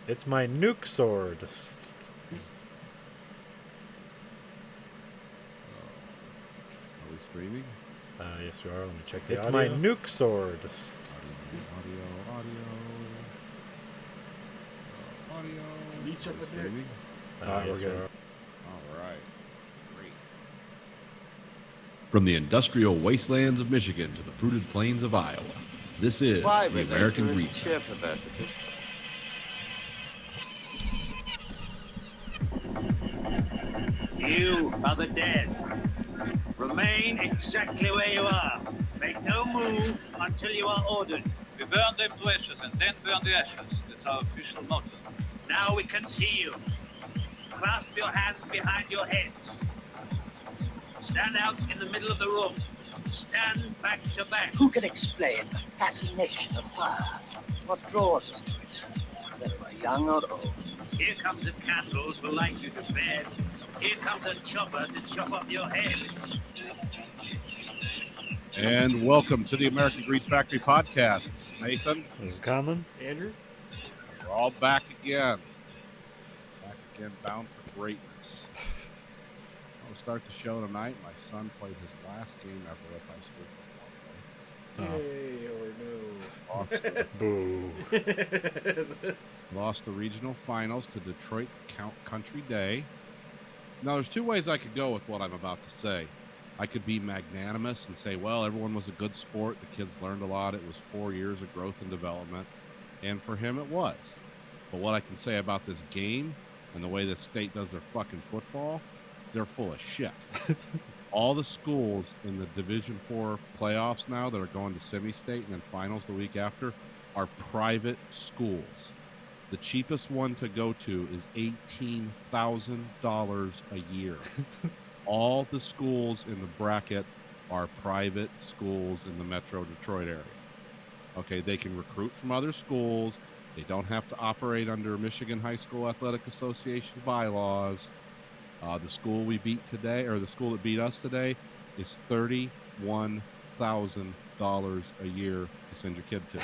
It's my nuke sword. Are we streaming? Yes, we are. Let me check the It's audio. my It's my nuke sword. Audio. You check the dick. Streaming? Yes, we're we good. are. All right. Great. From the industrial wastelands of Michigan to the fruited plains of Iowa, this is the American Greed Factory. You are the dead. Remain exactly where you are. Make no move until you are ordered. We burn them to ashes and then burn the ashes. That's our official motto. Now we can see you. Clasp your hands behind your heads. Stand out in the middle of the room. Stand back to back. Who can explain the fascination of fire? What draws us to it, whether we're young or old? Here comes a candle to light you to bed. Here comes a chopper to chop off your head. And welcome to the American Greed Factory podcast. This is Nathan. This is Conlon. Andrew? We're all back again. Bound for greatness. We'll start the show tonight. My son played his last game ever at high school football. Yay or no? Boo. Lost the regional finals to Detroit Country Day. Now, there's two ways I could go with what I'm about to say. I could be magnanimous and say, well, everyone was a good sport. The kids learned a lot. It was 4 years of growth and development. And for him, it was. But what I can say about this game and the way the state does their fucking football, they're full of shit. All the schools in the Division IV playoffs now that are going to semi-state and then finals the week after are private schools. The cheapest one to go to is $18,000 a year. All the schools in the bracket are private schools in the Metro Detroit area. Okay, they can recruit from other schools. They don't have to operate under Michigan High School Athletic Association bylaws. The school we beat today, or the school that beat us today, is $31,000 a year to send your kid to.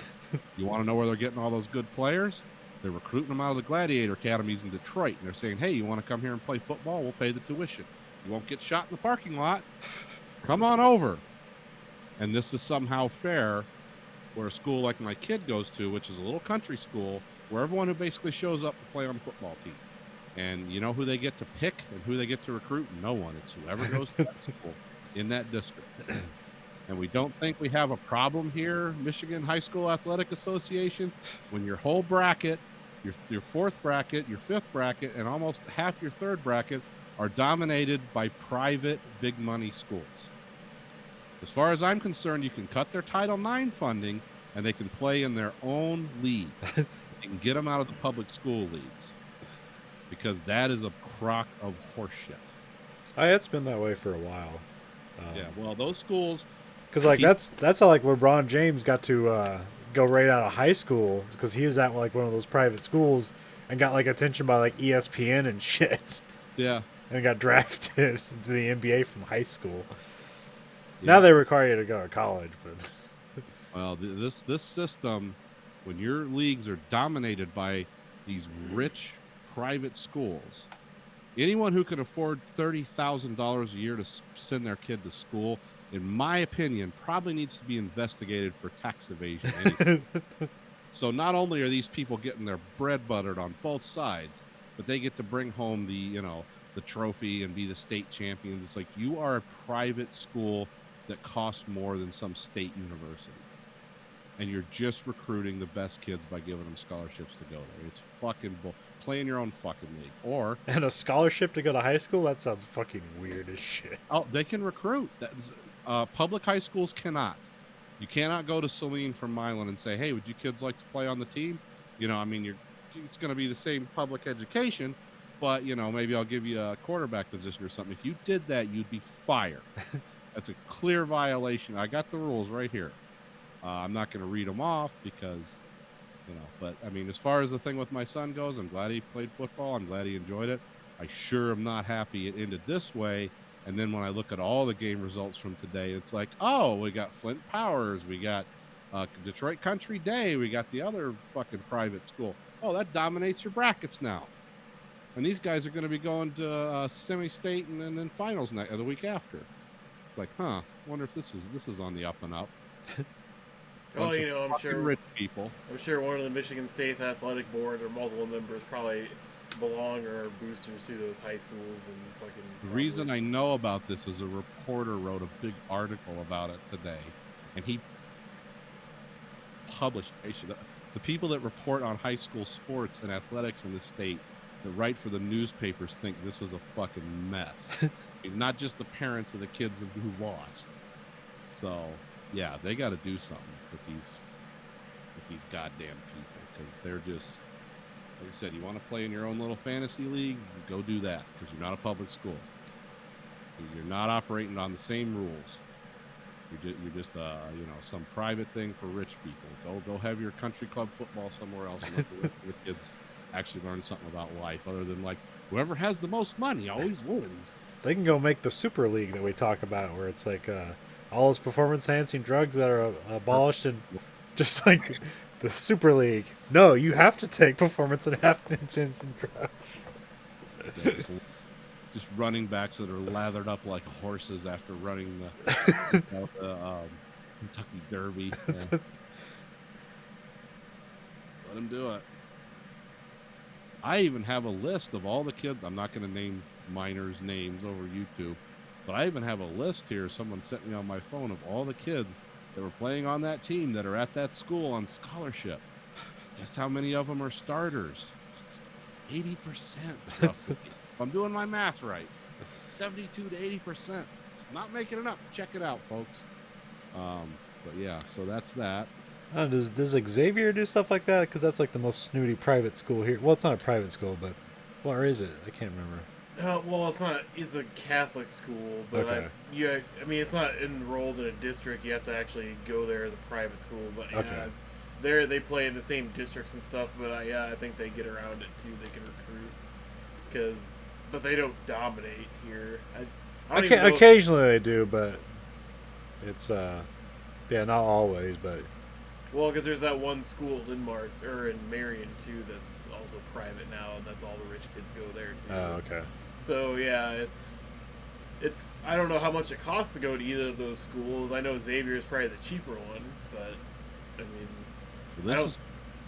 You want to know where they're getting all those good players? They're recruiting them out of the Gladiator Academies in Detroit. And they're saying, hey, you want to come here and play football? We'll pay the tuition. You won't get shot in the parking lot. Come on over. And this is somehow fair where a school like my kid goes to, which is a little country school, where everyone who basically shows up to play on the football team. And you know who they get to pick and who they get to recruit? No one. It's whoever goes to that school in that district. And we don't think we have a problem here, Michigan High School Athletic Association, when your whole bracket, your fourth bracket, your fifth bracket, and almost half your third bracket are dominated by private big money schools. As far as I'm concerned, you can cut their Title IX funding and they can play in their own league. You can get them out of the public school leagues because that is a crock of horseshit. It's been that way for a while. Yeah, well, those schools, because like that's how like LeBron James got to go right out of high school, because he was at like one of those private schools and got like attention by like ESPN and shit. Yeah, and got drafted to the NBA from high school. Yeah. Now they require you to go to college, but well, this system, when your leagues are dominated by these rich private schools, anyone who can afford $30,000 a year to send their kid to school, in my opinion, probably needs to be investigated for tax evasion. Anyway. So not only are these people getting their bread buttered on both sides, but they get to bring home the trophy and be the state champions. It's like you are a private school that costs more than some state universities, and you're just recruiting the best kids by giving them scholarships to go there. It's fucking play in your own fucking league. And a scholarship to go to high school? That sounds fucking weird as shit. Oh, they can recruit. Public high schools cannot. You cannot go to Saline from Milan and say, hey, would you kids like to play on the team? It's going to be the same public education, but, maybe I'll give you a quarterback position or something. If you did that, you'd be fired. That's a clear violation. I got the rules right here. I'm not going to read them off because, but I mean, as far as the thing with my son goes, I'm glad he played football. I'm glad he enjoyed it. I sure am not happy it ended this way. And then when I look at all the game results from today, it's like, oh, we got Flint Powers. We got, Detroit Country Day, we got the other fucking private school. Oh, that dominates your brackets now. And these guys are going to be going to semi-state and then finals the week after. It's like, wonder if this is on the up and up. Well, you know, I'm Fucking sure rich people. I'm sure one of the Michigan State Athletic Board or multiple members probably belong or are boosters to those high schools and fucking. The reason I know about this is a reporter wrote a big article about it today, and he published the people that report on high school sports and athletics in the state that write for the newspapers think this is a fucking mess. Not just the parents of the kids who lost. So, yeah, they got to do something with these goddamn people, because they're just, like I said, you want to play in your own little fantasy league, go do that, because you're not a public school. You're not operating on the same rules. You're just some private thing for rich people. Go have your country club football somewhere else and let the kids actually learn something about life, other than like whoever has the most money always wins. They can go make the Super League that we talk about, where it's like all those performance-enhancing drugs that are abolished, and just like the Super League. No, you have to take performance-enhancing drugs. Just running backs that are lathered up like horses after running the Kentucky Derby. Yeah. Let them do it. I even have a list of all the kids. I'm not going to name minors' names over YouTube, but I even have a list here. Someone sent me on my phone of all the kids that were playing on that team that are at that school on scholarship. Guess how many of them are starters? 80%, roughly. If I'm doing my math right, 72 to 80%. Not making it up. Check it out, folks. But yeah, so that's that. Does Xavier do stuff like that? Because that's like the most snooty private school here. Well, it's not a private school, but or is it? I can't remember. Well, it's not. It's a Catholic school, but Okay. I mean, it's not enrolled in a district. You have to actually go there as a private school. But yeah, Okay. they play in the same districts and stuff. But I think they get around it too. They can recruit, but they don't dominate here. I don't even know Occasionally they do, but it's not always, but. Well, because there's that one school in Marion too that's also private now, and that's all the rich kids go there too. Oh, okay. So yeah, it's I don't know how much it costs to go to either of those schools. I know Xavier is probably the cheaper one, but I mean, This is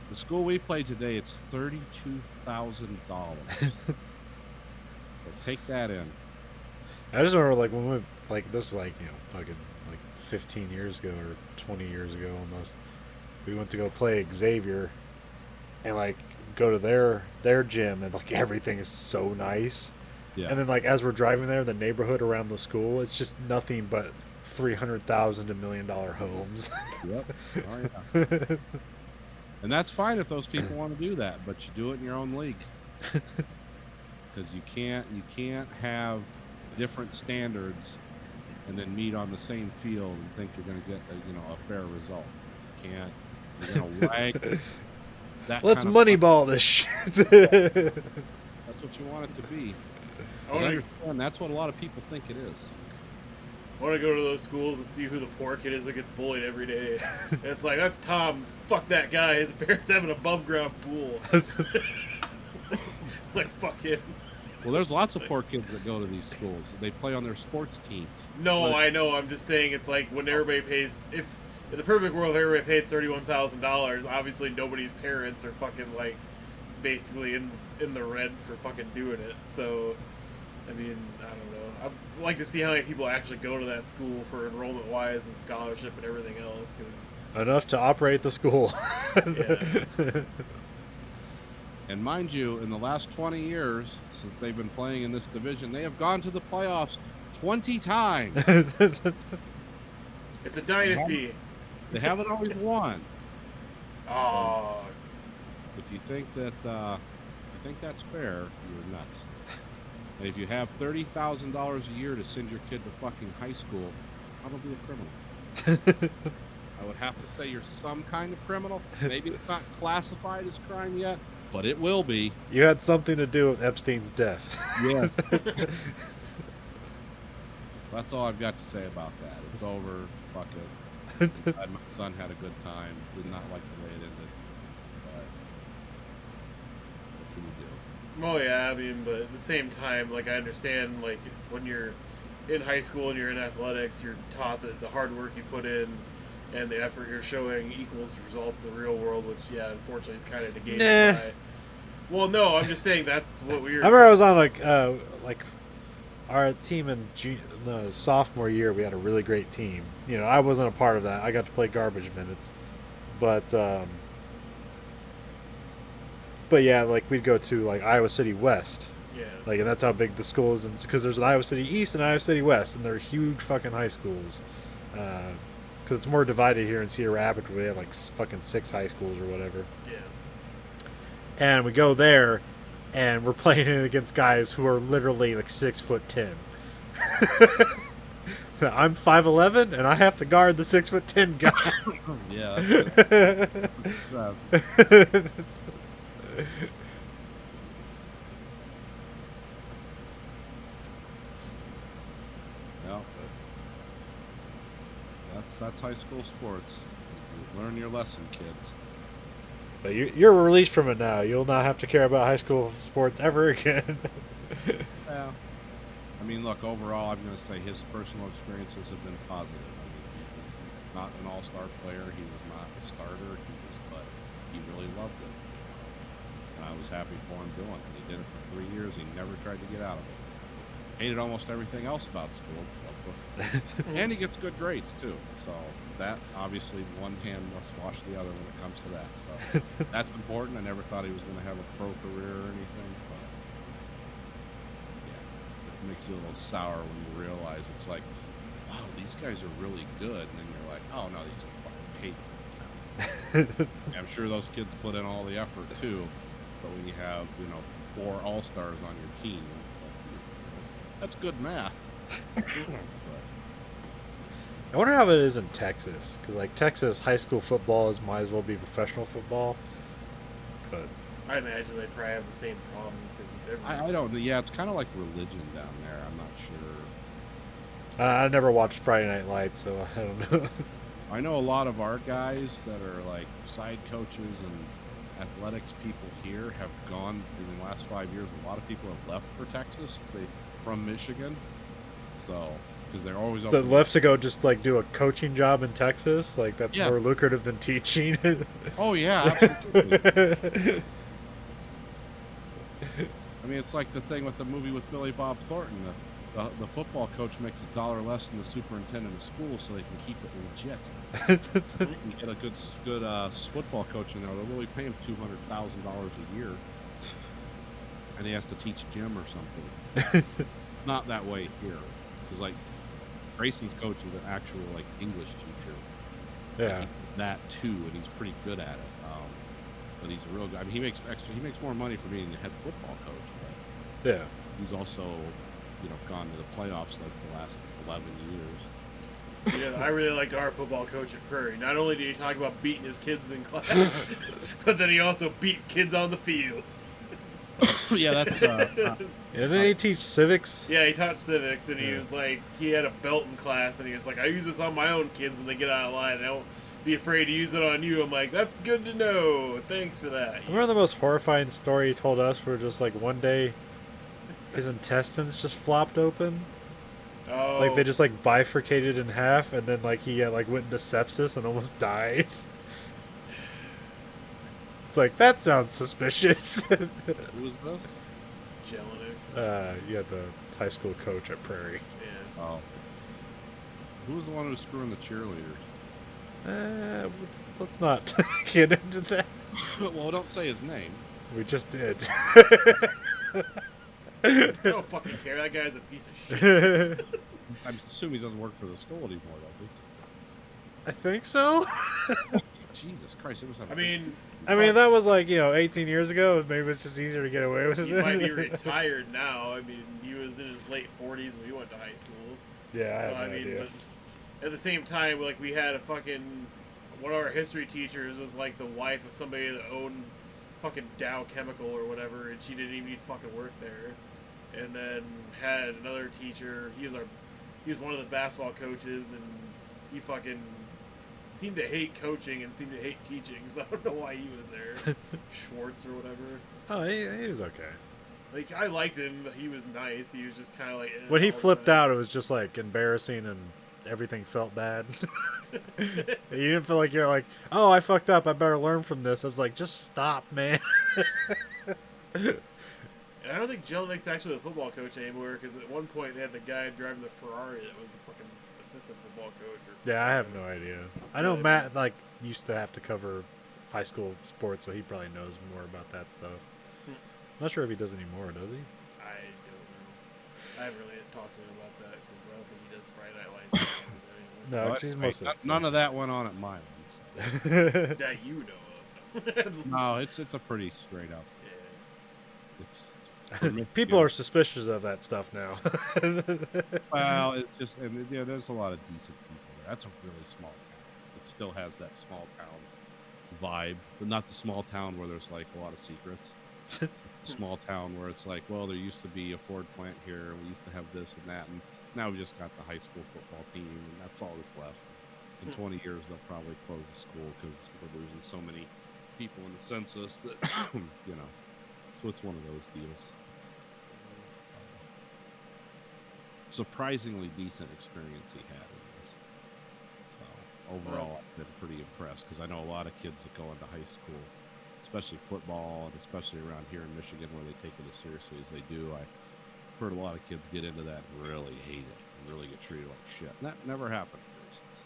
the school we played today. It's $32,000. So take that in. I just remember like when we this is like fucking like 15 years ago or 20 years ago almost. We went to go play Xavier, and like go to their gym, and like everything is so nice. Yeah. And then like as we're driving there, the neighborhood around the school, it's just nothing but $300,000 to $1 million homes. Yep. Oh, yeah. And that's fine if those people want to do that, but you do it in your own league. Because you can't have different standards and then meet on the same field and think you're going to get a fair result. You can't. You're going to wag that. Let's kind of moneyball this shit. That's what you want it to be. I wanna- Understand, that's what a lot of people think it is. I want to go to those schools and see who the poor kid is that gets bullied every day. And it's like, that's Tom. Fuck that guy. His parents have an above ground pool. Like, fuck him. Well, there's lots of poor kids that go to these schools. They play on their sports teams. No, But- I know. I'm just saying it's like when everybody pays. If in the perfect world, everybody paid $31,000. Obviously, nobody's parents are fucking like basically in the red for fucking doing it. So, I mean, I don't know. I'd like to see how many people actually go to that school for enrollment wise and scholarship and everything else. Because Enough to operate the school. yeah, And mind you, in the last 20 years, since they've been playing in this division, they have gone to the playoffs 20 times. it's a dynasty. They haven't always won. Oh, If you think that's fair, you're nuts. And if you have $30,000 a year to send your kid to fucking high school, probably a criminal. I would have to say you're some kind of criminal. Maybe it's not classified as crime yet, but it will be. You had something to do with Epstein's death. Yeah. That's all I've got to say about that. It's over. Fuck it. My son had a good time. Did not like the way it ended. But what can you do? Oh yeah, I mean, but at the same time, like I understand, like when you're in high school and you're in athletics, you're taught that the hard work you put in and the effort you're showing equals results in the real world, which unfortunately is kind of negated by. Well, no, I'm just saying that's what we were. I remember I was on like our team in the sophomore year. We had a really great team. You know, I wasn't a part of that. I got to play garbage minutes, but yeah, like we'd go to like Iowa City West. Yeah. Like, and that's how big the school is, because there's an Iowa City East and Iowa City West, and they're huge fucking high schools. Because it's more divided here in Cedar Rapids, where we have like fucking 6 high schools or whatever. Yeah. And we go there, and we're playing against guys who are literally like 6'10". I'm 5'11", and I have to guard the 6'10" guy. Yeah. That's Yeah, but that's high school sports. You learn your lesson, kids. But you're released from it now. You'll not have to care about high school sports ever again. Yeah. I mean, look, overall, I'm going to say his personal experiences have been positive. I mean, he was not an all-star player. He was not a starter. But he really loved it. And I was happy for him doing it. He did it for 3 years. He never tried to get out of it. Hated almost everything else about school. And he gets good grades, too. So that, obviously, one hand must wash the other when it comes to that. So that's important. I never thought he was going to have a pro career or anything. But, yeah, it makes you a little sour when you realize it's like, wow, these guys are really good. And then you're like, oh, no, these are fucking paid for. I'm sure those kids put in all the effort, too. But when you have, 4 all-stars on your team, it's like, that's good math. I wonder how it is in Texas, because like Texas high school football might as well be professional football. But I imagine they probably have the same problem because if everyone... I don't know. Yeah, it's kind of like religion down there. I'm not sure. I never watched Friday Night Lights, so I don't know. I know a lot of our guys that are like side coaches and athletics people here have gone in the last 5 years. A lot of people have left for Texas from Michigan. So, because they're always So left to go just like do a coaching job in Texas, like that's Yeah. more lucrative than teaching. Oh yeah, absolutely. I mean, it's like the thing with the movie with Billy Bob Thornton. The football coach makes $1 less than the superintendent of school, so they can keep it legit. You get a good football coach in there. They'll really pay him $200,000 a year, and he has to teach gym or something. It's not that way here, because like Grayson's coaching the actual like English teacher. Yeah. Like, that too, and he's pretty good at it. But he's a real guy. I mean, he makes more money for being the head football coach, but Yeah. he's also, gone to the playoffs like the last 11 years. Yeah, I really liked our football coach at Prairie. Not only did he talk about beating his kids in class, but then he also beat kids on the field. Yeah, that's. Didn't he teach civics? Yeah, he taught civics, and he Yeah. was like, he had a belt in class, and he was like, I use this on my own kids when they get out of line. I don't be afraid to use it on you. I'm like, that's good to know. Thanks for that. Remember the most horrifying story he told us where just like one day his intestines just flopped open? Oh, Like they just like bifurcated in half, and then like he like went into sepsis and almost died. It's like, that sounds suspicious. Who was this? Jelinek. Yeah, the high school coach at Prairie. Yeah. Oh. Who was the one who was screwing the cheerleaders? Let's not get into that. Well, don't say his name. We just did. I don't fucking care. That guy's a piece of shit. I assume he doesn't work for the school anymore, does I think so. he? Jesus Christ! It was. I mean, That was like 18 years ago. Maybe it's just easier to get away with it. he might be retired now. I mean, he was in his late 40s when he went to high school. Yeah, So I mean, but at the same time, like we had one of our history teachers was like the wife of somebody that owned fucking Dow Chemical or whatever, and she didn't even need to fucking work there. And then had another teacher. He was one of the basketball coaches, and he fucking seemed to hate coaching and seemed to hate teaching, so I don't know why he was there. Schwartz or whatever. Oh, he was okay. Like, I liked him. He was nice. He was just kind of like... When he all the flipped time. out, it was just like embarrassing and everything felt bad. You didn't feel like you're like, oh, I fucked up. I better learn from this. I was like, just stop, man. And I don't think Jelenick's actually a football coach anymore, because at one point they had the guy driving the Ferrari that was the fucking assistant football coach. Or Yeah, I have no idea. I know Yeah. Matt like used to have to cover high school sports, so he probably knows more about that stuff. Hmm. I'm not sure if he does anymore, does he? I don't know. I haven't really talked to him about that, because I don't think he does Friday Night Lights. No, Well, 'cause he's hey, mostly none of that went on at my one. So. That you know of. No, it's a pretty straight up. Yeah. It's People are suspicious of that stuff now. well, it's just and there's a lot of decent people there. That's a really small town. It still has that small town vibe, but not the small town where there's like a lot of secrets. It's a small town where it's like, well, there used to be a Ford plant here, and we used to have this and that, and now we just got the high school football team, and that's all that's left. In 20 years, they'll probably close the school because we're losing so many people in the census that So it's one of those deals. Surprisingly decent experience he had in this. So overall, I've been pretty impressed because I know a lot of kids that go into high school, especially football, and especially around here in Michigan where they take it as seriously as they do. I've heard a lot of kids get into that and really hate it and really get treated like shit. And that never happened at Grace's.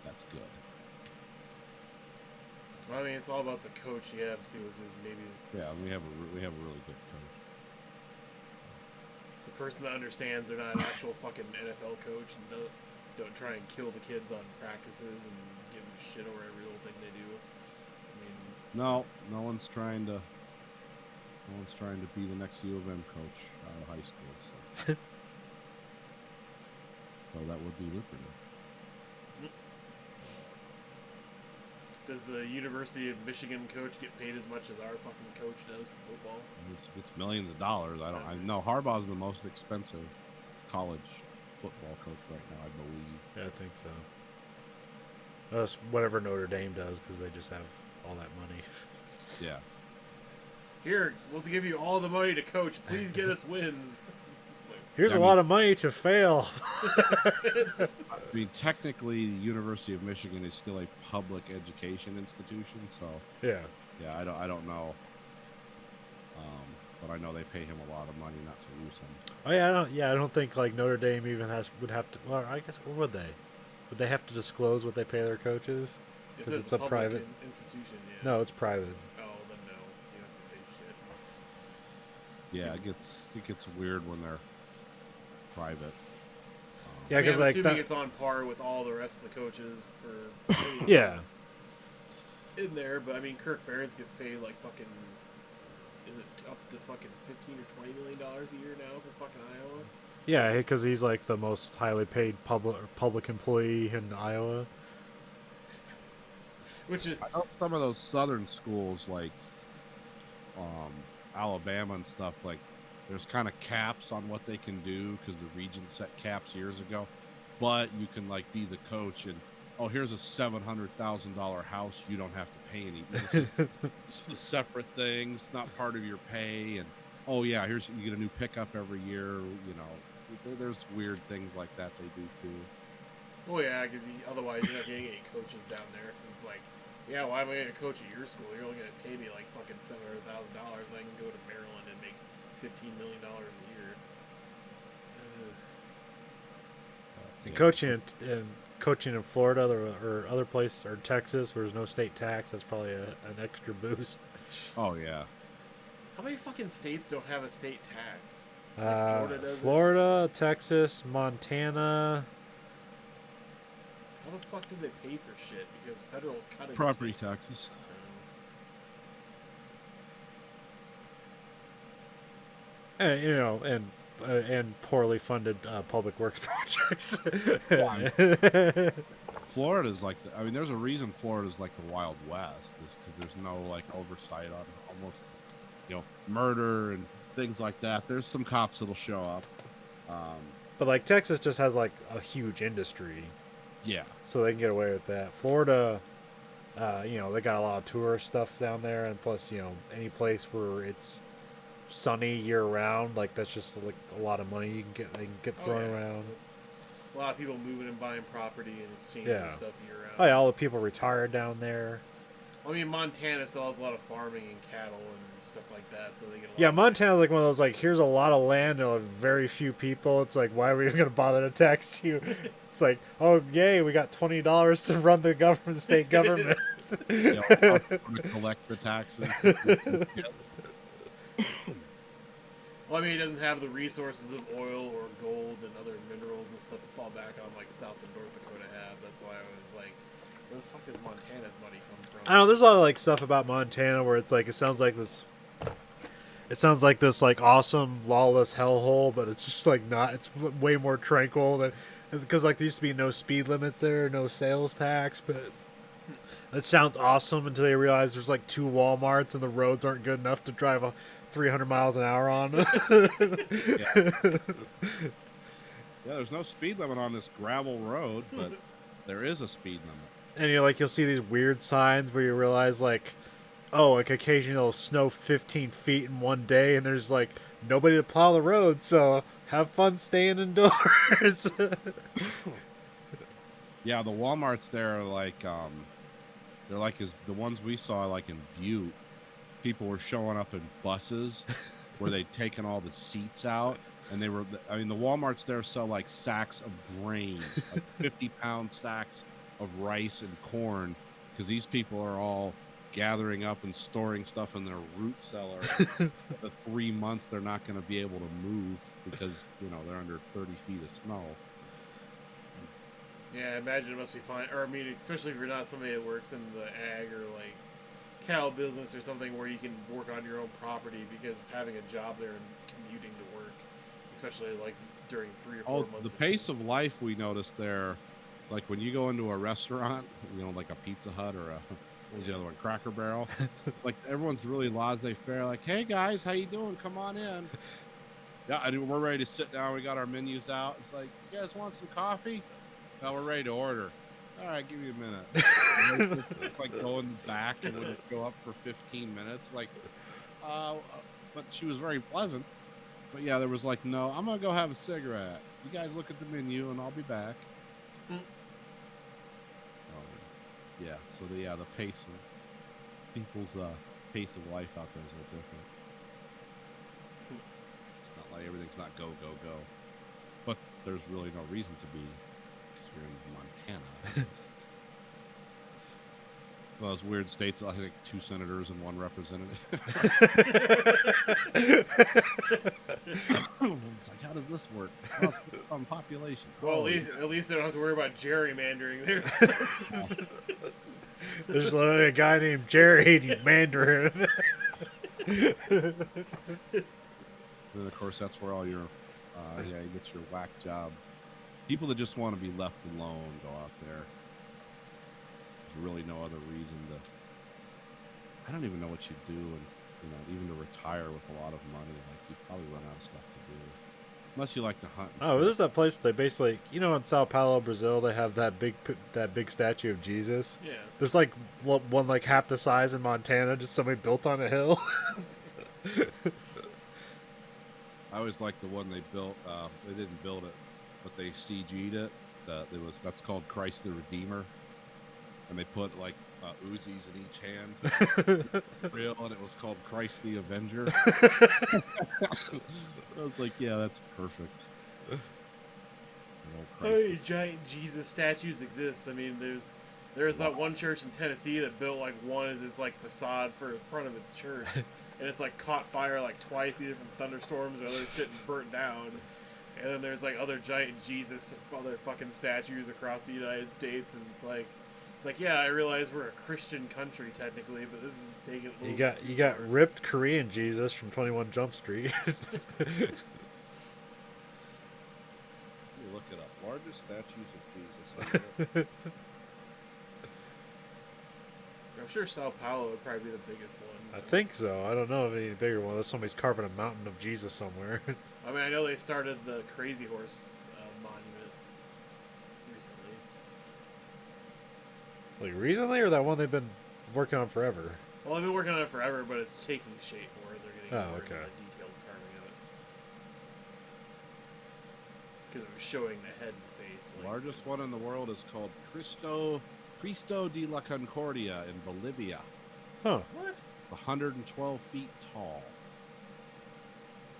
That's good. Well, I mean, it's all about the coach you have too, because maybe Yeah, we have a really good coach. the person that understands they're not an actual fucking NFL coach and don't try and kill the kids on practices and give them shit over every little thing they do. I mean, No one's trying to be the next U of M coach out of high school. So, so that would be lucrative. does the University of Michigan coach get paid as much as our fucking coach does for football? It's millions of dollars. I know Harbaugh's the most expensive college football coach right now, I believe. Yeah, I think so. That's whatever Notre Dame does because they just have all that money. Yeah. Here, we'll give you all the money to coach. Please get us wins. Here's a lot of money to fail. I mean, technically, the University of Michigan is still a public education institution, so Yeah. yeah, I don't know, but I know they pay him a lot of money not to lose him. Oh yeah, I don't think like Notre Dame even would have to. Well, I guess what would they? Would they have to disclose what they pay their coaches? If 'Cause it's it's a a public private- institution, yeah. No, it's private. Oh, then no. You have to say shit. Yeah, it gets weird when they're private. Yeah, I mean, because I'm like assuming that, it's on par with all the rest of the coaches for yeah. in there, but I mean, Kirk Ferentz gets paid like fucking. Is it up to fucking $15 or $20 million a year now for fucking Iowa? Yeah, because he's like the most highly paid public employee in Iowa. Which is I know some of those southern schools like Alabama and stuff, like there's kind of caps on what they can do because the region set caps years ago, but you can like be the coach and here's a $700,000 house, you don't have to pay any. This is a separate thing. It's not part of your pay, and yeah, here's you get a new pickup every year. There's weird things like that they do too. oh yeah, because otherwise you're not getting any coaches down there. Because it's like, yeah, why am I going to coach at your school? You're only going to pay me like fucking $700,000. I can go to Maryland and make $15 million a year. And Yeah. coaching in Florida or other place or Texas where there's no state tax, that's probably an extra boost. Oh yeah. How many fucking states don't have a state tax? Florida does it? Florida, Texas, Montana. How the fuck did they pay for shit? Because federal's cutting Property state. taxes. And poorly funded public works projects. Florida's like there's a reason Florida's like the Wild West is because there's no like oversight on almost murder and things like that. There's some cops that'll show up. But like Texas just has like a huge industry. Yeah. so they can get away with that. Florida, they got a lot of tourist stuff down there, and plus, any place where it's sunny year round, like that's just like a lot of money they can get thrown around. It's a lot of people moving and buying property and exchanging Yeah. stuff year round. Oh yeah, all the people retired down there. I mean, Montana still has a lot of farming and cattle and stuff like that, so they get. Yeah, Montana's like one of those, like, here's a lot of land and very few people. It's like, why are we even gonna bother to tax you? It's like, oh yay, we got $20 to run the state government. To collect the taxes. Well, I mean, it doesn't have the resources of oil or gold and other minerals and stuff to fall back on like South and North Dakota have. That's why I was like, where the fuck is Montana's money come from? I don't know. There's a lot of like stuff about Montana where it's like it sounds like this like awesome lawless hellhole, but it's just like not. It's way more tranquil than because like there used to be no speed limits there, no sales tax, but it sounds awesome until you realize there's like 2 Walmarts and the roads aren't good enough to drive 300 miles an hour on. Yeah, there's no speed limit on this gravel road, but there is a speed limit. And you'll see these weird signs where you realize like, oh, like occasionally it'll snow 15 feet in one day, and there's like nobody to plow the road, so have fun staying indoors. Yeah, the Walmarts there are like they're like the ones we saw like in Butte. People were showing up in buses where they'd taken all the seats out, and the Walmarts there sell like sacks of grain, like 50-pound sacks of rice and corn, because these people are all gathering up and storing stuff in their root cellar. The 3 months they're not going to be able to move because they're under 30 feet of snow. Yeah, I imagine it must be fine. Or I mean, especially if you're not somebody that works in the ag or like cattle business or something where you can work on your own property, because having a job there and commuting to work, especially like during 3 or 4 months. The pace of life we noticed there, like when you go into a restaurant, like a Pizza Hut or what was the other one, Cracker Barrel, like everyone's really laissez-faire. Like, hey guys, how you doing? Come on in. Yeah, we're ready to sit down. We got our menus out. It's like, you guys want some coffee? No, we're ready to order. All right, give me a minute. It's like going back and would go up for 15 minutes. Like, but she was very pleasant. But yeah, there was like, no, I'm gonna go have a cigarette. You guys look at the menu, and I'll be back. Yeah. So the pace of people's pace of life out there is a little different. It's not like everything's not go go go. But there's really no reason to be. You're in Montana. Well, those weird states, I think 2 senators and 1 representative. It's like, how does this work? Well, it's on population. Well, at least they don't have to worry about gerrymandering there. There's literally a guy named Jerry and you mander him. And of course, that's where all your, you get your whack job. People that just want to be left alone go out there. There's really no other reason to. I don't even know what you do, and even to retire with a lot of money, like you probably run out of stuff to do, unless you like to hunt. Oh, there's that place they basically, in Sao Paulo, Brazil, they have that big statue of Jesus. Yeah. There's like one like half the size in Montana, just somebody built on a hill. I always like the one they built. They didn't build it, but they CG'd it. That's called Christ the Redeemer, and they put like Uzis in each hand, real, and it was called Christ the Avenger. I was like, yeah, that's perfect. How many giant Jesus statues exist? I mean, there's that one church in Tennessee that built like one as its like facade for the front of its church, and it's like caught fire like twice, either from thunderstorms or other shit, and burnt down. And then there's like other giant Jesus, other fucking statues across the United States, and it's like, yeah, I realize we're a Christian country technically, but this is taking it. You got ripped Korean Jesus from 21 Jump Street. Let me look it up. Largest statues of Jesus. I'm sure Sao Paulo would probably be the biggest one. I think so. I don't know of any bigger one. Unless somebody's carving a mountain of Jesus somewhere. I mean, I know they started the Crazy Horse monument recently. Like recently, or that one they've been working on forever? Well, I've been working on it forever, but it's taking shape more. They're getting Oh, more okay. into the detailed carving of it. Because it was showing the head and face. The largest one in the world is called Cristo de la Concordia in Bolivia. Huh? What? 112 feet tall.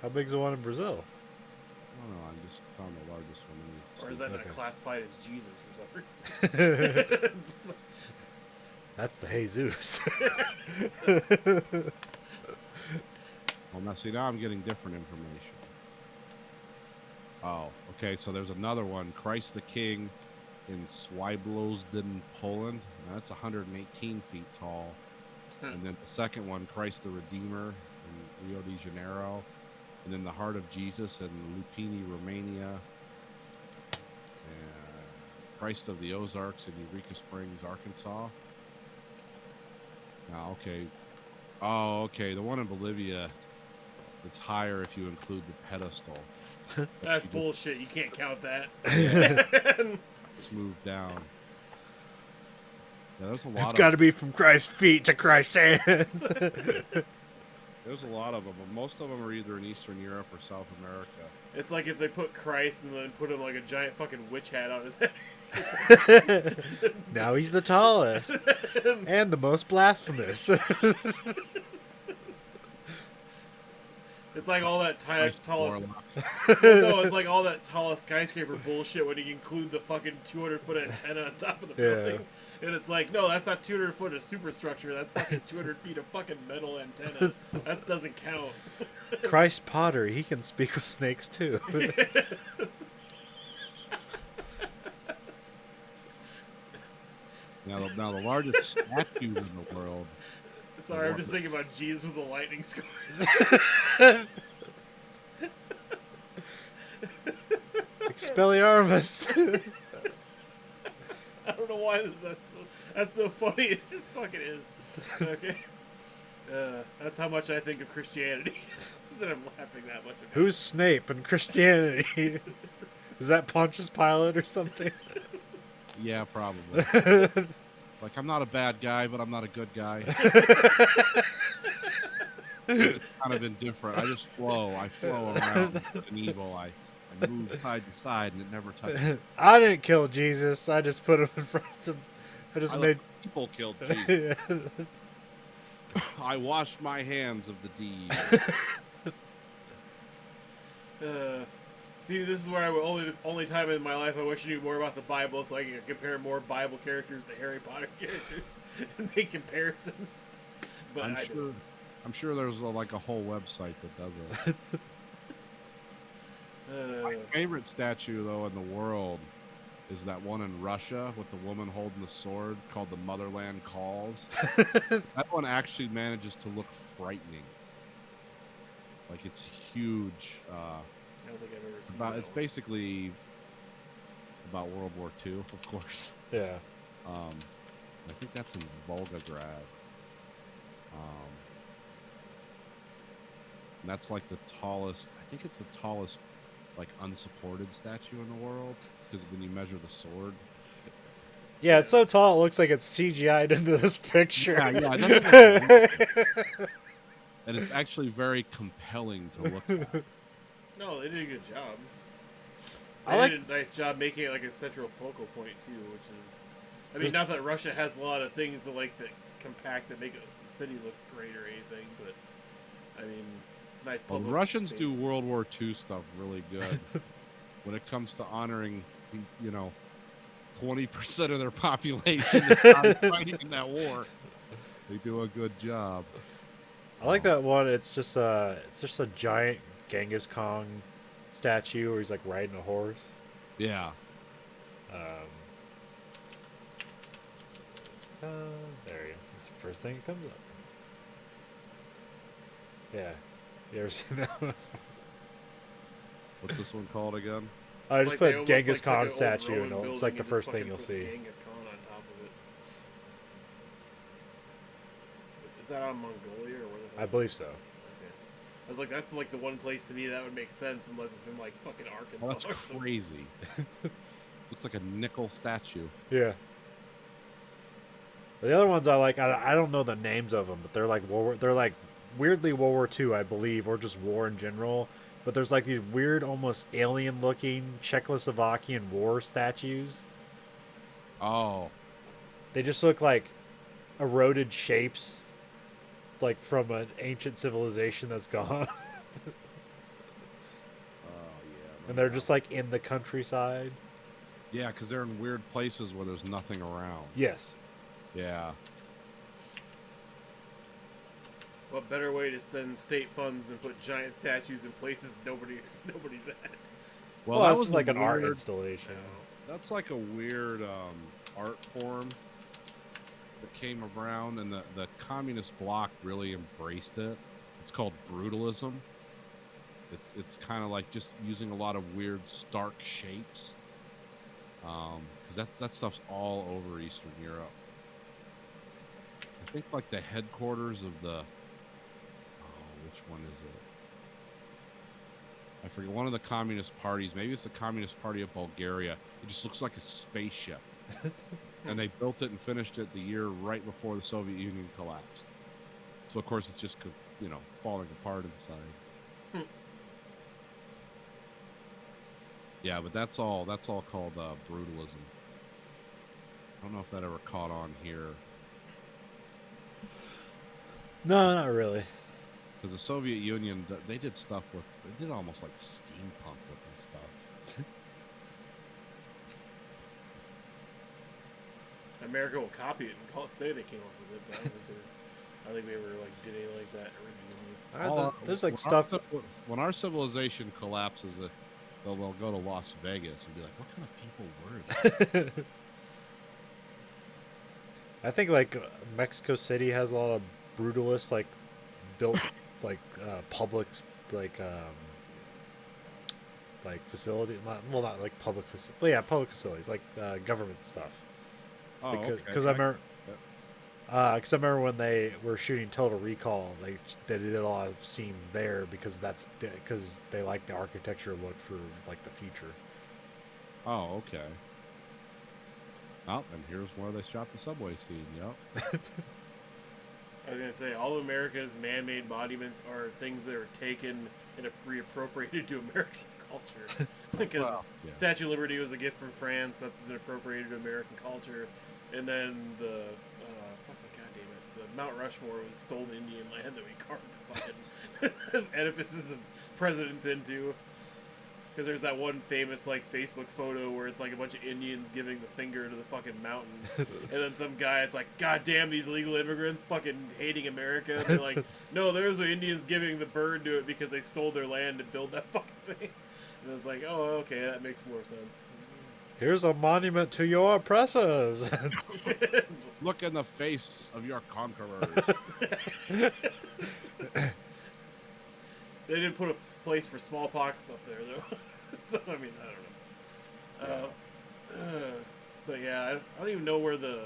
How big's the one in Brazil? I don't know. I just found the largest one. Let me Or is see. that not Okay. classified as Jesus for some reason? That's the Jesus. Well, now see, now I'm getting different information. Oh, okay. So there's another one, Christ the King, in Swiblozden, Poland. Now, that's 118 feet tall. And then the second one, Christ the Redeemer in Rio de Janeiro. And then the Heart of Jesus in Lupini, Romania. And Christ of the Ozarks in Eureka Springs, Arkansas. Now, okay. Oh, okay. The one in Bolivia, it's higher if you include the pedestal. That's bullshit. You can't count that. It's moved down. Yeah, there's a lot It's of got to be from Christ's feet to Christ's hands. There's a lot of them, but most of them are either in Eastern Europe or South America. It's like if they put Christ and then put him like a giant fucking witch hat on his head. Now he's the tallest and the most blasphemous. It's like all that Christ tallest. Warlock. No, it's like all that tallest skyscraper bullshit when you include the fucking 200-foot antenna on top of the Yeah. building. And it's like, no, that's not 200 foot of superstructure. That's fucking 200 feet of fucking metal antenna. That doesn't count. Christ Potter, he can speak with snakes too. Now the largest statue in the world. Sorry, I'm just thinking about Jesus with a lightning score. Expelliarmus. I don't know why that's so funny. It just fucking is. Okay. That's how much I think of Christianity. That I'm laughing that much about. Who's Snape in Christianity? Is that Pontius Pilate or something? Yeah, probably. Like, I'm not a bad guy, but I'm not a good guy. It's kind of indifferent. I just flow. I flow around good and evil. I move side to side, and it never touches. I didn't kill Jesus. I just put him in front of him. I just I made. let people killed Jesus. I washed my hands of the deed. See, this is where only time in my life I wish I knew more about the Bible, so I can compare more Bible characters to Harry Potter characters and make comparisons. But I'm sure there's like a whole website that does it. My favorite statue, though, in the world is that one in Russia with the woman holding the sword called the Motherland Calls. That one actually manages to look frightening. Like, it's huge. I don't think I've ever seen that It's one. basically about World War II, of course. Yeah. I think that's in Volgograd. And that's like the tallest. I think it's the tallest, like, unsupported statue in the world, because when you measure the sword. Yeah, it's so tall it looks like it's CGI'd into this picture. Yeah, it doesn't look and it's actually very compelling to look at. No, they did a good job. I They like- did a nice job making it like a central focal point too, which is, I mean, not that Russia has a lot of things that compact that make a city look great or anything, but I mean, nice Well, public the Russians space. do World War II stuff really good when it comes to honoring, 20% of their population that died fighting in that war. They do a good job. I like that one. It's just a giant Genghis Khan statue where he's like riding a horse. Yeah. There you go. That's the first thing that comes up. Yeah. You ever seen that one? What's this one called again? I It's just like they put almost, Genghis like, took an Khan old statue Roman and it's building like the and just first thing fucking you'll put see. Genghis Khan on top of it. Is that on Mongolia or where the fuck? I believe so. Okay. I was like, that's like the one place to me that would make sense unless it's in like fucking Arkansas. Oh, that's or something. crazy. Looks like a nickel statue. Yeah. The other ones I like, I don't know the names of them, but they're like they're like weirdly World War II, I believe, or just war in general. But there's like these weird, almost alien-looking Czechoslovakian war statues. Oh, They just look like eroded shapes, like from an ancient civilization that's gone. yeah. And they're just like in the countryside. Yeah, because they're in weird places where there's nothing around. Yes. Yeah. What better way to spend state funds than put giant statues in places nobody's at? Well, that that was was like a an art weird- installation. That's like a weird art form that came around, and the communist bloc really embraced it. It's called brutalism. It's kind of like just using a lot of weird, stark shapes. Because that stuff's all over Eastern Europe. I think like the headquarters of the which one is it? I forget. One of the communist parties. Maybe it's the Communist Party of Bulgaria. It just looks like a spaceship. And they built it and finished it the year right before the Soviet Union collapsed. So of course it's just falling apart inside. Yeah, but that's all called brutalism. I don't know if that ever caught on here. No, not really. Because the Soviet Union, they did stuff with, they did almost like steampunk looking stuff. America will copy it and call it say they came up with it, but I don't think they ever like did anything like that originally. There's like stuff. When our civilization collapses, they'll go to Las Vegas and be like, "What kind of people were they?" I think like Mexico City has a lot of brutalists like built like public like facility. Not like public facility, but yeah, public facilities like government stuff. Oh, Because okay. I remember when they were shooting Total Recall, they did a lot of scenes there because they like the architecture look for like the future. Oh, okay. Oh, and here's where they shot the subway scene. Yep. I was gonna say all of America's man-made monuments are things that are taken and reappropriated to American culture. Because Statue of Liberty was a gift from France that's been appropriated to American culture, and then the Mount Rushmore was stolen Indian land that we carved the fucking edifices of presidents into. Because there's that one famous like Facebook photo where it's like a bunch of Indians giving the finger to the fucking mountain, and then some guy, it's like, God damn these illegal immigrants fucking hating America. And they're like, no, there's the Indians giving the bird to it because they stole their land to build that fucking thing. And it's like, oh, okay, that makes more sense. Here's a monument to your oppressors. Look in the face of your conquerors. They didn't put a place for smallpox up there, though. So, I mean, I don't know. But yeah, I don't even know where the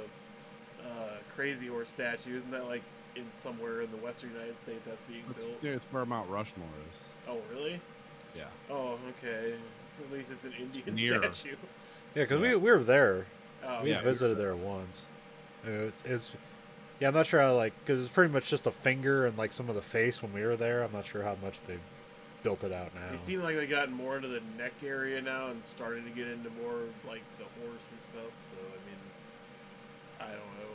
Crazy Horse statue, isn't that like in somewhere in the western United States that's being built? Yeah, it's where Mount Rushmore is. Oh, really? Yeah. Oh, okay. At least it's an Indian near. statue. Yeah, because we were there. Oh, We yeah. visited there once. It's yeah, I'm not sure how because it's pretty much just a finger and like some of the face when we were there. I'm not sure how much they've built it out now. They seem like they got more into the neck area now and started to get into more of, like the horse and stuff. So I mean, I don't know.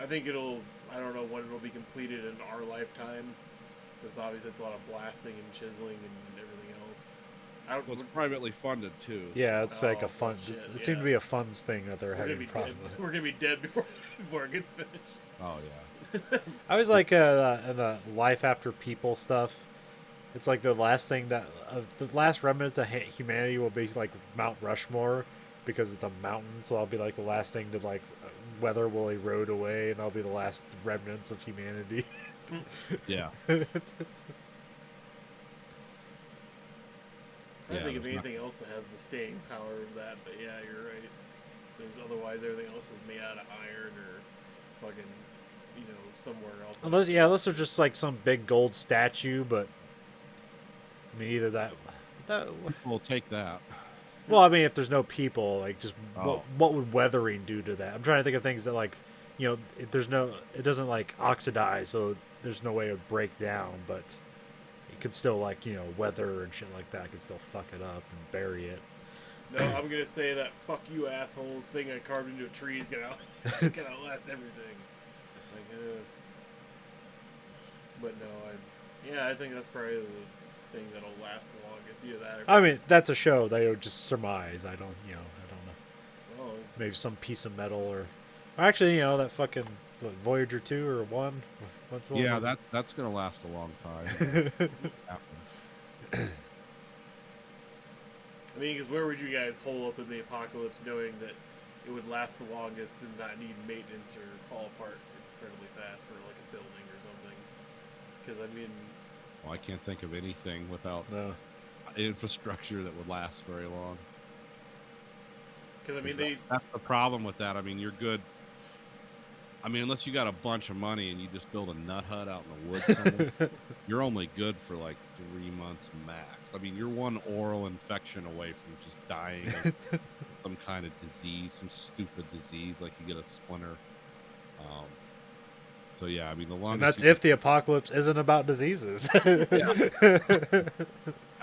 I think I don't know when it'll be completed in our lifetime, since obviously it's a lot of blasting and chiseling and everything else. Well, it's privately funded too. Yeah, it's like Oh, a fun. bullshit, It seemed to yeah. be a funds thing that they're We're gonna having be dead. problems with. We're gonna be dead before it gets finished. Oh yeah. I was like in the Life After People stuff. It's like the last thing the last remnants of humanity will be like Mount Rushmore because it's a mountain. So I'll be like the last thing to like weather will erode away, and I'll be the last remnants of humanity. Yeah. I don't Yeah, think of there's anything else that has the staying power of that, but yeah, you're right. There's otherwise everything else is made out of iron or fucking, somewhere else. Unless there's just like some big gold statue, but I mean either that. We'll take that. Well, I mean if there's no people, like just Oh. what would weathering do to that? I'm trying to think of things that like you know, it doesn't like oxidize, so there's no way it would break down, but it could still like, you know, weather and shit like that could still fuck it up and bury it. No, I'm gonna say that "fuck you, asshole" thing I carved into a tree is gonna outlast everything. Like, but no, I think that's probably the thing that'll last the longest. Either that. Or I mean, that's a show that I would just surmise. I don't know. Oh, Maybe some piece of metal or actually, you know, that fucking Voyager 2 or 1. What's the Yeah, one? that's gonna last a long time. It happens. I mean, because where would you guys hole up in the apocalypse knowing that it would last the longest and not need maintenance or fall apart incredibly fast for like a building or something? Because I mean, Well, I can't think of anything without No. infrastructure that would last very long. because I mean That's the problem with that. I mean, you're good. I mean, unless you got a bunch of money and you just build a nut hut out in the woods somewhere, you're only good for like 3 months max. I mean, you're one oral infection away from just dying of some kind of disease, some stupid disease, like you get a splinter. So yeah, I mean, the longest. And that's if the apocalypse isn't about diseases.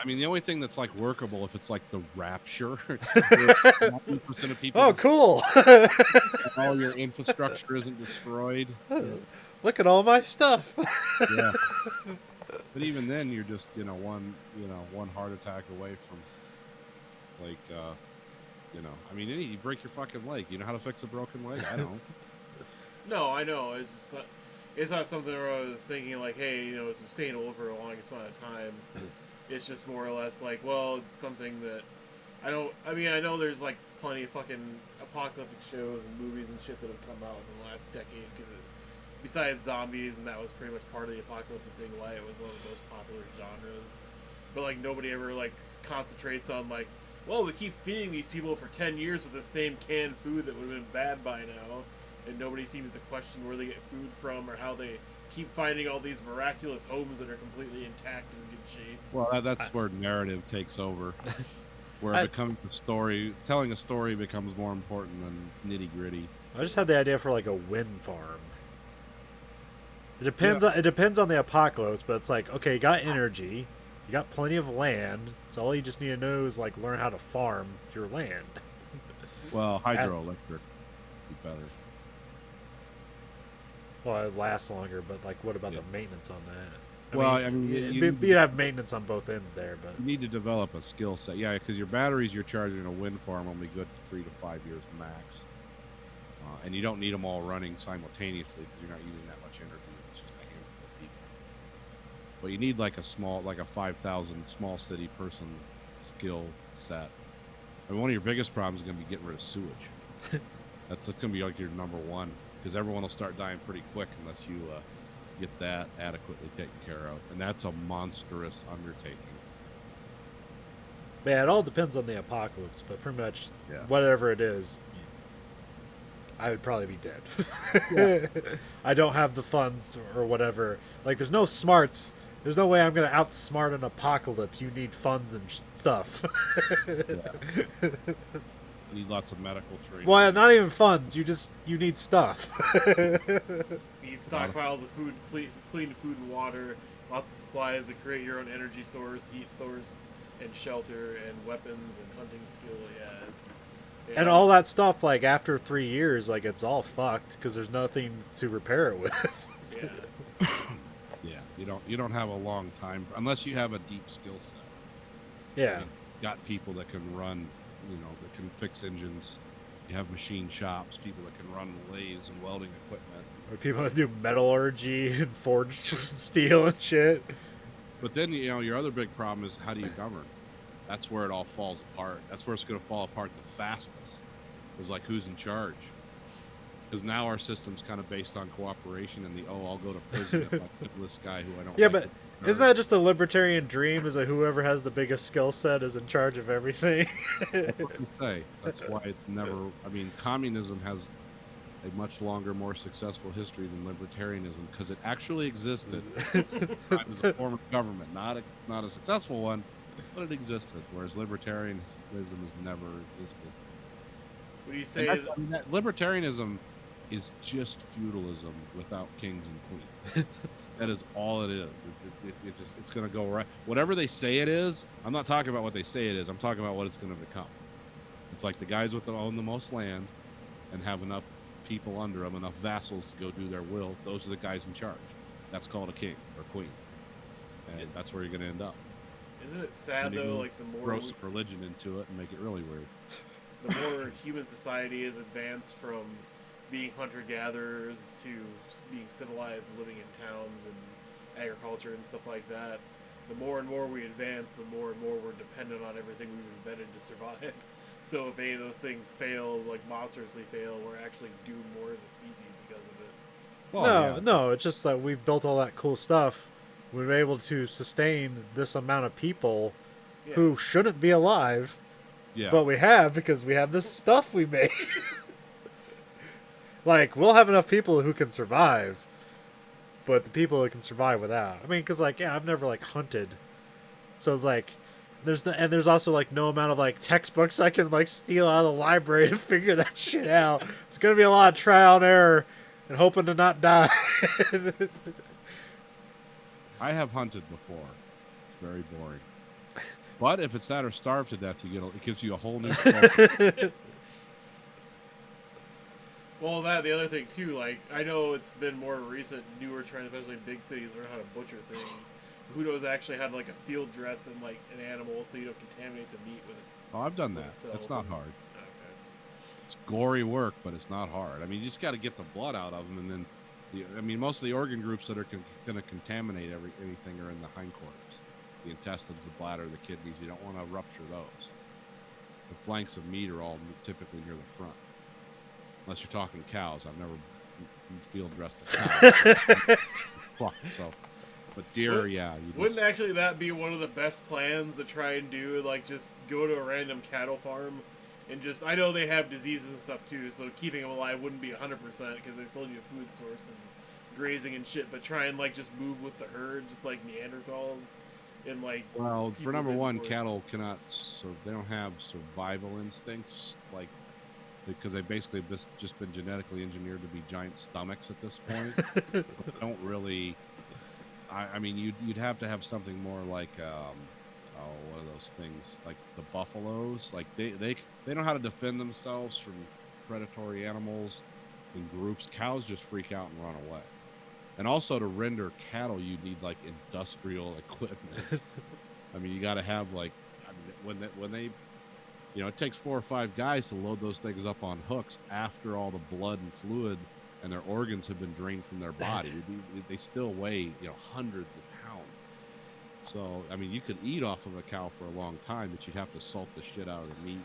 I mean, the only thing that's like workable if it's like the rapture. 90% of people. Oh, cool! All your infrastructure isn't destroyed. Look at all my stuff. Yeah. But even then, you're just one heart attack away from like I mean, you break your fucking leg. You know how to fix a broken leg? I don't. No, I know. It's not something where I was thinking like, hey, you know, it's sustainable for a longest amount of time. It's just more or less like, well, it's something that I know there's like plenty of fucking apocalyptic shows and movies and shit that have come out in the last decade because besides zombies, and that was pretty much part of the apocalyptic thing, why it was one of the most popular genres. But like nobody ever like concentrates on like, well, we keep feeding these people for 10 years with the same canned food that would have been bad by now. And nobody seems to question where they get food from or how they keep finding all these miraculous homes that are completely intact and in good shape. Well, that's where narrative takes over, where it becomes the story. Telling a story becomes more important than nitty gritty. I just had the idea for like a wind farm. It depends on the apocalypse, but it's like, okay, you got energy, you got plenty of land, so all you just need to know is like learn how to farm your land. Well, hydroelectric would be better. Well, it lasts longer, but like, what about the maintenance on that? I mean, you'd have maintenance on both ends there, but you need to develop a skill set. Yeah, because your batteries you're charging a wind farm only good 3 to 5 years max, and you don't need them all running simultaneously because you're not using that much energy. It's just a handful of people. But you need like a 5,000 small city person skill set. I mean, one of your biggest problems is going to be getting rid of sewage. That's going to be like your number one. Because everyone will start dying pretty quick unless you get that adequately taken care of. And that's a monstrous undertaking. yeah, it all depends on the apocalypse. But pretty much, Yeah. whatever it is, I would probably be dead. I don't have the funds or whatever. Like, there's no smarts. There's no way I'm gonna outsmart an apocalypse. You need funds and stuff. You need lots of medical training. Well, not even funds. You need stuff. You need stockpiles of food, clean food and water, lots of supplies to create your own energy source, heat source, and shelter, and weapons and hunting skill. Yeah. And all that stuff, like after 3 years, like it's all fucked because there's nothing to repair it with. Yeah. Yeah, you don't have a long time unless you have a deep skill set. Yeah. You got people that can run, that can fix engines. You have machine shops, people that can run lathes and welding equipment. Or people that do metallurgy and forge steel and shit. But then, your other big problem is how do you govern? That's where it all falls apart. That's where it's going to fall apart the fastest. Is like who's in charge. Because now our system's kind of based on cooperation and I'll go to prison if I kill this guy who I don't Yeah, like. but isn't that just a libertarian dream? Is that whoever has the biggest skill set is in charge of everything? That's what you say. That's why it's never. I mean, communism has a much longer, more successful history than libertarianism because it actually existed as a form of government, not a successful one, but it existed. Whereas libertarianism has never existed. What do you say? That libertarianism is just feudalism without kings and queens. That is all it is. It's going to go right. Whatever they say it is, I'm not talking about what they say it is. I'm talking about what it's going to become. It's like the guys with own the most land and have enough people under them, enough vassals to go do their will. Those are the guys in charge. That's called a king or queen, and that's where you're going to end up. Isn't it sad though? Like the more throw some religion into it and make it really weird. The more human society is advanced from being hunter-gatherers to being civilized and living in towns and agriculture and stuff like that, the more and more we advance, the more and more we're dependent on everything we've invented to survive. So if any of those things fail, like monstrously fail, we're actually doomed more as a species because of it. Well, no, it's just that we've built all that cool stuff. We were able to sustain this amount of people who shouldn't be alive, but we have because we have this stuff we made. Like, we'll have enough people who can survive, but the people who can survive without. I mean, because, like, I've never, like, hunted. So it's like, there's also, like, no amount of, like, textbooks I can, like, steal out of the library to figure that shit out. It's going to be a lot of trial and error and hoping to not die. I have hunted before. It's very boring. But if it's that or starve to death, it gives you a whole new focus. Well, the other thing too, like, I know it's been more recent, newer trend, especially in big cities, learn how to butcher things. Who knows actually have like a field dress and like an animal so you don't contaminate the meat with its. Oh, I've done that. It's not hard. Okay. It's gory work, but it's not hard. I mean, you just got to get the blood out of them, and then, most of the organ groups that are going to contaminate anything are in the hindquarters, the intestines, the bladder, the kidneys. You don't want to rupture those. The flanks of meat are all typically near the front. Unless you're talking cows. I've never field dressed a cow. So, but deer, Wouldn't actually that be one of the best plans to try and do? Like, just go to a random cattle farm and just, I know they have diseases and stuff too, so keeping them alive wouldn't be 100% because they still need a food source and grazing and shit, but try and, like, just move with the herd, just like Neanderthals. And, like, well, for number one, cattle cannot, so they don't have survival instincts, like, because they've basically just been genetically engineered to be giant stomachs at this point. Don't really. I mean, you'd have to have something more like, what are those things? Like the buffaloes. Like they know how to defend themselves from predatory animals in groups. Cows just freak out and run away. And also to render cattle, you need like industrial equipment. I mean, you got to have like, when they it takes 4 or 5 guys to load those things up on hooks after all the blood and fluid and their organs have been drained from their body. They still weigh, hundreds of pounds. So, I mean, you could eat off of a cow for a long time, but you'd have to salt the shit out of the meat.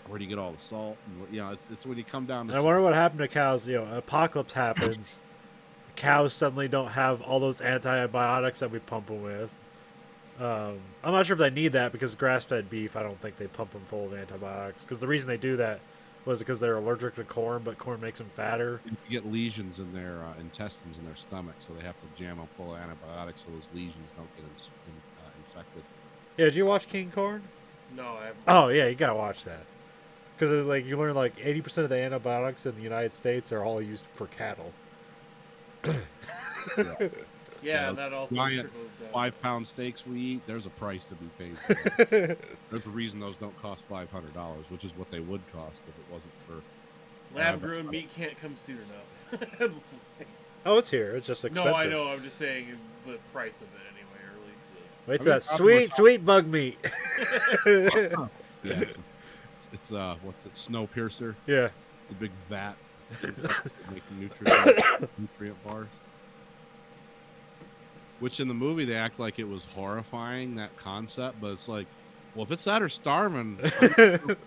Where do you get all the salt? And, it's when you come down to... I wonder what happened to cows. Apocalypse happens. Cows suddenly don't have all those antibiotics that we pump them with. I'm not sure if they need that because grass-fed beef, I don't think they pump them full of antibiotics. Because the reason they do that was because they're allergic to corn, but corn makes them fatter. You get lesions in their intestines in their stomach, so they have to jam them full of antibiotics so those lesions don't get infected. Yeah, did you watch King Corn? No, I haven't. Oh, yeah, you gotta watch that. Because you learn 80% of the antibiotics in the United States are all used for cattle. Yeah, that also trickles down. 5-pound steaks we eat, there's a price to be paid for that. There's a reason those don't cost $500, which is what they would cost if it wasn't for... Lab-grown meat can't come soon enough. Oh, it's here. It's just expensive. No, I know. I'm just saying the price of it anyway, or at least the... Wait, it's that sweet bug meat. Yeah, it's what's it, Snowpiercer? Yeah. It's the big vat. It's making nutrient bars. Which in the movie they act like it was horrifying, that concept, but it's like, well, if it's that or starving,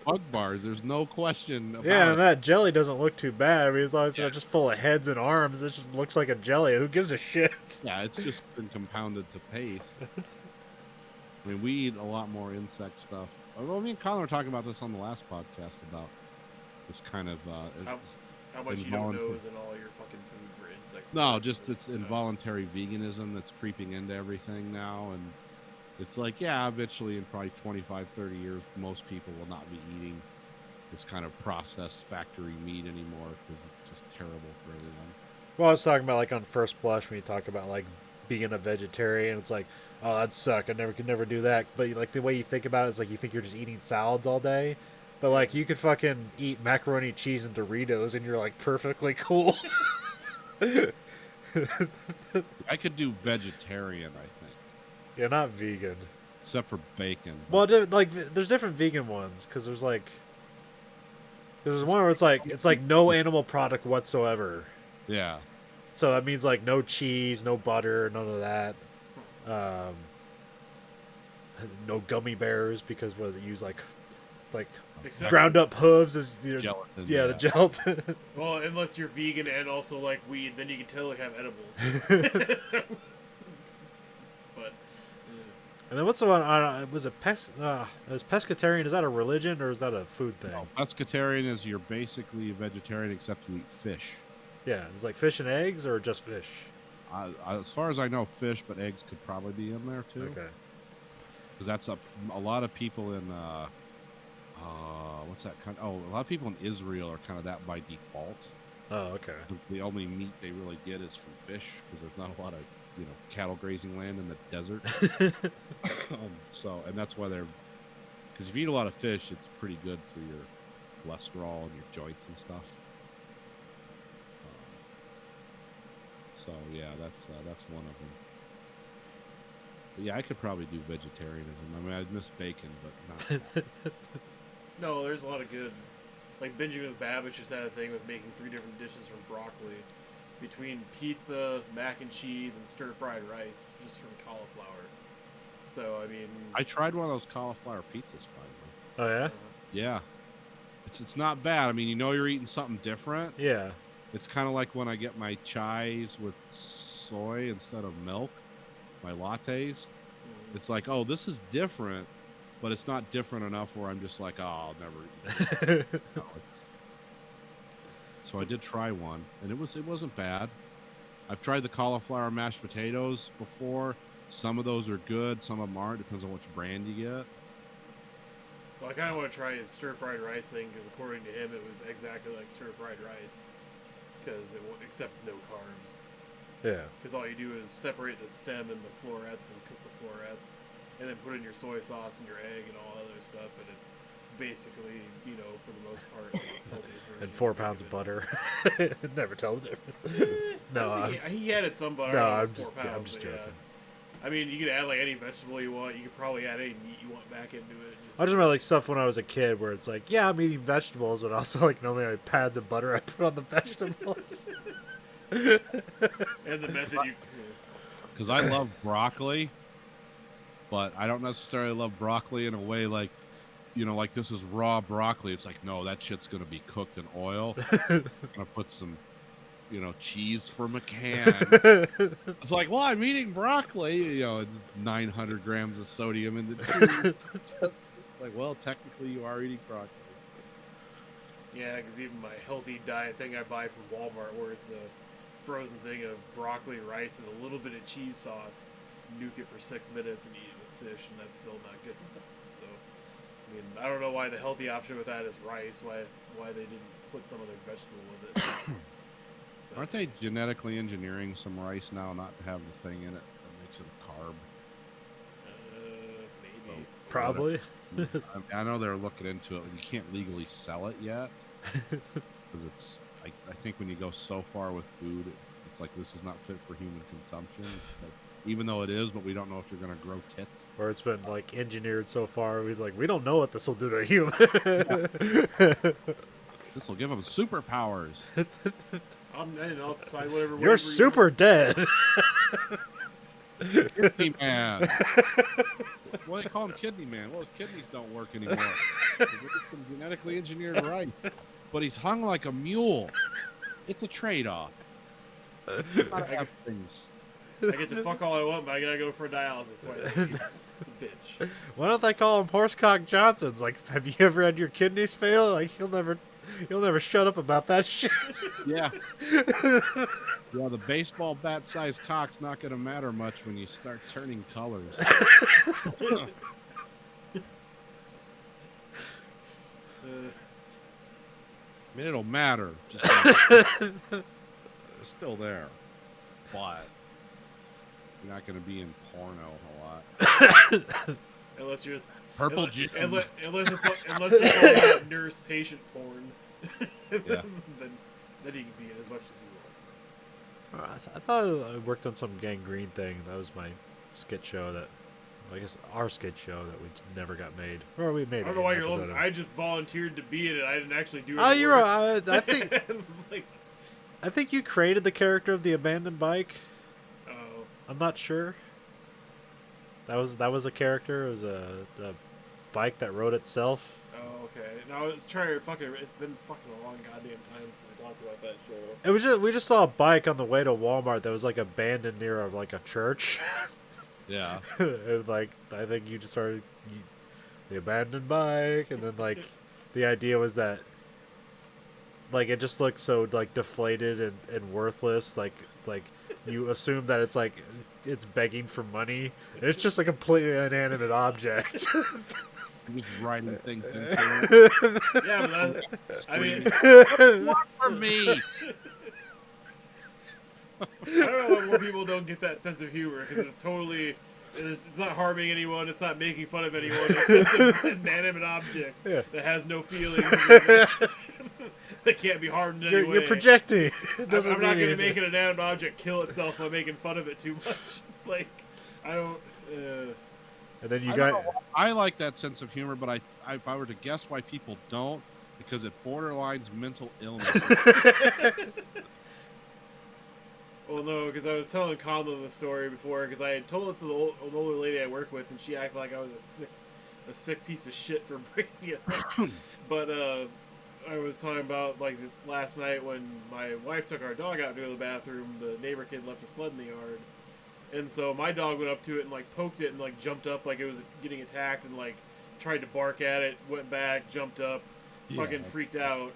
bug bars, there's no question about and it. that jelly doesn't look too bad. I mean, as long as it's just full of heads and arms, it just looks like a jelly. Who gives a shit? Yeah, it's just been compounded to paste. I mean, we eat a lot more insect stuff. Well, me and Colin were talking about this on the last podcast about this kind of... how much you don't know is in all your fucking food for insects. No, just it's involuntary veganism that's creeping into everything now, and it's like, yeah, eventually in probably 25, 30 years, most people will not be eating this kind of processed factory meat anymore because it's just terrible for everyone. Well, I was talking about like on first blush when you talk about like being a vegetarian, it's like, oh, that suck. I could never do that. But like the way you think about it is like you think you're just eating salads all day, but like you could fucking eat macaroni, cheese, and Doritos, and you're like perfectly cool. I could do vegetarian, I think, Yeah, not vegan. except for bacon. Well, like there's different vegan ones because there's one where it's like no animal product whatsoever. Yeah. So that means like no cheese, no butter, none of that. No gummy bears because what does it use like Except ground up hooves as Gelatin, yeah, the gelatin. well, unless you're vegan and also like weed, then you can totally have edibles. But And then what's the one? Was it is pescatarian? Is that a religion or is that a food thing? No, pescatarian is you're basically a vegetarian except you eat fish. Yeah, it's like fish and eggs or just fish. As far as I know, fish, but eggs could probably be in there too. Okay. Because that's a lot of people in what's that kind? Oh, a lot of people in Israel are kind of that by default. Oh, okay. The only meat they really get is from fish because there's not a lot of cattle grazing land in the desert. And that's why because if you eat a lot of fish, it's pretty good for your cholesterol and your joints and stuff. So yeah, that's one of them. But yeah, I could probably do vegetarianism. I mean, I'd miss bacon, but not. no, there's a lot of good. Like Binging with Babish just had a thing with making 3 different dishes from broccoli, between pizza, mac and cheese, and stir-fried rice, just from cauliflower. So I mean, I tried one of those cauliflower pizzas finally. Oh yeah. Yeah, it's not bad. I mean, you're eating something different. Yeah. It's kind of like when I get my chais with soy instead of milk, my lattes. It's like, oh, this is different, but it's not different enough where I'm just like, oh, I'll never eat this. No, so I did try one, and it wasn't bad. I've tried the cauliflower mashed potatoes before. Some of those are good, some of them aren't. Depends on which brand you get. well, I kind of want to try his stir-fried rice thing because according to him, it was exactly like stir-fried rice, except no carbs. Yeah. Because all you do is separate the stem and the florets and cook the florets, and then put in your soy sauce and your egg and all other stuff, and it's basically, for the most part, the healthiest version And 4 pounds of butter. Never tell the difference. No, he added some butter. No, I I'm think it was just 4 pounds, I'm just but joking. I mean, you could add like any vegetable you want. You could probably add any meat you want back into it. I just remember like stuff when I was a kid where it's like, yeah, I'm eating vegetables, but also like normally like pads of butter I put on the vegetables. And the method you. Because I love broccoli, but I don't necessarily love broccoli in a way like, like this is raw broccoli. It's like, no, that shit's going to be cooked in oil. I'm going to put some, cheese from a can. It's like, well, I'm eating broccoli. It's 900 grams of sodium in the cheese. Like, well, technically you are eating broccoli. Yeah, because even my healthy diet thing I buy from Walmart, where it's a frozen thing of broccoli, rice, and a little bit of cheese sauce, nuke it for 6 minutes and eat it with fish, and that's still not good enough. So, I mean, I don't know why the healthy option with that is rice. Why they didn't put some other vegetable with it. Aren't they genetically engineering some rice now not to have the thing in it that makes it a carb? Maybe. Probably. I know they're looking into it. You can't legally sell it yet because it's. I think when you go so far with food, it's like this is not fit for human consumption. But even though it is, but we don't know if you're going to grow tits. Or it's been like engineered so far, we don't know what this will do to a human. This will give them superpowers. I'll decide whatever. You're super dead. Kidney man. Well, they call him Kidney Man. Well, his kidneys don't work anymore. It's some genetically engineered rice. But he's hung like a mule. It's a trade-off. I get to fuck all I want, but I gotta go for dialysis twice. It's a bitch. Why don't they call him Horsecock Johnson's? Like, have you ever had your kidneys fail? Like, he'll never shut up about that shit. Yeah. Yeah, the baseball bat-sized cock's not going to matter much when you start turning colors. I mean, it'll matter. Just it's still there, but you're not going to be in porno a lot. Unless you're Purple Jim. unless it's all about nurse-patient porn. Yeah. then you can be in as much as you want. I thought I worked on some gangrene thing. That was my skit show that, I guess, our skit show that we never got made. Or we made. I don't know why you're looking. I just volunteered to be in it. I didn't actually do it. Oh, you're. I think. like, I think you created the character of the abandoned bike. oh, I'm not sure. That was a character. It was a bike that rode itself. oh, okay. No, I was trying to fucking. It's been fucking a long goddamn time since we talked about that show. It was we just saw a bike on the way to Walmart that was like abandoned near a church. Yeah. And like I think you just started the abandoned bike, and then like the idea was that like it just looked so like deflated and worthless. Like you assume that it's like it's begging for money. And it's just a completely inanimate object. He was writing things into it. Yeah, but I mean, What for me? I don't know why more people don't get that sense of humor because it's totally. It's not harming anyone. It's not making fun of anyone. It's just an inanimate object that has no feelings. That can't be harmed in any way. You're projecting. It doesn't I'm not mean going to anything. make an inanimate object kill itself by making fun of it too much. Like, I don't. And then you I got. don't know. I like that sense of humor, but if I were to guess why people don't, because it borderlines mental illness. Well, no, because I was telling Conlon the story before, because I had told it to an older lady I work with, and she acted like I was a sick piece of shit for bringing it up. But I was talking about, like, last night when my wife took our dog out to go to the bathroom, the neighbor kid left a sled in the yard. And so my dog went up to it and, like, poked it and, like, jumped up like it was getting attacked and, like, tried to bark at it, went back, jumped up, fucking freaked out.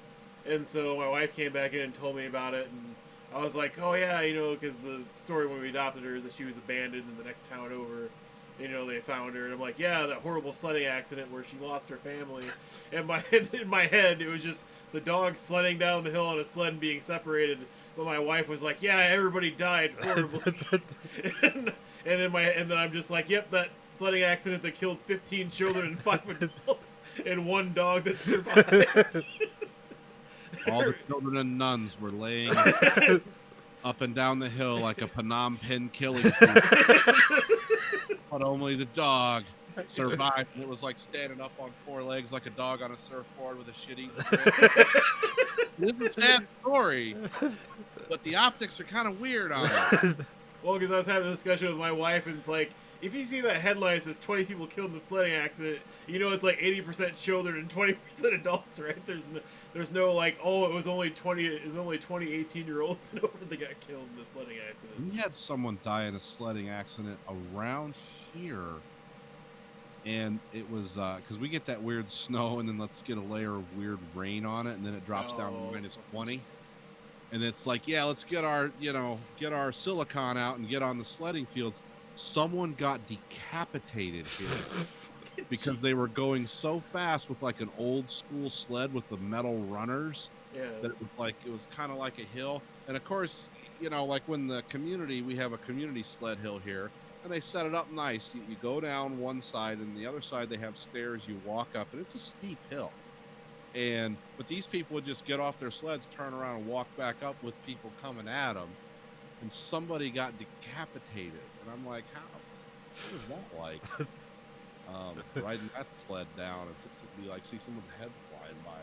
And so my wife came back in and told me about it, and I was like, oh yeah, because the story when we adopted her is that she was abandoned in the next town over. They found her, and I'm like, yeah, that horrible sledding accident where she lost her family. And in my head, it was just the dog sledding down the hill on a sled and being separated. But my wife was like, yeah, everybody died horribly. and then I'm just like, yep, that sledding accident that killed 15 children and 5 adults and 1 dog that survived. All the children and nuns were laying up and down the hill like a Phnom Penh killing field. But only the dog survived. And it was like standing up on 4 legs like a dog on a surfboard with a shitty grip. It's a sad story, but the optics are kind of weird on it. Well, because I was having a discussion with my wife, and it's like, if you see that headline that says 20 people killed in the sledding accident, it's like 80% children and 20% adults, right? There's no like, oh, it was only 20 18-year-olds and over that got killed in the sledding accident. We had someone die in a sledding accident around here, and it was because we get that weird snow, and then let's get a layer of weird rain on it, and then it drops down to minus 20. Jesus. And it's like, yeah, let's get our silicon out and get on the sledding fields. Someone got decapitated here because they were going so fast with like an old school sled with the metal runners that it was kind of like a hill. And of course, like when we have a community sled hill here, and they set it up nice. You go down one side, and the other side they have stairs. You walk up, and it's a steep hill. But these people would just get off their sleds, turn around, and walk back up with people coming at them. And somebody got decapitated. And I'm like, what is that like? Riding that sled down, it'd be like see someone's head flying by.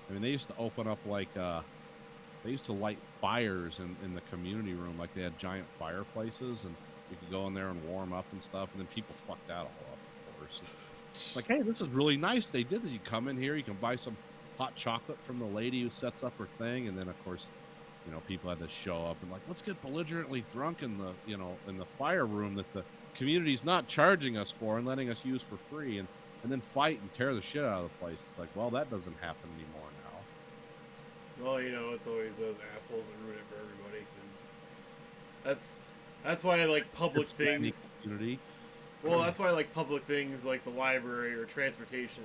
I mean, they used to open up they used to light fires in the community room, like they had giant fireplaces, and you could go in there and warm up and stuff. And then people fucked that all up, of course. It's like, hey, this is really nice. They did this. You come in here, you can buy some hot chocolate from the lady who sets up her thing, and then of course, people had to show up and like, let's get belligerently drunk in the fire room that the community's not charging us for and letting us use for free, and then fight and tear the shit out of the place. It's like, well, that doesn't happen anymore now. Well, it's always those assholes that ruin it for everybody, because that's why I like public things. Community. Well, that's why like public things like the library or transportation,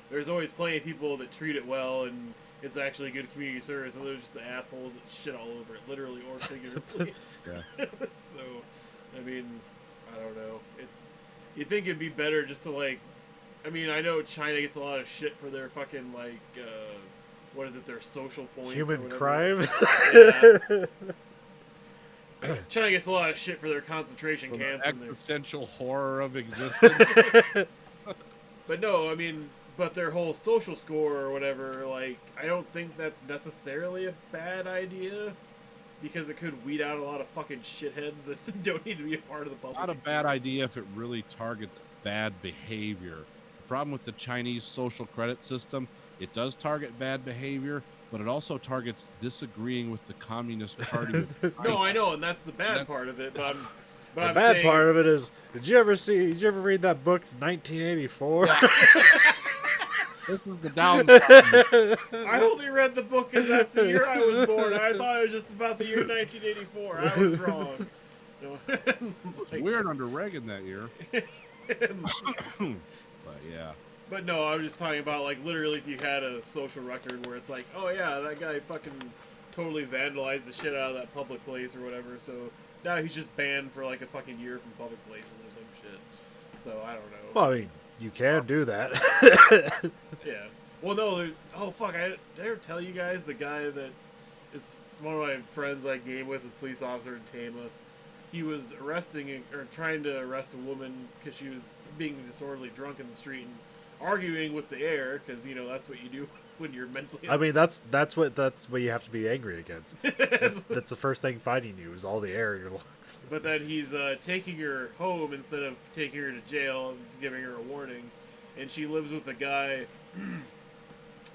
there's always plenty of people that treat it well and it's actually good community service, and there's just the assholes that shit all over it, literally or figuratively. Yeah. So, I mean, I don't know. You'd think it'd be better just to like, I mean, I know China gets a lot of shit for their fucking like, what is it, their social points? Human or crime. Yeah. China gets a lot of shit for their concentration For the camps and their existential horror of existence. But no, I mean, but their whole social score or whatever, like, I don't think that's necessarily a bad idea because it could weed out a lot of fucking shitheads that don't need to be a part of the public. Not a bad idea if it really targets bad behavior. The problem with the Chinese social credit system, it does target bad behavior, but it also targets disagreeing with the Communist Party. No, I know, and that's the bad part of it. But The I'm bad saying, part of it is, did you ever read that book, 1984? This is the downside. I only read the book because that's the year I was born. I thought it was just about the year 1984. I was wrong. No, It's weird under Reagan that year. But yeah. But no, I was just talking about, like, literally if you had a social record where it's like, oh yeah, that guy fucking totally vandalized the shit out of that public place or whatever, so now he's just banned for like a fuking year from public places or some shit. So I don't know. Well, I mean, you can do that. Yeah. Well, no, oh fuck, did I ever tell you guys the guy that is one of my friends I game with, is a police officer in Tama. He was trying to arrest a woman because she was being disorderly drunk in the street and arguing with the air, because you know that's what you do when you're mentally. I mean, that's what you have to be angry against. That's the first thing fighting you is all the air in your lungs. But then he's taking her home instead of taking her to jail and giving her a warning, and she lives with a guy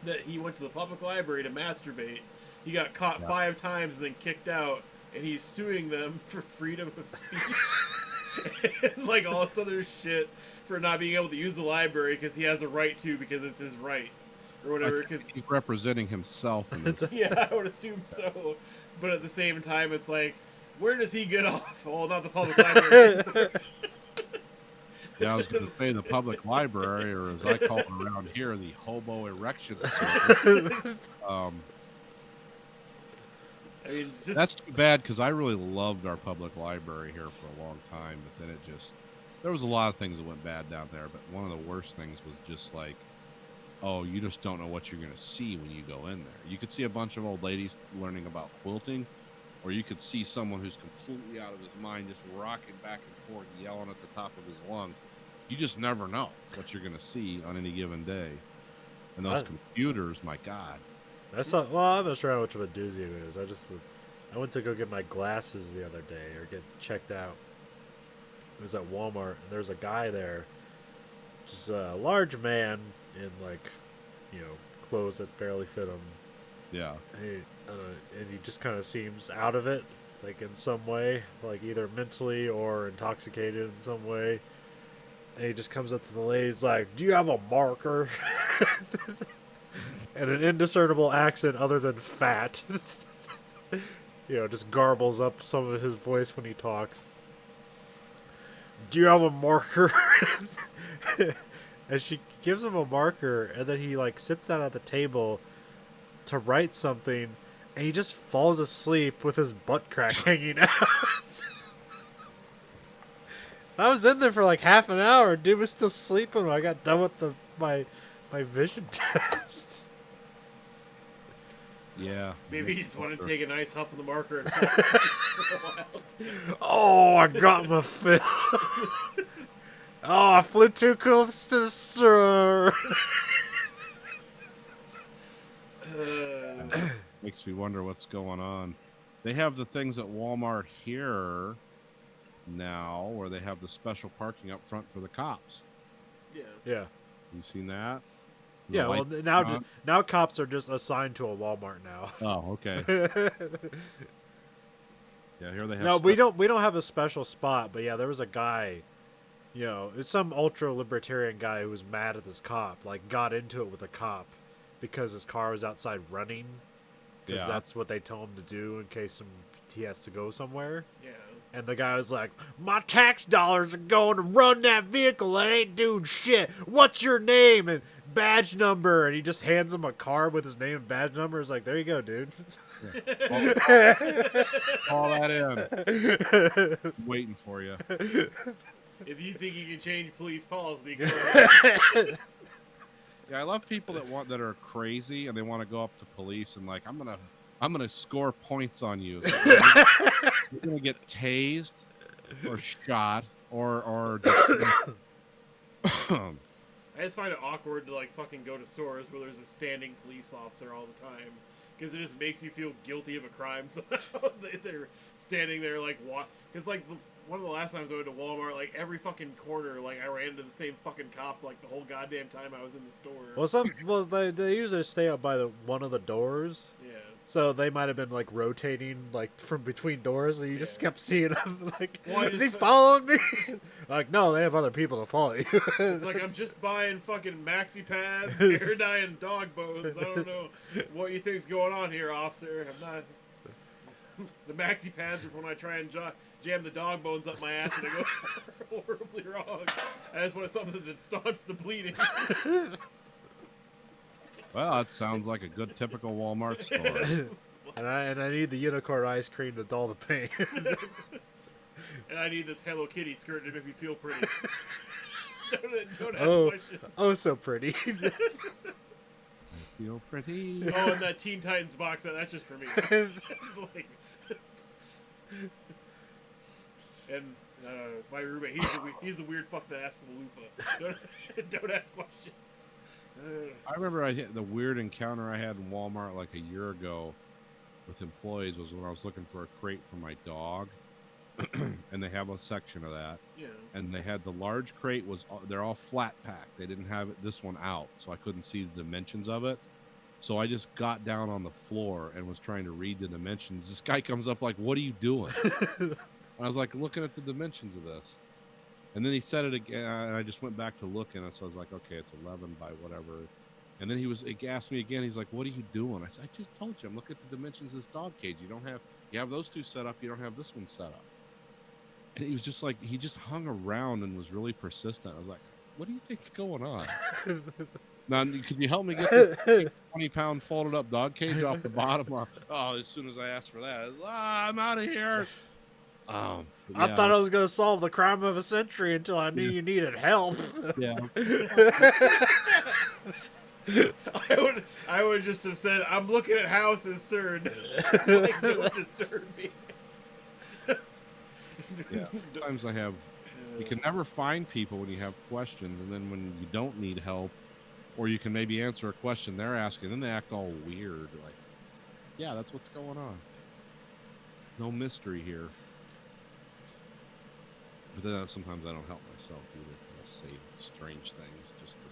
that he went to the public library to masturbate. He got caught 5 times and then kicked out, and he's suing them for freedom of speech and like all this other shit for not being able to use the library because he has a right to, because it's his right or whatever. Because he's representing himself in this. yeah, I would assume so. But at the same time, it's like, where does he get off? Well, not the public library. Yeah, I was going to say the public library, or as I call it around here, the hobo erection center. I mean, just That's too bad, because I really loved our public library here for a long time, but then there was a lot of things that went bad down there, but one of the worst things was just like, oh, you just don't know what you're going to see when you go in there. You could see a bunch of old ladies learning about quilting, or you could see someone who's completely out of his mind just rocking back and forth, yelling at the top of his lungs. You just never know what you're going to see on any given day. And those computers, my God. I'm not sure how much of a doozy it is. I went to go get my glasses the other day, or get checked out. It was at Walmart, and there's a guy there, just a large man in, like, you know, clothes that barely fit him. Yeah. And he just kind of seems out of it, like in some way, like either mentally or intoxicated in some way. And he just comes up to the lady, he's like, "Do you have a marker?" And an indiscernible accent other than fat. You know, just garbles up some of his voice when he talks. "Do you have a marker?" And she gives him a marker, and then he like sits down at the table to write something, and he just falls asleep with his butt crack hanging out. I was in there for like half an hour. Dude was still sleeping when I got done with my vision test. Yeah. maybe he just wanted to take a nice huff of the marker and Oh, I got my fill. Oh, I flew too close to the sun. Makes me wonder what's going on. They have the things at Walmart here now where they have the special parking up front for the cops. Yeah. You seen that? The Yeah, well, lights now cops are just assigned to a Walmart now. Oh, okay. Yeah, here they have. No, we don't have a special spot, but yeah, there was a guy, you know, it's some ultra libertarian guy who was mad at this cop, like got into it with a cop because his car was outside running, because Yeah. that's what they tell him to do in case he has to go somewhere. yeah. And the guy was like, my tax dollars are going to run that vehicle that ain't doing shit. What's your name and badge number? And he just hands him a card with his name and badge number. It's like, there you go, dude. Call that in. I'm waiting for you. If you think you can change police policy, go ahead. Yeah, I love people that are crazy and they want to go up to police and like, I'm gonna score points on you. You're gonna get tased or shot or just, I just find it awkward to like fucking go to stores where there's a standing police officer all the time, because it just makes you feel guilty of a crime somehow. They're standing there like what? Because like one of the last times I went to Walmart, like every fucking corner, like I ran into the same fucking cop like the whole goddamn time I was in the store. They usually stay up by one of the doors. Yeah. So they might have been like rotating like from between doors, and you just kept seeing them. Like, is he following me? Like, no, they have other people to follow you. It's like, I'm just buying fucking maxi pads, hair dye, and dog bones. I don't know what you think's going on here, officer. I'm not. The maxi pads are for when I try and jam the dog bones up my ass and it goes horribly wrong. I just want something that staunch the bleeding. well, that sounds like a good typical Walmart store. And I need the unicorn ice cream to dull the pain. And I need this Hello Kitty skirt to make me feel pretty. Don't ask questions. Oh, so pretty. Feel pretty. Oh, and that Teen Titans box set, that's just for me. Like, and my roommate, he's the weird fuck that asked for the loofah. Don't ask questions. I remember the weird encounter I had in Walmart like a year ago with employees was when I was looking for a crate for my dog. And they have a section of that. Yeah. And they had the large crate they're all flat packed. They didn't have this one out, so I couldn't see the dimensions of it. So I just got down on the floor and was trying to read the dimensions. This guy comes up like, "What are you doing?" And I was like, looking at the dimensions of this. And then he said it again, and I just went back to look, and so I was like, okay, it's 11 by whatever. And then he asked me again. He's like, "What are you doing?" I said, "I just told you, I'm looking at the dimensions of this dog cage. You have those two set up. You don't have this one set up." And he was just like, he just hung around and was really persistent. I was like, "What do you think's going on?" Now, could you help me get this 20-pound folded up dog cage off the bottom? Oh, as soon as I asked for that, I'm out of here. I thought I was going to solve the crime of a century until I knew you needed help. Yeah. I would just have said, "I'm looking at houses, sir." Like, don't disturb me. Yeah. Sometimes you can never find people when you have questions, and then when you don't need help, or you can maybe answer a question they're asking, then they act all weird. Like, yeah, that's what's going on. There's no mystery here. But then sometimes I don't help myself either. I'll say strange things just to,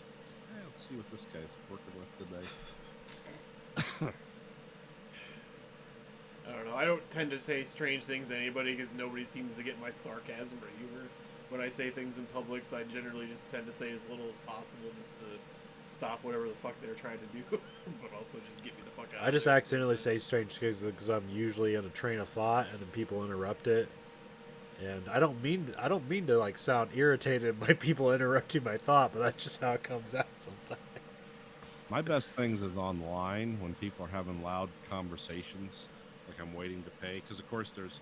let's see what this guy's working with today. I don't know. I don't tend to say strange things to anybody because nobody seems to get my sarcasm or humor when I say things in public. So I generally just tend to say as little as possible just to stop whatever the fuck they're trying to do, but also just get me the fuck out. I just accidentally say strange things because I'm usually in a train of thought and then people interrupt it. And I don't mean to like sound irritated by people interrupting my thought, but that's just how it comes out sometimes. My best things is online when people are having loud conversations, like I'm waiting to pay, because of course there's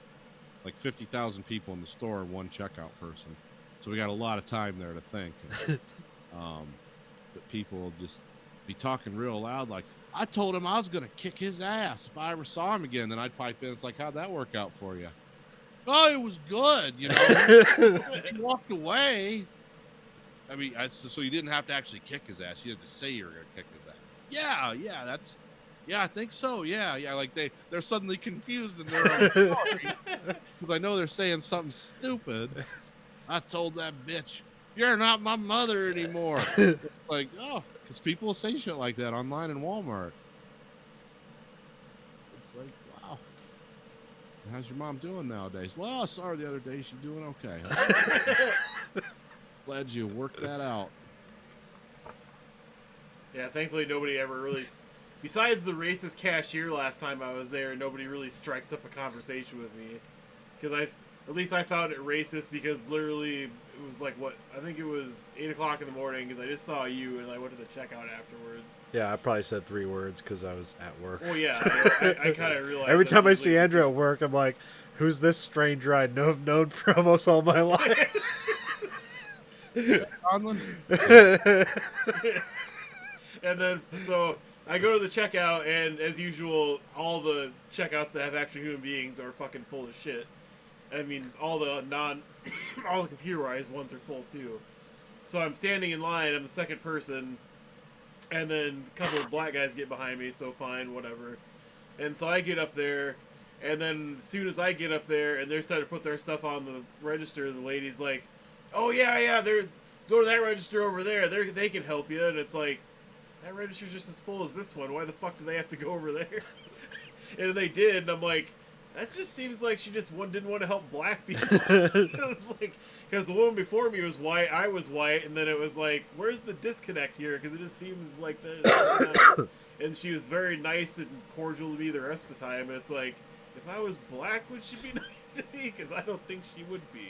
like 50,000 people in the store and one checkout person, so we got a lot of time there to think. But people will just be talking real loud, like, "I told him I was gonna kick his ass if I ever saw him again." Then I'd pipe in, "It's like, how'd that work out for you?" "Oh, it was good, you know." He walked away. I mean, so you didn't have to actually kick his ass. You had to say you were gonna kick his ass. Yeah, I think so. Yeah. Like they're suddenly confused and they're like, sorry, because I know they're saying something stupid. "I told that bitch, you're not my mother anymore." Like, oh, because people will say shit like that online in Walmart. It's like, wow. How's your mom doing nowadays? "Well, I saw her the other day. She's doing okay." Glad you worked that out. Yeah, thankfully nobody ever really, besides the racist cashier last time I was there, nobody really strikes up a conversation with me. Because at least I found it racist because literally it was like what I think it was 8 o'clock in the morning because I just saw you and I went to the checkout afterwards. Yeah, I probably said 3 words because I was at work. Well, yeah, I kind of realized. Every that's time I usually see Andrew at work, I'm like, who's this stranger I've known for almost all my life? Conlon? And then, so I go to the checkout, and as usual, all the checkouts that have actual human beings are fucking full of shit. I mean, all the computerized ones are full too. So I'm standing in line, I'm the second person, and then a couple of black guys get behind me, so fine, whatever. And so I get up there, and then as soon as I get up there, and they're starting to put their stuff on the register, the lady's like, oh yeah, go to that register over there, they can help you, and it's like, that register's just as full as this one. Why the fuck do they have to go over there? And they did, and I'm like, that just seems like she just didn't want to help black people. Like, because the woman before me was white, I was white, and then it was like, where's the disconnect here? Because it just seems like there's and she was very nice and cordial to me the rest of the time. And it's like, if I was black, would she be nice to me? Because I don't think she would be.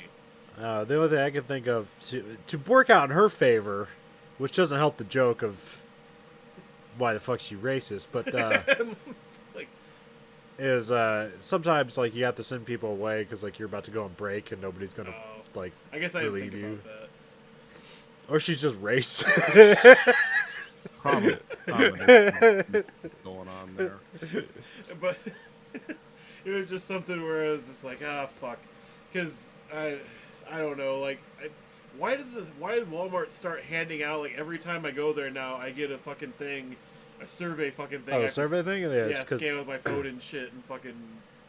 The only thing I can think of to work out in her favor, which doesn't help the joke of why the fuck she racist, but Like, is sometimes like you have to send people away because like you're about to go on break and nobody's gonna like I guess I didn't relieve think you, about that. or she's just racist. Probably going on there. But it was just something where I was just like, fuck, because I don't know, like, why did Walmart start handing out, like, every time I go there now, I get a fucking thing, a survey fucking thing. Oh, a survey thing? Yeah, scan with my phone and shit and fucking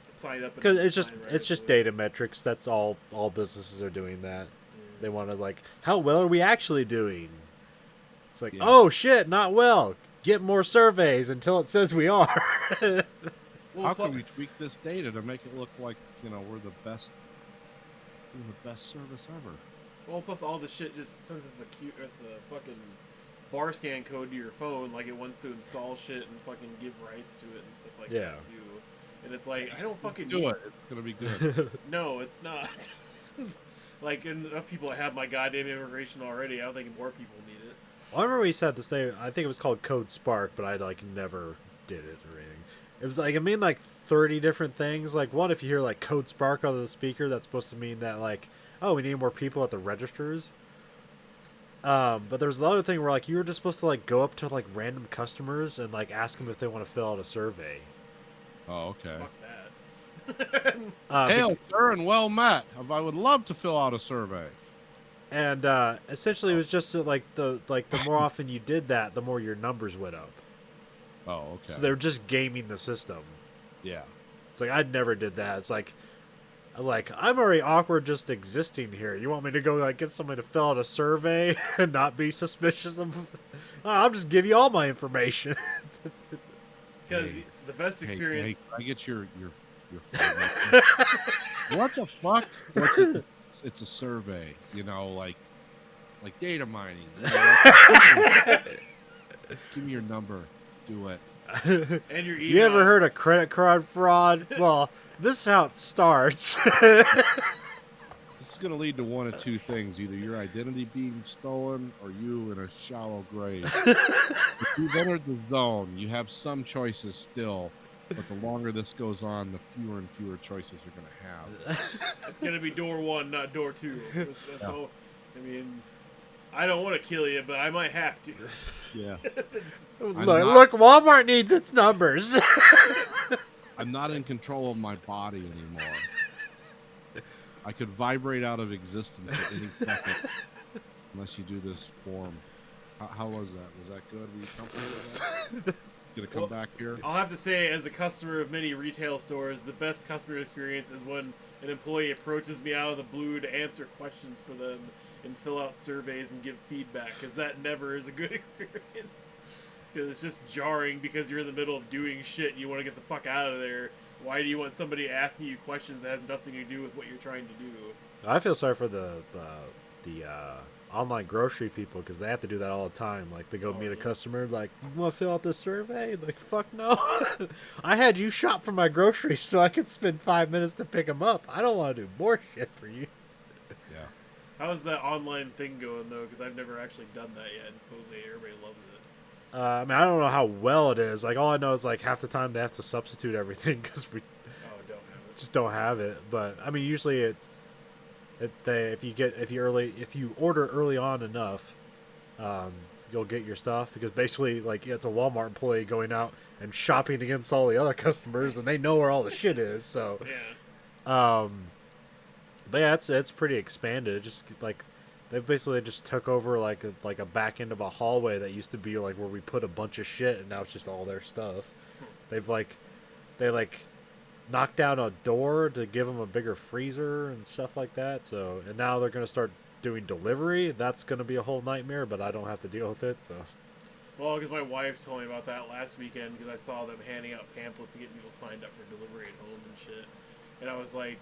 sign up. Because it's just data metrics. That's all businesses are doing that. They want to like, how well are we actually doing? It's like, oh shit, not well. Get more surveys until it says we are. How can we tweak this data to make it look like, we're the best service ever? Well, plus all the shit just since it's a fucking bar scan code to your phone, like it wants to install shit and fucking give rights to it and stuff like that too. And it's like, I don't fucking do it. It's gonna be good. No, it's not. Like, enough people have my goddamn immigration already. I don't think more people need it. Well, I remember we said this thing. I think it was called Code Spark, but I like never did it or anything. It was like, it mean like 30 different things. Like, one, if you hear like Code Spark on the speaker, that's supposed to mean that like, oh, we need more people at the registers. But there's the other thing where like you were just supposed to like go up to like random customers and like ask them if they want to fill out a survey. Oh, okay. Fuck that. Hail, sir, and well met. I would love to fill out a survey. And essentially, it was just that, like the more often you did that, the more your numbers went up. Oh, okay. So they were just gaming the system. Yeah. It's like I never did that. It's like I'm already awkward just existing here. You want me to go like get somebody to fill out a survey and not be suspicious of? I'll just give you all my information. Because the best experience. Hey, can I get your what the fuck? It's a survey, like data mining. Give me your number. Do it. And your email. You ever heard of credit card fraud? Well, this is how it starts. This is going to lead to one of two things: either your identity being stolen, or you in a shallow grave. If you've entered the zone, you have some choices still. But the longer this goes on, the fewer and fewer choices you're going to have. It's going to be door 1, not door 2. That's all. I mean, I don't want to kill you, but I might have to. Yeah. Look, Walmart needs its numbers. I'm not in control of my body anymore. I could vibrate out of existence at any second unless you do this form. How was that? Was that good? Were you comfortable with that? Gonna come back here? I'll have to say, as a customer of many retail stores, the best customer experience is when an employee approaches me out of the blue to answer questions for them and fill out surveys and give feedback, because that never is a good experience. Because it's just jarring because you're in the middle of doing shit and you want to get the fuck out of there. Why do you want somebody asking you questions that has nothing to do with what you're trying to do? I feel sorry for the online grocery people because they have to do that all the time. Like they go meet a customer, like, you want to fill out this survey? Like, fuck no. I had you shop for my groceries so I could spend 5 minutes to pick them up. I don't want to do more shit for you. Yeah. How's that online thing going though? Because I've never actually done that yet, and supposedly everybody loves it. I mean, I don't know how well it is. Like, all I know is like half the time they have to substitute everything because we Don't have it. just don't have it. But I mean, usually if you order early on enough, you'll get your stuff because basically like it's a Walmart employee going out and shopping against all the other customers and they know where all the shit is. So, Yeah. but yeah, it's pretty expanded. Just like they've basically just took over like a back end of a hallway that used to be like where we put a bunch of shit and now it's just all their stuff. They knocked down a door to give them a bigger freezer and stuff like that. So, and now they're going to start doing delivery. That's going to be a whole nightmare, but I don't have to deal with it. So, Well, because my wife told me about that last weekend because I saw them handing out pamphlets and getting people signed up for delivery at home and shit. And I was like,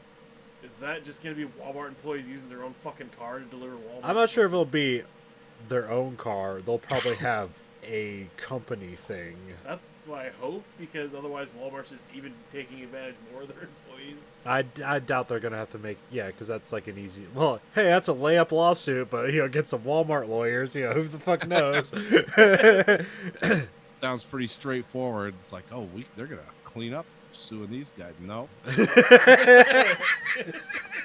is that just going to be Walmart employees using their own fucking car to deliver Walmart? I'm not sure if it'll be their own car. They'll probably have a company thing. That's what I hoped, because otherwise Walmart's just even taking advantage more of their employees. I doubt they're gonna have to make because that's like an easy. Well, hey, that's a layup lawsuit, but get some Walmart lawyers. Who the fuck knows? Sounds pretty straightforward. It's like, oh, they're gonna clean up suing these guys. No.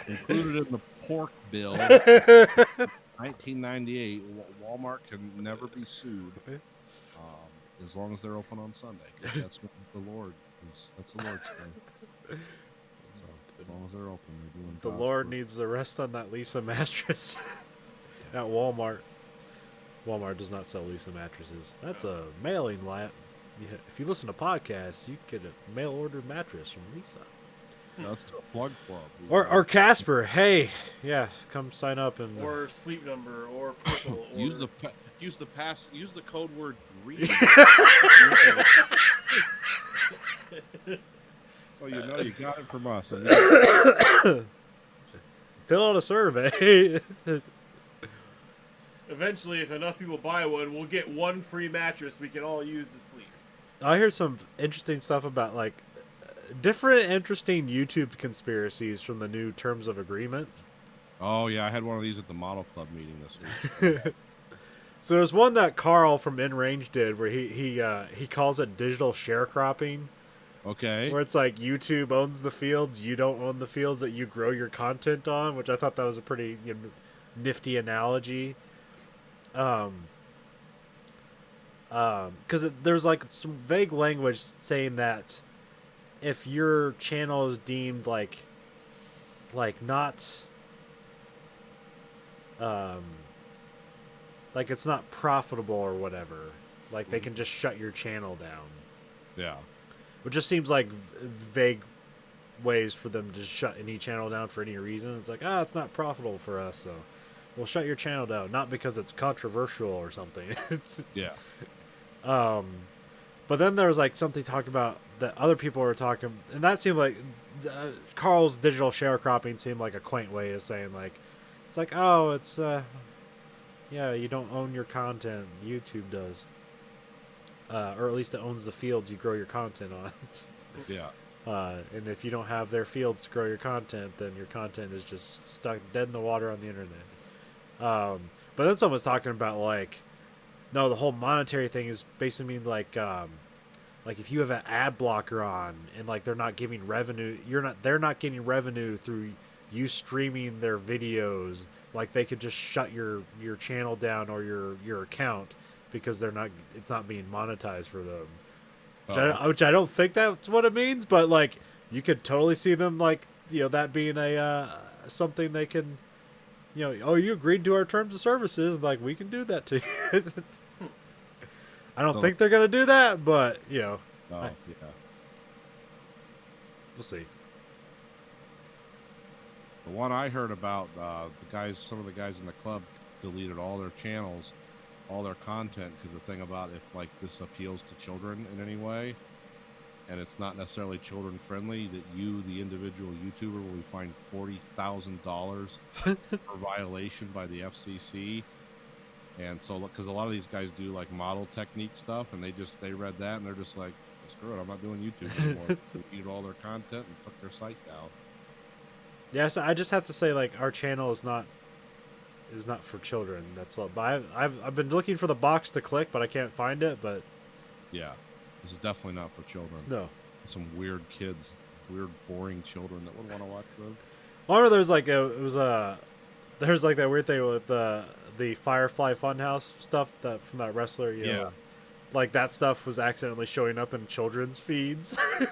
Included in the pork bill, 1998. Walmart can never be sued as long as they're open on Sunday, because that's what that's the Lord's thing. So as long as they're open, they're doing. The God's Lord work. needs the rest on that Lisa mattress at Walmart. Walmart does not sell Lisa mattresses. That's a mailing lat. If you listen to podcasts, you get a mail order mattress from Lisa. That's a plug club. Or Casper. Hey, yes, come sign up and Or Sleep Number, or Purple, or... use the code word green. So you know you got it from us. fill out a survey. Eventually, if enough people buy one, we'll get one free mattress we can all use to sleep. I hear some interesting stuff about like different interesting YouTube conspiracies from the new terms of agreement. Oh yeah, I had one of these at the Model Club meeting this week. So there's one that Carl from In Range did where he calls it digital sharecropping. Okay. Where it's like YouTube owns the fields, you don't own the fields that you grow your content on, which I thought that was a pretty nifty analogy. Because there's like some vague language saying that if your channel is deemed like not like it's not profitable or whatever, like they can just shut your channel down. Yeah. Which just seems like vague ways for them to shut any channel down for any reason. It's like, it's not profitable for us, so we'll shut your channel down. Not because it's controversial or something. Yeah. But then there was like something talking about that other people were talking, and that seemed like Carl's digital sharecropping seemed like a quaint way of saying like, it's like, oh, it's yeah, you don't own your content, YouTube does. Or at least it owns the fields you grow your content on. Yeah. And if you don't have their fields to grow your content, then your content is just stuck dead in the water on the internet. But then someone's talking about like, no, the whole monetary thing is basically mean like if you have an ad blocker on and like they're not giving revenue, they're not getting revenue through you streaming their videos. Like they could just shut your channel down or your account because it's not being monetized for them. Which I don't think that's what it means, but like you could totally see them like that being a something they can oh, you agreed to our terms of services, like we can do that to you. I don't think they're gonna do that, but yeah. we'll see. The one I heard about, some of the guys in the club deleted all their channels, all their content, because the thing about if like this appeals to children in any way, and it's not necessarily children friendly, that you, the individual YouTuber, will be fined $40,000 for violation by the FCC. And so, because a lot of these guys do like model technique stuff, and they read that and they're just like, screw it, I'm not doing YouTube anymore. They deleted all their content and took their site down. Yeah, so I just have to say, like, our channel is not for children. That's all. But I've been looking for the box to click, but I can't find it. But Yeah, this is definitely not for children. no. Some weird kids, weird boring children that would want to watch this. I remember there's like there's like that weird thing with the Firefly Funhouse stuff that from that wrestler. You know, like that stuff was accidentally showing up in children's feeds. That's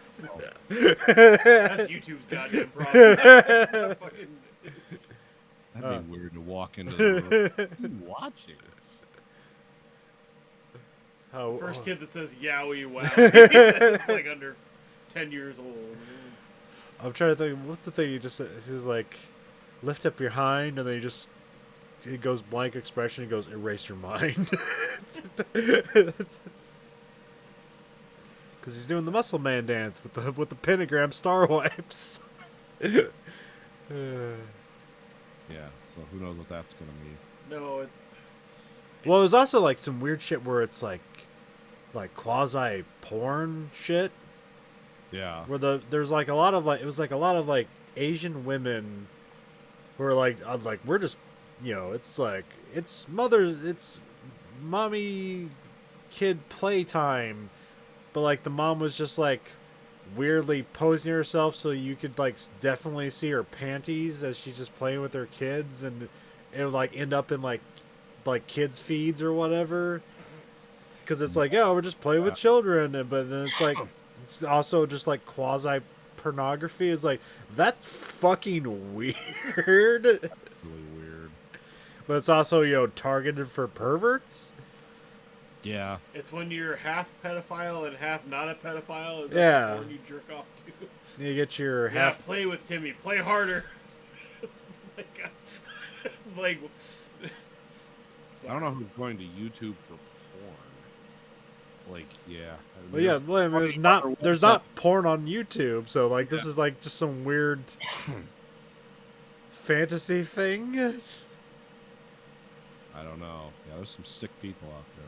YouTube's goddamn problem. Fucking, That'd be weird to walk into the room. What are you watching? first kid that says yowie wow. It's like under 10 years old. I'm trying to think. What's the thing you just said? He's like, lift up your hind, and then he goes blank expression. He goes, erase your mind. Because he's doing the Muscle Man dance with the pentagram star wipes. Yeah, so who knows what that's gonna mean? No, it's Well, there's also like some weird shit where it's like quasi porn shit. Yeah. Where there's like a lot of like, it was like a lot of like Asian women who are like we're just, you know, it's like it's mommy kid playtime, but like the mom was just like weirdly posing herself so you could like definitely see her panties as she's just playing with her kids, and it would like end up in like kids feeds or whatever, because it's like, yeah, we're just playing with children, but then it's like it's also just like quasi pornography. Is like, that's fucking weird. Really weird. But it's also, you know, targeted for perverts. Yeah. it's when you're half pedophile and half not a pedophile. Is that Yeah. the porn you jerk off to? You get your Yeah, half. play with Timmy. Play harder. like, I don't know who's going to YouTube for porn. Like, yeah. Well, yeah, well, I mean, there's not porn on YouTube, so like this is like just some weird fantasy thing. I don't know. Yeah, there's some sick people out there.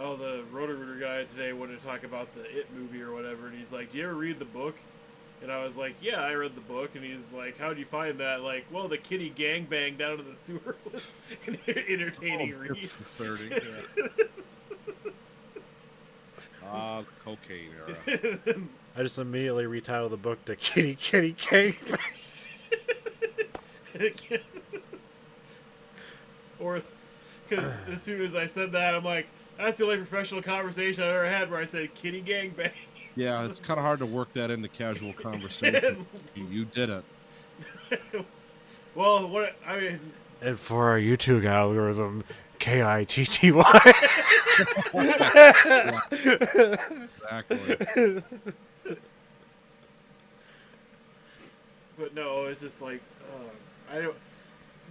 oh, the Roto-Rooter guy today wanted to talk about the It movie or whatever, and he's like, "Do you ever read the book?" And I was like, "Yeah, I read the book." And he's like, "How'd you find that?" Like, "Well, the kitty gangbang down in the sewer was an entertaining read." Disconcerting, yeah. The cocaine era. I just immediately retitled the book to Kitty Kitty Gangbang. Or, because as soon as I said that, I'm like, that's the only professional conversation I've ever had where I said kitty gangbang. Yeah, it's kind of hard to work that into casual conversation. You did it. Well, what I mean, And for our YouTube algorithm, KITTY. Exactly. but no, it's just like, I don't.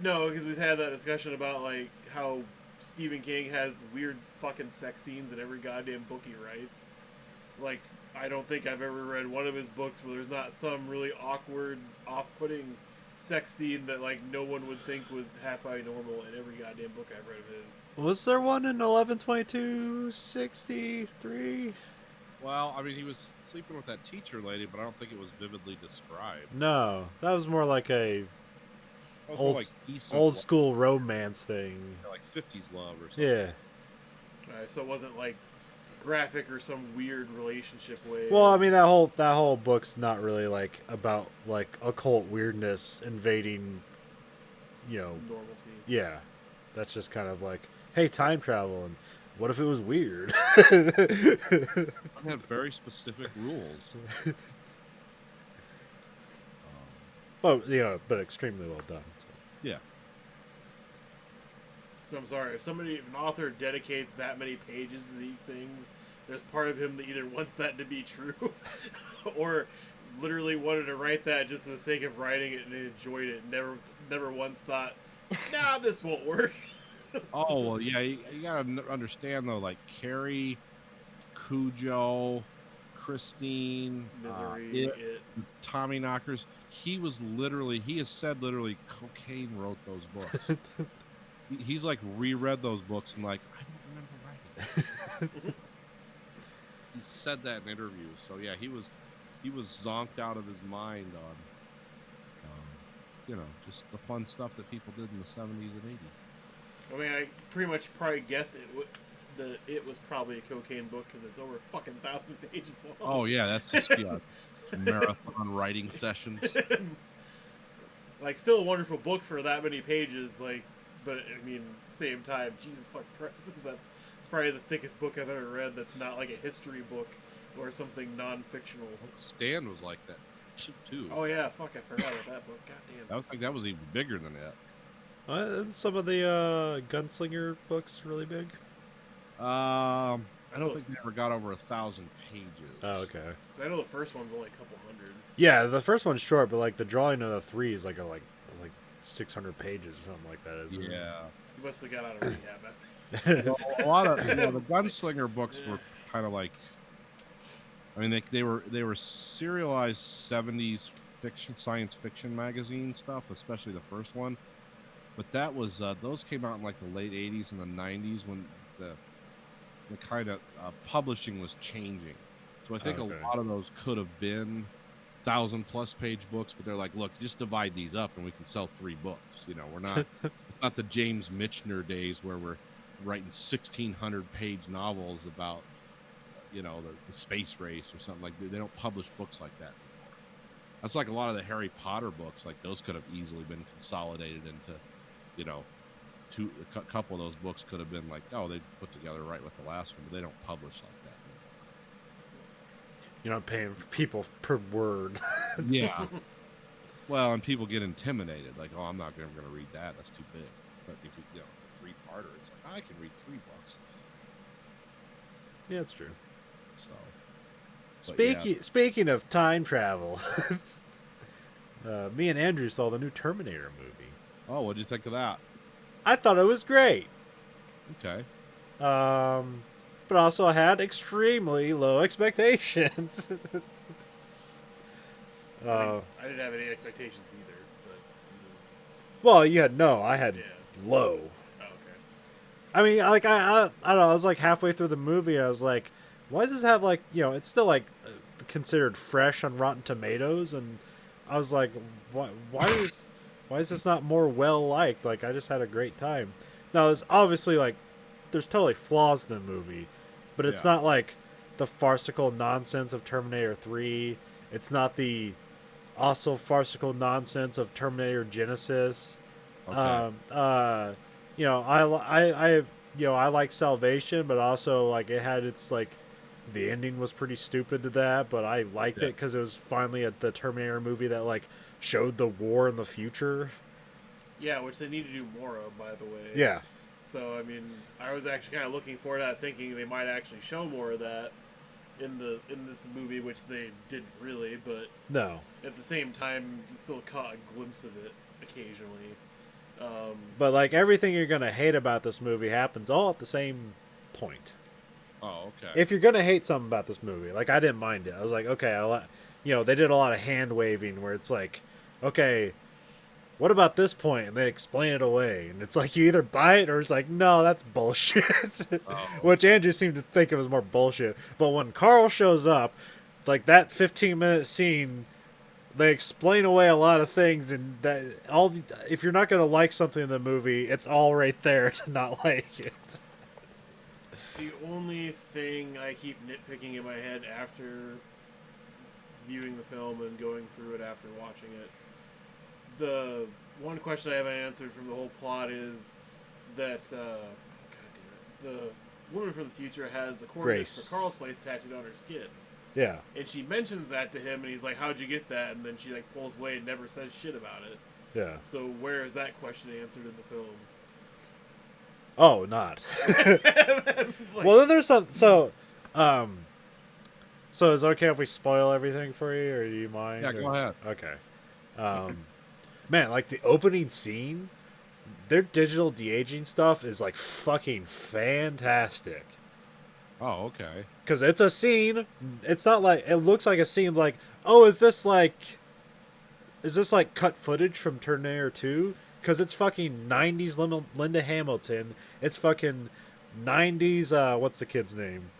No, because we've had that discussion about like how Stephen King has weird fucking sex scenes in every goddamn book he writes. Like, I don't think I've ever read one of his books where there's not some really awkward, off-putting sex scene that like no one would think was halfway normal in every goddamn book I've read of his. Was there one in 11/22/63? Well, I mean, he was sleeping with that teacher lady, but I don't think it was vividly described. No, that was more like a That was more old like decent old love, school romance thing. like 50s love or something. Yeah. So it wasn't like graphic or some weird relationship way. Well, I mean, that whole book's not really like about like occult weirdness invading, you know. Normalcy. Yeah, that's just kind of like, hey, time travel, and what if it was weird? I have very specific rules. Well, you know, but extremely well done. So. Yeah. So I'm sorry, if an author dedicates that many pages to these things, there's part of him that either wants that to be true, or literally wanted to write that just for the sake of writing it and enjoyed it. Never once thought, nah, this won't work. Oh, well, yeah, you gotta understand, though, like, Carrie, Cujo, Christine, Misery, it. Tommy Knockers, he has said literally, cocaine wrote those books. he's like reread those books and like, I don't remember writing this. He said that in interviews. So yeah, he was zonked out of his mind on, just the fun stuff that people did in the 70s and 80s. I mean, I pretty much probably guessed it was probably a cocaine book because it's over fucking 1,000 pages long. Oh yeah, that's just marathon writing sessions. Like, still a wonderful book for that many pages. Like, but I mean, same time, Jesus fucking Christ, it's probably the thickest book I've ever read. That's not like a history book or something non-fictional. Stan was like that too. Oh yeah, fuck, I forgot about that book. Goddamn. That was even bigger than that. Some of the Gunslinger books really big. I don't think they ever got over 1,000 pages. Oh, okay. 'Cause I know the first one's only a couple hundred. Yeah, the first one's short, but like the drawing of the 3 is like 600 pages or something like that, isn't it? Yeah. You must have got out of rehab after. Well, a lot of the Gunslinger books were kind of like, I mean, they were serialized 70s science fiction magazine stuff, especially the first one. But that was those came out in like the late 80s and the 90s when the kind of publishing was changing. So I think a lot of those could have been 1,000+ page books, but they're like, look, just divide these up and we can sell 3 books. We're not. It's not the James Michener days where we're writing 1,600 page novels about the space race or something. Like they don't publish books like that anymore. That's like a lot of the Harry Potter books. Like those could have easily been consolidated into a couple of those books could have been like, oh, they put together right with the last one, but they don't publish like that. You're not paying people per word. Yeah. Well, and people get intimidated, like, oh, I'm not ever going to read that. That's too big. But if it's a 3-parter, it's like, I can read 3 books. Yeah, that's true. So. Speaking of time travel, me and Andrew saw the new Terminator movie. Oh, what did you think of that? I thought it was great. Okay. But also I had extremely low expectations. I didn't have any expectations either. Well, you had no. I had low. Oh, okay. I mean, like I don't know. I was like halfway through the movie, and I was like, why does this have like it's still like considered fresh on Rotten Tomatoes, and I was like, why is this not more well liked? Like I just had a great time. Now there's obviously like there's totally flaws in the movie, but it's not like the farcical nonsense of Terminator 3. It's not the also farcical nonsense of Terminator Genesis. Okay. I like Salvation, but also like it had its like the ending was pretty stupid to that, but I liked it because it was finally the Terminator movie that like showed the war in the future. Yeah, which they need to do more of, by the way. Yeah. So I mean, I was actually kind of looking for that, thinking they might actually show more of that in this movie, which they didn't really. But no. At the same time, you still caught a glimpse of it occasionally. But like everything you're gonna hate about this movie happens all at the same point. Oh, okay. If you're gonna hate something about this movie, like I didn't mind it. I was like, okay, they did a lot of hand waving where it's like, okay, what about this point? And they explain it away, and it's like you either buy it or it's like, no, that's bullshit. Which Andrew seemed to think it was more bullshit. But when Carl shows up, like that 15-minute scene, they explain away a lot of things, and if you're not gonna like something in the movie, it's all right there to not like it. The only thing I keep nitpicking in my head after viewing the film and going through it after watching it, the one question I haven't answered from the whole plot is that the woman from the future has the coordinates for Carl's place tattooed on her skin. Yeah. And she mentions that to him, and he's like, "How'd you get that?" And then she like pulls away and never says shit about it. Yeah. So where is that question answered in the film? Oh, not. Well, then there's some. So is it okay if we spoil everything for you, or do you mind? Yeah, go ahead. Okay. Man, like the opening scene, their digital de-aging stuff is like fucking fantastic. Oh, okay. Because it's a scene. It's not like it looks like a scene. Like, oh, is this like cut footage from Terminator 2? because it's fucking 90s Linda Hamilton. It's fucking 90s. What's the kid's name?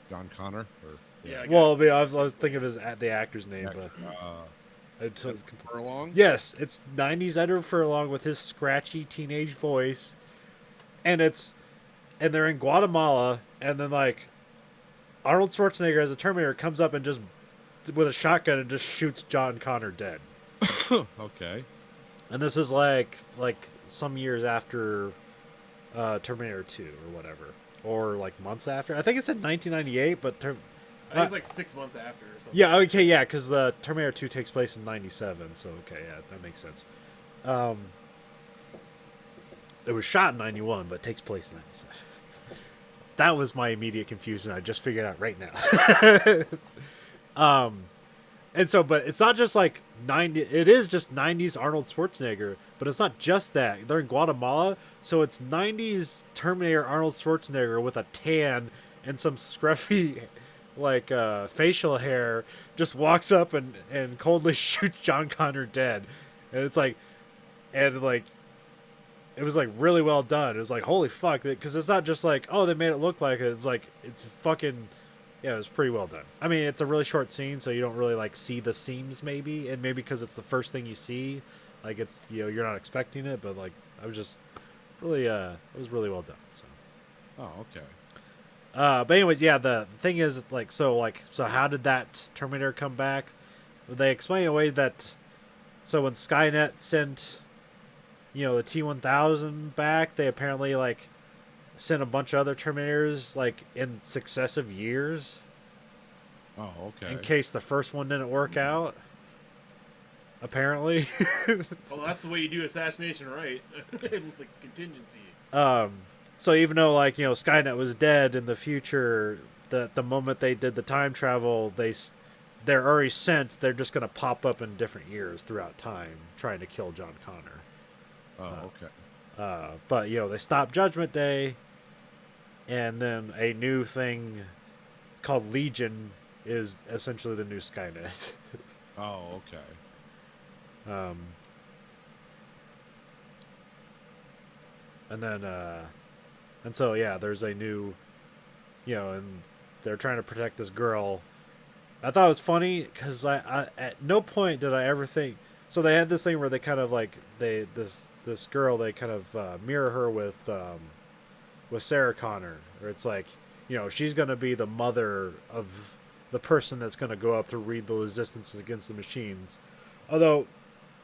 John Connor. Or, Yeah. Well, I mean, I was thinking of the actor's name, but it's, Furlong. yes, it's 90s Edward Furlong with his scratchy teenage voice, and they're in Guatemala, and then like Arnold Schwarzenegger as a Terminator comes up and just with a shotgun and just shoots John Connor dead. Okay. And this is like some years after Terminator 2 or whatever, or like months after. I think it said 1998, but I think it's like 6 months after or something. yeah, okay, yeah, because the Terminator 2 takes place in 97, so okay, yeah, that makes sense. It was shot in 91, but it takes place in 97. That was my immediate confusion. I just figured out right now. And so, but it's not just like 90. It is just 90s Arnold Schwarzenegger, but it's not just that. They're in Guatemala, so it's 90s Terminator Arnold Schwarzenegger with a tan and some scruffy, like facial hair, just walks up and coldly shoots John Connor dead, and it's like, and like. It was like really well done. It was like, holy fuck, because it's not just like, oh, they made it look like it. It's like, it's fucking, yeah, it was pretty well done. I mean, it's a really short scene, so you don't really like see the seams maybe, and maybe because it's the first thing you see, like it's, you know, you're not expecting it, but like I was just really, it was really well done. So. Oh, okay. But anyways, yeah, the thing is like, so how did that Terminator come back? They explain away that, so when Skynet sent, you know, the T-1000 back, they apparently like sent a bunch of other Terminators like in successive years. Oh, okay. In case the first one didn't work out. Apparently. Well, that's the way you do assassination, right? Like contingency. So even though like, you know, Skynet was dead in the future, the moment they did the time travel, they're already sent. They're just gonna pop up in different years throughout time, trying to kill John Connor. Oh, okay. But, you know, they stopped Judgment Day, and then a new thing called Legion is essentially the new Skynet. Oh, okay. And then, and so, yeah, there's a new, you know, and they're trying to protect this girl. I thought it was funny, because I at no point did I ever think, so they had this thing where they kind of like, this girl, they kind of mirror her with Sarah Connor, where it's like, you know, she's going to be the mother of the person that's going to go up to lead the resistance against the machines. Although,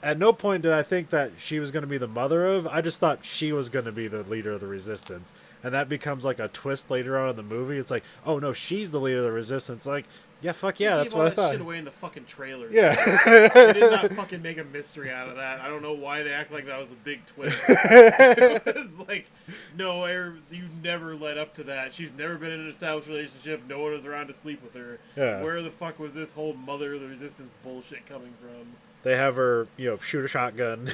at no point did I think that she was going to be the mother of. I just thought she was going to be the leader of the resistance. And that becomes like a twist later on in the movie. It's like, oh no, she's the leader of the resistance. Like, yeah, fuck yeah, that's what I thought. Shit away in the fucking trailers. Yeah. They did not fucking make a mystery out of that. I don't know why they act like that was a big twist. It was like, no, you never led up to that. She's never been in an established relationship. No one was around to sleep with her. Yeah. Where the fuck was this whole mother of the resistance bullshit coming from? They have her, you know, shoot a shotgun.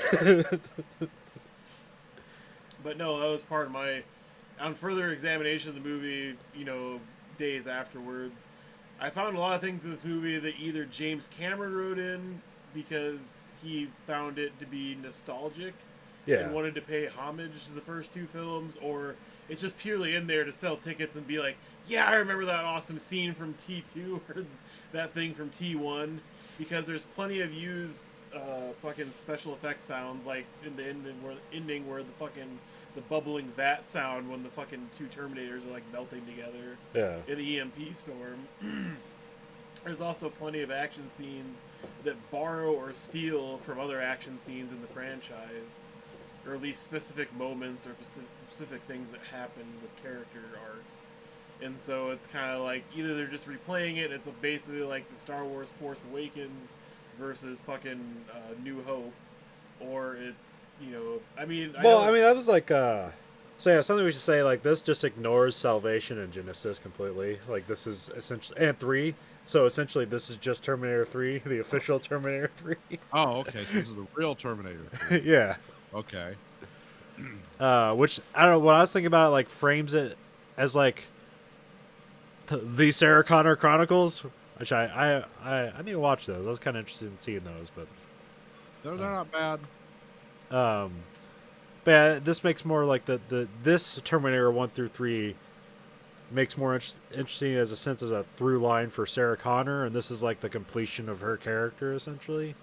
But no, that was part of my... On further examination of the movie, you know, days afterwards, I found a lot of things in this movie that either James Cameron wrote in because he found it to be nostalgic and wanted to pay homage to the first two films, or it's just purely in there to sell tickets and be like, yeah, I remember that awesome scene from T2 or that thing from T1, because there's plenty of used fucking special effects sounds, like in the ending where the fucking the bubbling vat sound when the fucking two Terminators are like melting together in the EMP storm. There's also plenty of action scenes that borrow or steal from other action scenes in the franchise, or at least specific moments or specific things that happen with character arcs. And so it's kind of like either they're just replaying it, it's basically like the Star Wars Force Awakens versus fucking New Hope, or it's, you know, I mean... I mean, that was like, so yeah, something we should say, like, this just ignores Salvation and Genesis completely. Like, this is essentially, and 3, so essentially this is just Terminator 3, the official Terminator 3. Oh, okay, so this is the real Terminator 3. Yeah. Okay. Which, I don't know, when I was thinking about it, like, frames it as, like, the Sarah Connor Chronicles, which I need to watch those. I was kind of interested in seeing those, but... They're not bad. But yeah, this makes more like this Terminator 1 through 3 makes more interesting as a sense as a through line for Sarah Connor, and this is like the completion of her character essentially.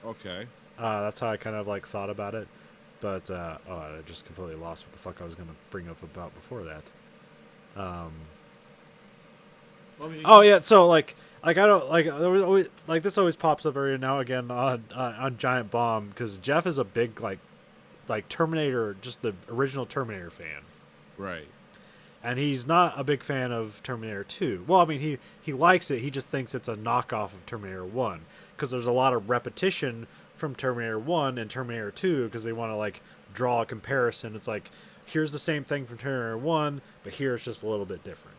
Okay. That's how I kind of like thought about it. But I just completely lost what the fuck I was gonna bring up about before that. Oh yeah, so like I don't like there was always like this always pops up every now and again on Giant Bomb because Jeff is a big like Terminator, just the original Terminator fan. Right. And he's not a big fan of Terminator 2. Well, I mean, he likes it. He just thinks it's a knockoff of Terminator 1 because there's a lot of repetition from Terminator 1 and Terminator 2 because they want to like draw a comparison. It's like here's the same thing from Terminator 1, but here it's just a little bit different.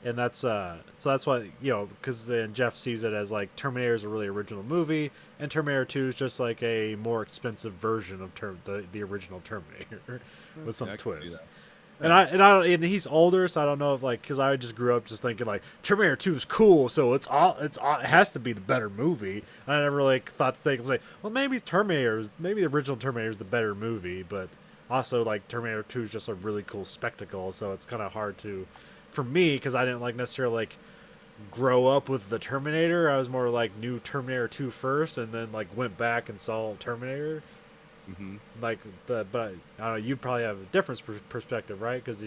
And that's so that's why, you know, because then Jeff sees it as like Terminator is a really original movie, and Terminator 2 is just like a more expensive version of the original Terminator with some twists. And he's older, so I don't know if like because I just grew up just thinking like Terminator 2 is cool, so it has to be the better movie. And I never like thought to think like, well, maybe the original Terminator is the better movie, but also like Terminator 2 is just a really cool spectacle, so it's kind of hard to. For me, because I didn't like necessarily like grow up with the Terminator, I was more like new Terminator 2 first, and then like went back and saw Terminator. Mm-hmm. But I don't know. You probably have a different perspective, right? Because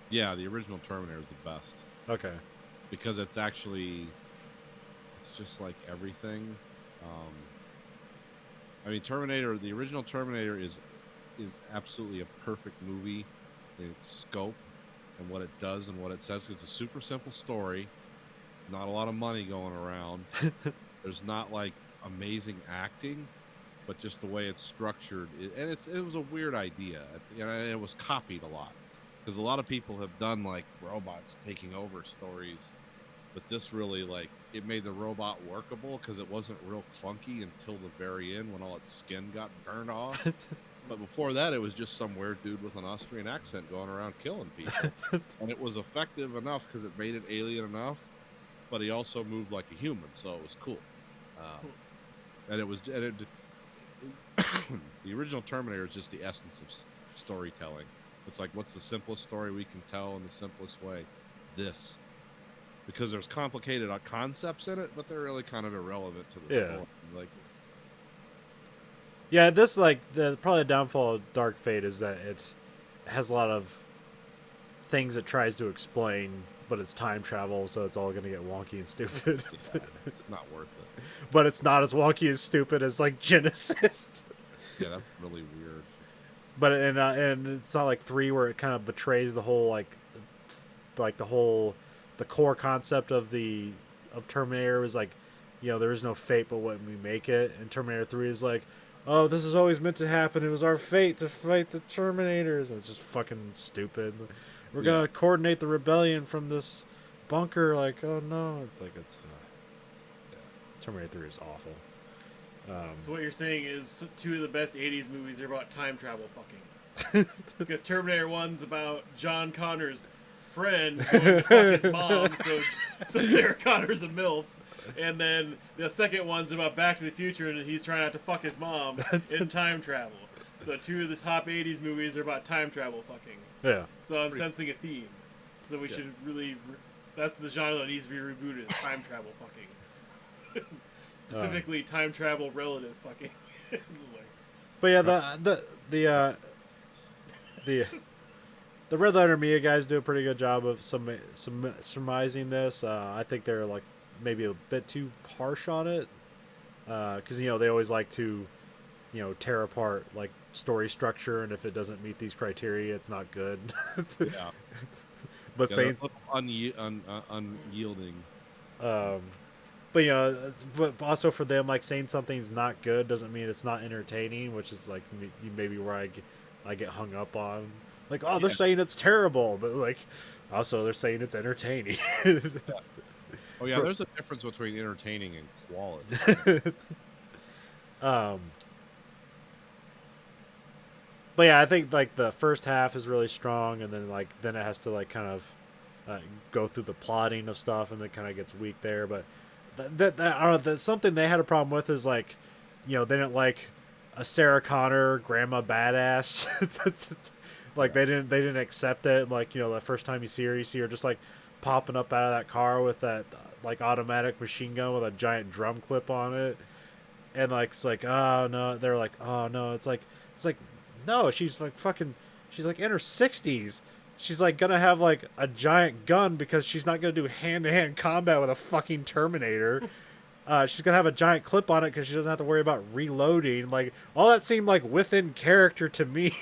Yeah, the original Terminator is the best. Okay. Because it's just like everything. I mean, the original Terminator is absolutely a perfect movie in its scope and what it does and what it says. It's a super simple story, not a lot of money going around. There's not like amazing acting, but just the way it's structured. It was a weird idea, and it was copied a lot because a lot of people have done like robots taking over stories, but this really like it made the robot workable because it wasn't real clunky until the very end when all its skin got burned off. But before that, it was just some weird dude with an Austrian accent going around killing people. And it was effective enough because it made it alien enough, but he also moved like a human, so it was cool. The original Terminator is just the essence of storytelling. It's like, what's the simplest story we can tell in the simplest way? This. Because there's complicated concepts in it, but they're really kind of irrelevant to the story. Like, yeah, this like probably the downfall of Dark Fate is that it has a lot of things it tries to explain, but it's time travel, so it's all going to get wonky and stupid. Yeah, it's not worth it. But it's not as wonky and stupid as like Genesis. Yeah, that's really weird. But and it's not like 3 where it kind of betrays the whole the core concept of Terminator was like, you know, there is no fate but when we make it, and Terminator 3 is like, oh, this is always meant to happen. It was our fate to fight the Terminators. And it's just fucking stupid. We're going to coordinate the rebellion from this bunker. Like, oh, no. It's like, Terminator 3 is awful. So what you're saying is 2 of the best 80s movies are about time travel fucking. Because Terminator 1's about John Connor's friend going to fuck his mom, so Sarah Connor's a MILF. And then the second one's about Back to the Future, and he's trying not to fuck his mom in time travel. So 2 of the top 80s movies are about time travel fucking. Yeah. So I'm sensing a theme. So we should really... That's the genre that needs to be rebooted, is time travel fucking. Specifically, time travel relative fucking. But yeah, the Red Letter Media guys do a pretty good job of surmising this. I think they're like maybe a bit too harsh on it, because you know they always like to, you know, tear apart like story structure, and if it doesn't meet these criteria, it's not good. Yeah. But saying unyielding. But you know, but also for them, like saying something's not good doesn't mean it's not entertaining, which is like maybe where I get hung up on. Like, oh, they're saying it's terrible, but like also they're saying it's entertaining. Oh yeah, there's a difference between entertaining and quality. But yeah, I think like the first half is really strong, and then it has to like kind of go through the plotting of stuff, and it kind of gets weak there. But I don't know. That's something they had a problem with is like, you know, they didn't like a Sarah Connor grandma badass. Like they didn't accept it. Like, you know, the first time you see her just like popping up out of that car with that like automatic machine gun with a giant drum clip on it, and like it's like, oh no, they're like, oh no, it's like no, she's like fucking, she's like in her 60s. She's like gonna have like a giant gun because she's not gonna do hand-to-hand combat with a fucking Terminator. She's gonna have a giant clip on it because she doesn't have to worry about reloading. Like all that seemed like within character to me.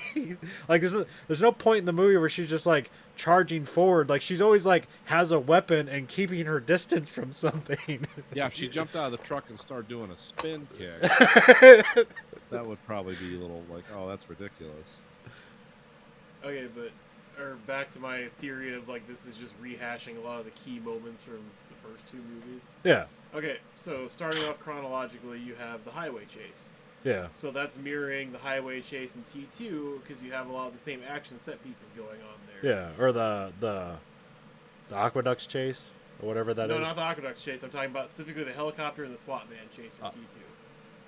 Like there's no point in the movie where she's just like charging forward. Like she's always like has a weapon and keeping her distance from something. Yeah, if she jumped out of the truck and started doing a spin kick, that would probably be a little like, oh, that's ridiculous. Okay, but back to my theory of like this is just rehashing a lot of the key moments from the first two movies. Yeah. Okay, so starting off chronologically, you have the highway chase. Yeah. So that's mirroring the highway chase in T2 because you have a lot of the same action set pieces going on there. Yeah, or the aqueducts chase or whatever that is. No, not the aqueducts chase. I'm talking about specifically the helicopter and the SWAT van chase from T2.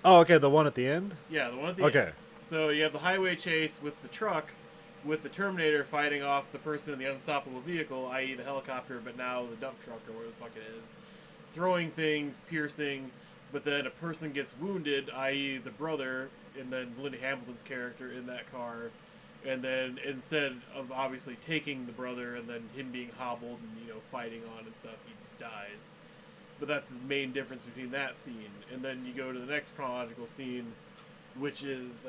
Oh, okay, the one at the end? Yeah, the one at the end. Okay. So you have the highway chase with the truck, with the Terminator fighting off the person in the unstoppable vehicle, i.e. the helicopter, but now the dump truck or whatever the fuck it is. Throwing things, piercing, but then a person gets wounded, i.e. the brother, and then Linda Hamilton's character in that car, and then instead of obviously taking the brother and then him being hobbled and, you know, fighting on and stuff, he dies. But that's the main difference between that scene. And then you go to the next chronological scene, which is,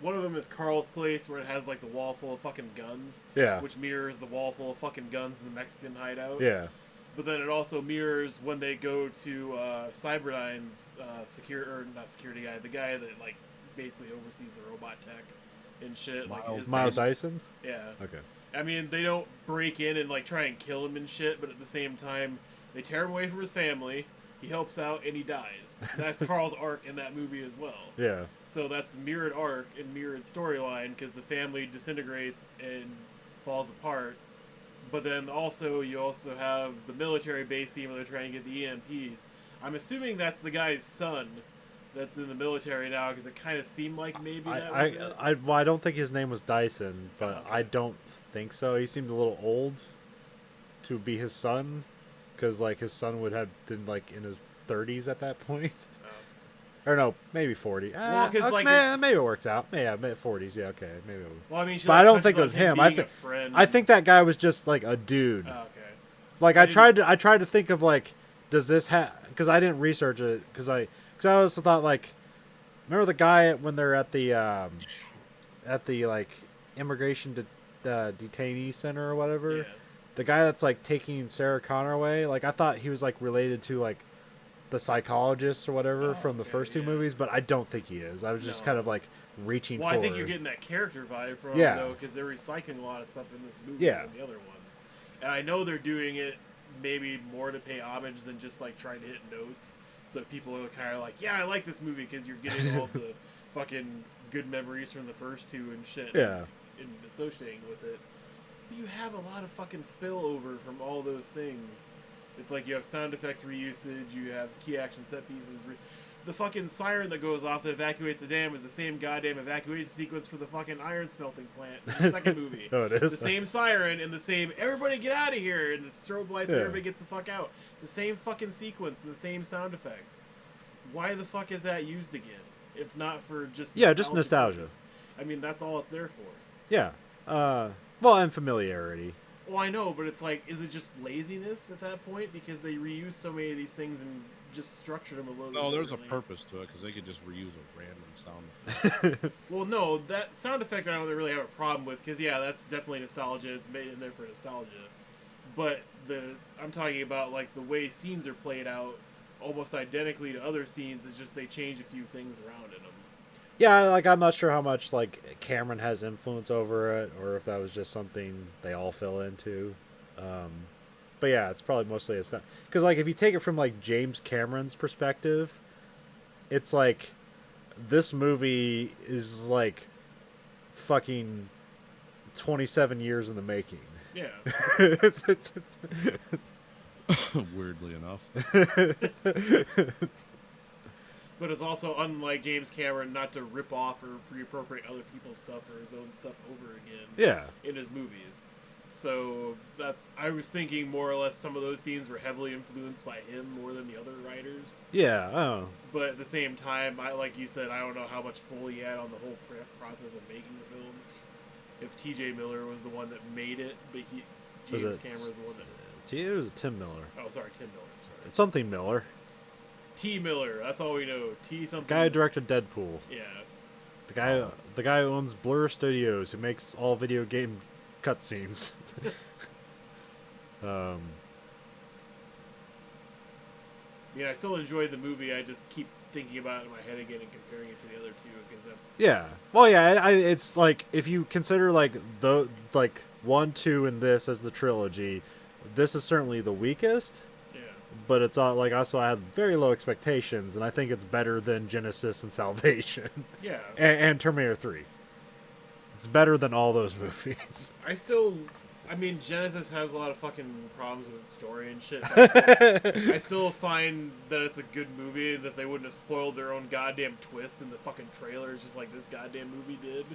one of them is Carl's place, where it has like the wall full of fucking guns. Yeah. Which mirrors the wall full of fucking guns in the Mexican hideout. Yeah. But then it also mirrors when they go to Cyberdyne's not security guy, the guy that like basically oversees the robot tech and shit. Miles Dyson? Yeah. Okay. I mean, they don't break in and like try and kill him and shit, but at the same time, they tear him away from his family. He helps out and he dies. That's Carl's arc in that movie as well. Yeah. So that's mirrored arc and mirrored storyline because the family disintegrates and falls apart. But then also you also have the military base scene where they're trying to get the EMPs. I'm assuming that's the guy's son that's in the military now because it kind of seemed like maybe that was it. I don't think his name was Dyson, but Oh, okay. I don't think so. He seemed a little old to be his son. Because, like, his son would have been, like, in his 30s at that point. Or, no, maybe 40. Well, 'cause, like, maybe it works out. Yeah, 40s. Yeah, okay. Maybe. Well, I mean, But I don't think it was him. I think that guy was just, like, a dude. Oh, okay. Like, I tried to think of, like, does this have... Because I didn't research it. Because I also thought, like... Remember the guy when they're at the like, immigration detainee center or whatever? Yeah. The guy that's like taking Sarah Connor away, like I thought he was like related to like the psychologist or whatever from the first two movies, but I don't think he is. I was just kind of like reaching Well, forward. I think you're getting that character vibe from Yeah. him, though, because they're recycling a lot of stuff in this movie Yeah. and the other ones. And I know they're doing it maybe more to pay homage than just like trying to hit notes. So people are kind of like, yeah, I like this movie because you're getting all the fucking good memories from the first two and shit. Yeah. And associating with it. You have a lot of fucking spillover from all those things. It's like you have sound effects reusage, you have key action set pieces. The fucking siren that goes off that evacuates the dam is the same goddamn evacuation sequence for the fucking iron smelting plant in the second movie. Oh, it is? The same siren and the same, everybody get out of here, and the strobe lights, Yeah. everybody gets the fuck out. The same fucking sequence and the same sound effects. Why the fuck is that used again? If not for just just nostalgia. purposes? I mean, that's all it's there for. Yeah. Well, and familiarity. Well, I know, but it's like, is it just laziness at that point? Because they reuse so many of these things and just structured them a little No, bit there's a differently. purpose to it because they could just reuse a random sound effect. Well, no, that sound effect I don't really have a problem with because, yeah, that's definitely nostalgia. It's made in there for nostalgia. But I'm talking about, like, the way scenes are played out almost identically to other scenes. It's just they change a few things around in them. Yeah, like I'm not sure how much like Cameron has influence over it, or if that was just something they all fell into. But yeah, it's probably mostly it's not because like if you take it from like James Cameron's perspective, it's like this movie is like fucking 27 years in the making. Yeah. Weirdly enough. But it's also unlike James Cameron not to rip off or reappropriate other people's stuff or his own stuff over again. Yeah. In his movies. So I was thinking more or less some of those scenes were heavily influenced by him more than the other writers. Yeah. Oh. But at the same time, like you said, I don't know how much pull he had on the whole process of making the film. If T.J. Miller was the one that made it, but James Cameron was the one that. It was Tim Miller. Oh, sorry, Tim Miller. Sorry. It's something Miller. T. Miller. That's all we know. T. something. The guy who directed Deadpool. Yeah. The guy who owns Blur Studios, who makes all video game cutscenes. Yeah, I still enjoyed the movie. I just keep thinking about it in my head again and comparing it to the other two because that's. Yeah. Well, yeah. It's like if you consider like 1, 2, and this as the trilogy, this is certainly the weakest. Yeah. But it's all like also I had very low expectations, and I think it's better than Genesis and Salvation. Yeah. And Terminator 3. It's better than all those movies. I mean, Genesis has a lot of fucking problems with its story and shit. But I still find that it's a good movie, and that they wouldn't have spoiled their own goddamn twist in the fucking trailers just like this goddamn movie did.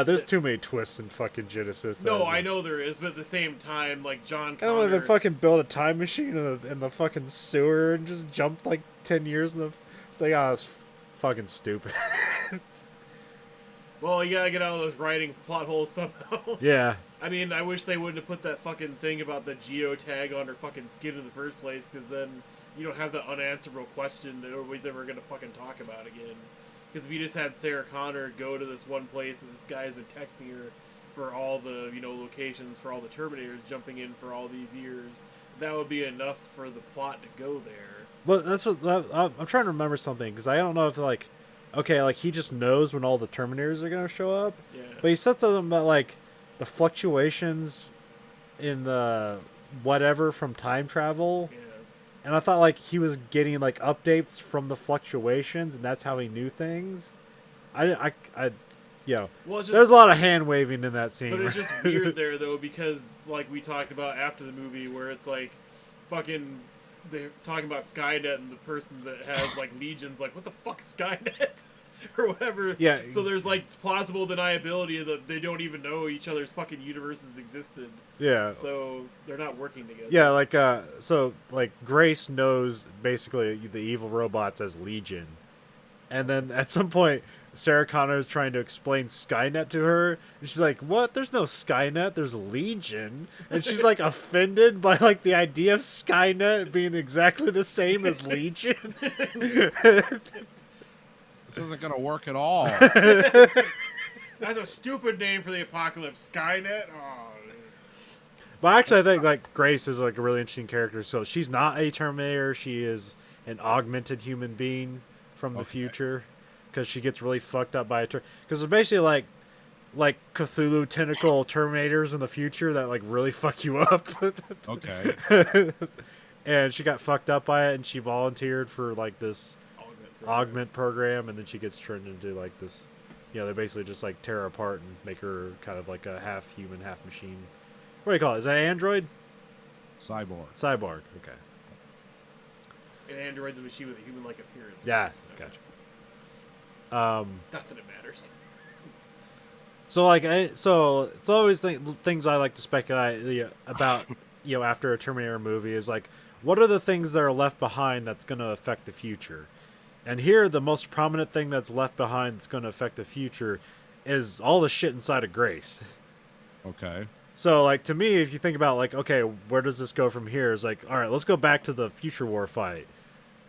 There's too many twists in fucking Genesis. No, I know there is, but at the same time, like John Connor... And when they fucking built a time machine in the fucking sewer and just jumped like 10 years in the... It's like, it's fucking stupid. Well, you gotta get out of those writing plot holes somehow. Yeah. I mean, I wish they wouldn't have put that fucking thing about the geotag on her fucking skin in the first place, because then you don't have the unanswerable question that nobody's ever gonna fucking talk about again. Because if you just had Sarah Connor go to this one place that this guy has been texting her for all the, locations for all the Terminators jumping in for all these years, that would be enough for the plot to go there. Well, that's what... I'm trying to remember something, because I don't know if, he just knows when all the Terminators are gonna show up. Yeah. But he said something about, the fluctuations in the whatever from time travel. Yeah. And I thought he was getting updates from the fluctuations, and that's how he knew things. Well, there's a lot of hand waving in that scene. But it's just weird there though, because we talked about after the movie where it's fucking they're talking about Skynet and the person that has legions what the fuck Skynet? Or whatever. Yeah. So there's plausible deniability that they don't even know each other's fucking universes existed. Yeah. So they're not working together. Yeah, Grace knows basically the evil robots as Legion. And then at some point Sarah Connor is trying to explain Skynet to her, and she's like, "What? There's no Skynet, there's Legion." And she's offended by the idea of Skynet being exactly the same as Legion. This isn't going to work at all. That's a stupid name for the apocalypse. Skynet? Oh. But actually, I think Grace is a really interesting character. So she's not a Terminator. She is an augmented human being from the future, because she gets really fucked up by because it's basically like Cthulhu tentacle Terminators in the future that really fuck you up. Okay. And she got fucked up by it, and she volunteered for this augment program, and then she gets turned into this, they basically just tear her apart and make her kind of a half human, half machine. What do you call it? Is that an android? Cyborg. Okay. An android's a machine with a human-like appearance. Yeah, gotcha. Not that it matters. So so it's always things I like to speculate about. After a Terminator movie is what are the things that are left behind that's going to affect the future? And here, the most prominent thing that's left behind that's going to affect the future is all the shit inside of Grace. Okay. So, to me, if you think about, okay, where does this go from here? It's all right, let's go back to the future war fight.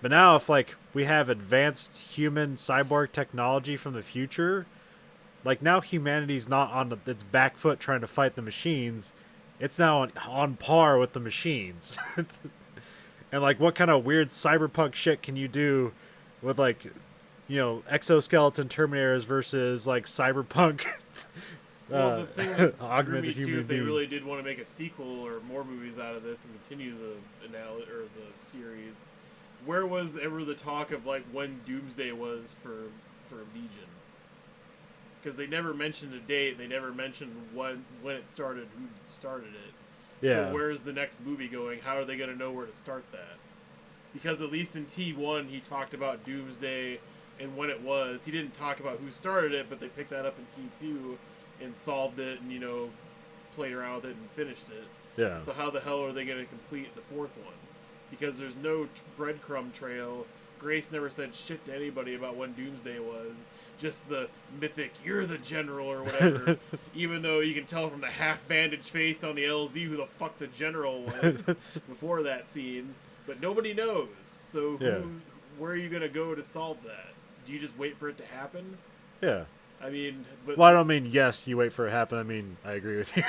But now, if, we have advanced human cyborg technology from the future, now humanity's not on its back foot trying to fight the machines. It's now on par with the machines. And, what kind of weird cyberpunk shit can you do with exoskeleton Terminators versus cyberpunk well, the thing that drew me augmented too, human if they beings. really did want to make a sequel or more movies out of this and continue the series, where was ever the talk of when Doomsday was for Legion? Because they never mentioned a date, they never mentioned when it started, who started it. Yeah. So where's the next movie going? How are they going to know where to start that? Because at least in T1, he talked about Doomsday and when it was. He didn't talk about who started it, but they picked that up in T2 and solved it and, played around with it and finished it. Yeah. So how the hell are they going to complete the fourth one? Because there's no breadcrumb trail. Grace never said shit to anybody about when Doomsday was. Just the mythic, you're the general or whatever. Even though you can tell from the half-bandaged face on the LZ who the fuck the general was before that scene. But nobody knows. So where are you going to go to solve that? Do you just wait for it to happen? Yeah. I mean, but Well, I don't mean yes, you wait for it to happen. I mean, I agree with you.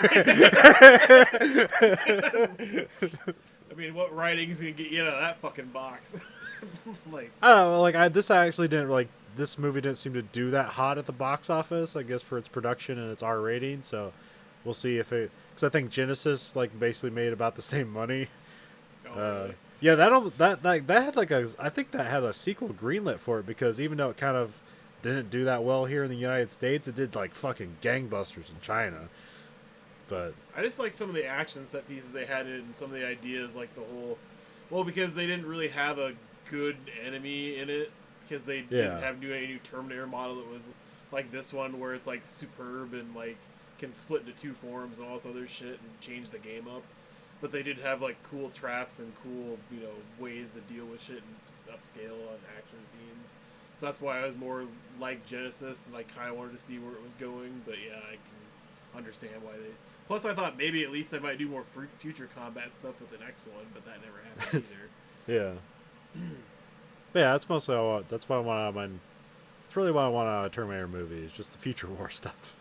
I mean, what writing's gonna get you out of that fucking box? Like, I don't know. Like, this actually didn't like. This movie didn't seem to do that hot at the box office. I guess for its production and its R rating. So we'll see if it. Because I think Genesis basically made about the same money. really? Yeah, that had I think that had a sequel greenlit for it because even though it kind of didn't do that well here in the United States, it did fucking gangbusters in China. But I just like some of the action set pieces they had and some of the ideas, like the whole. Well, because they didn't really have a good enemy in it, because they didn't have any new Terminator model that was like this one, where it's superb and can split into two forms and all this other shit and change the game up. But they did have cool traps and cool ways to deal with shit and upscale on action scenes. So that's why I was more like Genesis and I kind of wanted to see where it was going. But yeah, I can understand why they. Plus, I thought maybe at least they might do more future combat stuff with the next one, but that never happened either. yeah. But yeah, that's mostly all. That's what I want out of mine. It's really what I want out of a Terminator movie. Is just the future war stuff.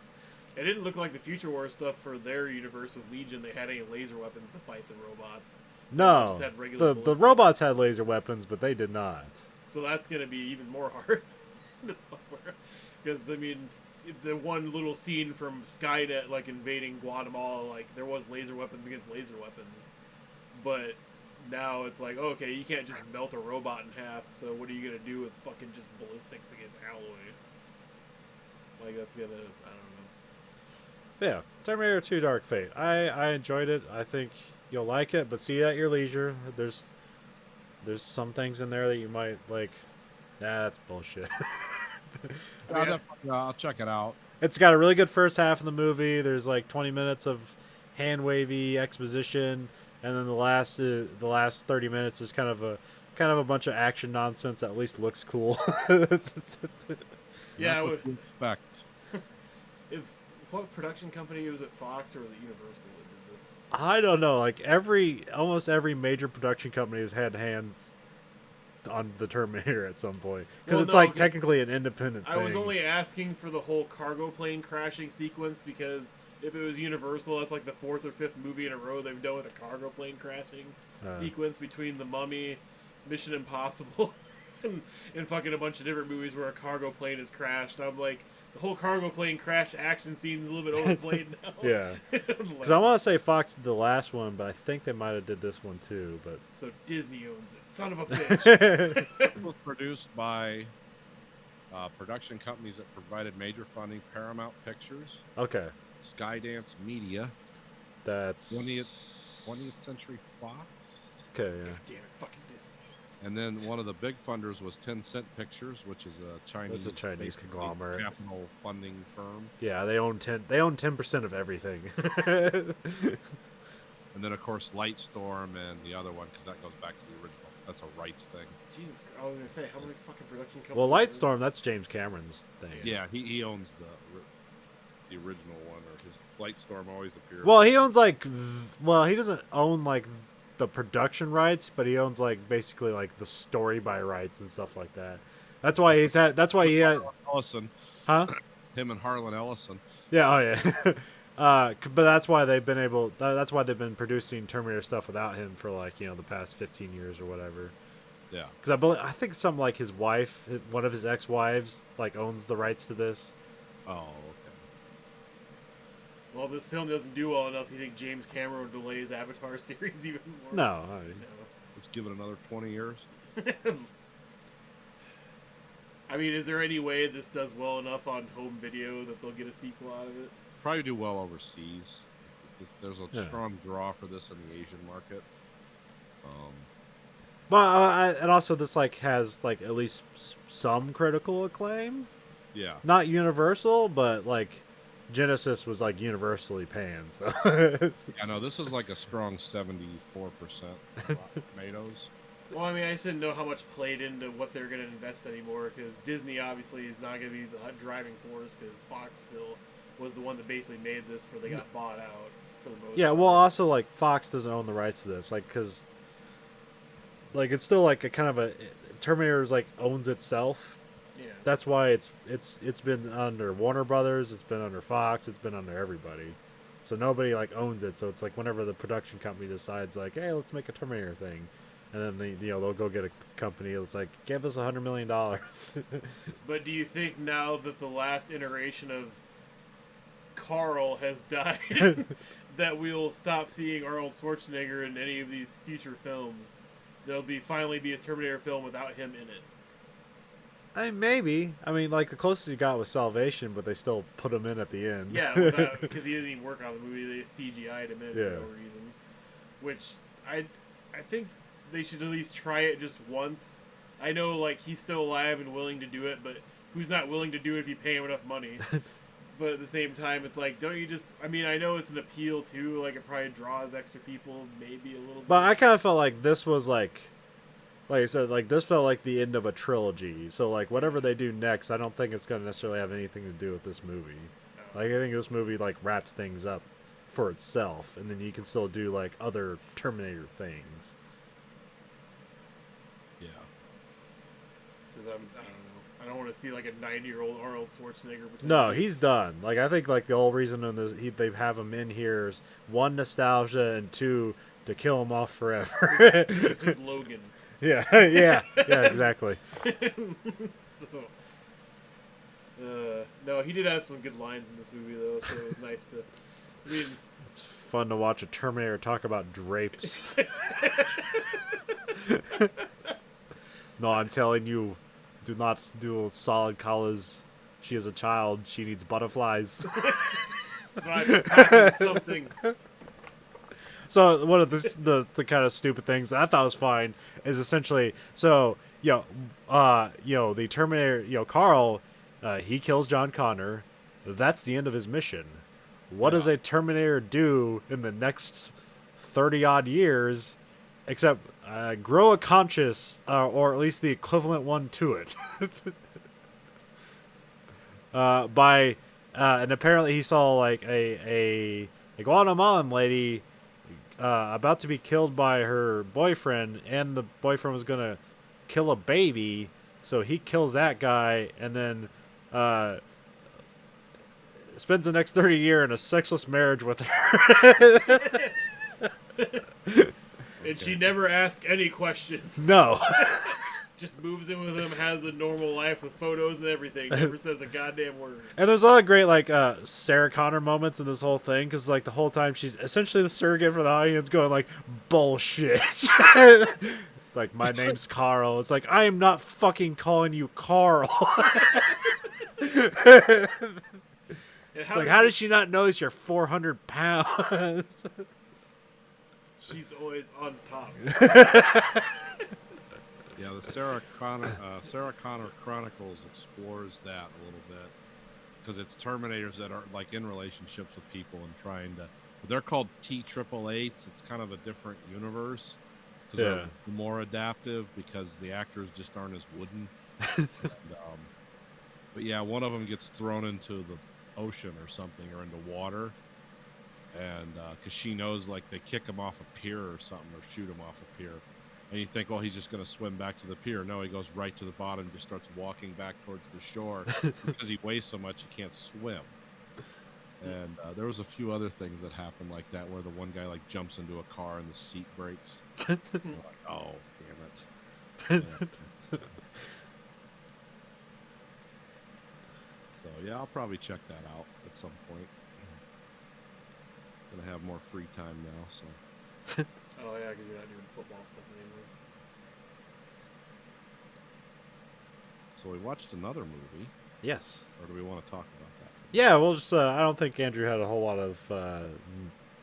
It didn't look like the Future War stuff for their universe with Legion. They had any laser weapons to fight the robots. No, They just had regular the ballistic. robots had laser weapons, but they did not. So that's going to be even more hard. Because, I mean, the one little scene from Skynet, invading Guatemala, there was laser weapons against laser weapons. But now it's okay, you can't just melt a robot in half, so what are you going to do with fucking just ballistics against alloy? That's going to, I don't know. Yeah, Terminator 2 Dark Fate. I enjoyed it. I think you'll like it, but see it at your leisure. There's some things in there that you might like. Nah, that's bullshit. I'll check it out. It's got a really good first half of the movie. There's 20 minutes of hand wavy exposition, and then the last 30 minutes is kind of a bunch of action nonsense that at least looks cool. Yeah, That's what you expect. What production company was it? Fox or was it Universal that did this? I don't know. Almost every major production company has had hands on the Terminator at some point because it's technically an independent thing. I was only asking for the whole cargo plane crashing sequence because if it was Universal, that's the fourth or fifth movie in a row they've done with a cargo plane crashing sequence between The Mummy, Mission Impossible, and fucking a bunch of different movies where a cargo plane has crashed. I'm like, the whole cargo plane crash action scene is a little bit overplayed now. Yeah, because I want to say Fox did the last one, but I think they might have did this one too. But so Disney owns it, son of a bitch. It was produced by production companies that provided major funding: Paramount Pictures, okay, Skydance Media, that's 20th Century Fox. Okay, yeah. God damn it, fucking Disney. And then one of the big funders was Tencent Pictures, which is a Chinese, basically conglomerate, capital funding firm. Yeah, they own 10% of everything. And then of course Lightstorm and the other one, because that goes back to the original. That's a rights thing. Jesus, I was gonna say, how many fucking production companies? Well, Lightstorm, that's James Cameron's thing. Yeah, he owns the original one, or his Lightstorm always appears. Well, he owns he doesn't own the production rights, but he owns basically the story by rights and stuff like that. That's why he had Ellison. Huh? Him and Harlan Ellison. Yeah, oh yeah. But that's why they've been producing Terminator stuff without him for the past 15 years or whatever. Yeah. Because I think his wife, one of his ex-wives, owns the rights to this. Oh, okay. Well, if this film doesn't do well enough, you think James Cameron would delay his Avatar series even more? No. Let's give it another 20 years. I mean, is there any way this does well enough on home video that they'll get a sequel out of it? Probably do well overseas. there's a Yeah. strong draw for this in the Asian market. But and also this like has like at least some critical acclaim. Yeah. Not universal, but like Genesis was like universally panned. So I know this is like a strong 74% Rotten Tomatoes. Well, I mean, I just didn't know how much played into what they're going to invest anymore, because Disney obviously is not going to be the driving force, because Fox still was the one that basically made this before they got bought out for the most yeah. part. Well, also like Fox doesn't own the rights to this, like because like it's still like a kind of a Terminator's like owns itself. Yeah. That's why it's been under Warner Brothers, it's been under Fox, it's been under everybody. So nobody like owns it. So it's like whenever the production company decides like, hey, let's make a Terminator thing, and then they'll go get a company. It's like, give us $100 million. But do you think now that the last iteration of Carl has died, that we'll stop seeing Arnold Schwarzenegger in any of these future films? There'll finally be a Terminator film without him in it. Maybe. I mean, like the closest you got was Salvation, but they still put him in at the end. Yeah, because he didn't even work on the movie. They CGI'd him in for Yeah. no reason. Which I think they should at least try it just once. I know like he's still alive and willing to do it, but who's not willing to do it if you pay him enough money? But at the same time, it's like, don't you just... I mean, I know it's an appeal, too. Like, it probably draws extra people, maybe a little bit. But I kind of felt like this was like I said, like this felt like the end of a trilogy. So like whatever they do next, I don't think it's going to necessarily have anything to do with this movie. No. Like I think this movie like wraps things up for itself, and then you can still do like other Terminator things. Yeah. Because I don't know. I don't want to see like a 90-year-old Arnold Schwarzenegger. No, he's done. Like I think like the whole reason in this they have him in here is one, nostalgia, and two, to kill him off forever. This is his Logan. Yeah, yeah, exactly. So, no, he did have some good lines in this movie though, so it was nice to. I mean, It's fun to watch a Terminator talk about drapes. No, I'm telling you, do not do solid colors. She is a child. She needs butterflies. something. So one of the kind of stupid things that I thought was fine is essentially the Terminator, Carl, he kills John Connor. That's the end of his mission. What does a Terminator do in the next 30-odd years except grow a conscience, or at least the equivalent one to it? And apparently he saw like a Guatemalan lady about to be killed by her boyfriend, and the boyfriend was gonna kill a baby, so he kills that guy, and then spends the next 30 years in a sexless marriage with her. And she never asks any questions. No. Just moves in with him, has a normal life with photos and everything. Never says a goddamn word. And there's a lot of great like Sarah Connor moments in this whole thing, because like the whole time she's essentially the surrogate for the audience, going like bullshit. Like, my name's Carl. It's like, I am not fucking calling you Carl. It's like, how does she not notice you're 400 pounds? She's always on top. Yeah, the Sarah Connor Chronicles explores that a little bit, because it's Terminators that are like in relationships with people and trying to. They're called T888s. It's kind of a different universe because they're more adaptive, because the actors just aren't as wooden. But yeah, one of them gets thrown into the ocean or something, or into water, and because she knows, like, they kick him off a pier or something, or shoot him off a pier. And you think, well, he's just going to swim back to the pier. No, he goes right to the bottom and just starts walking back towards the shore because he weighs so much he can't swim. And there was a few other things that happened like that, where the one guy like jumps into a car and the seat breaks. You're like, oh, damn it. Yeah, so yeah, I'll probably check that out at some point. Gonna have more free time now, so. Oh yeah, because you're not doing football stuff anymore. So we watched another movie, Yes. or do we want to talk about that? Yeah, we'll just, I don't think Andrew had a whole lot of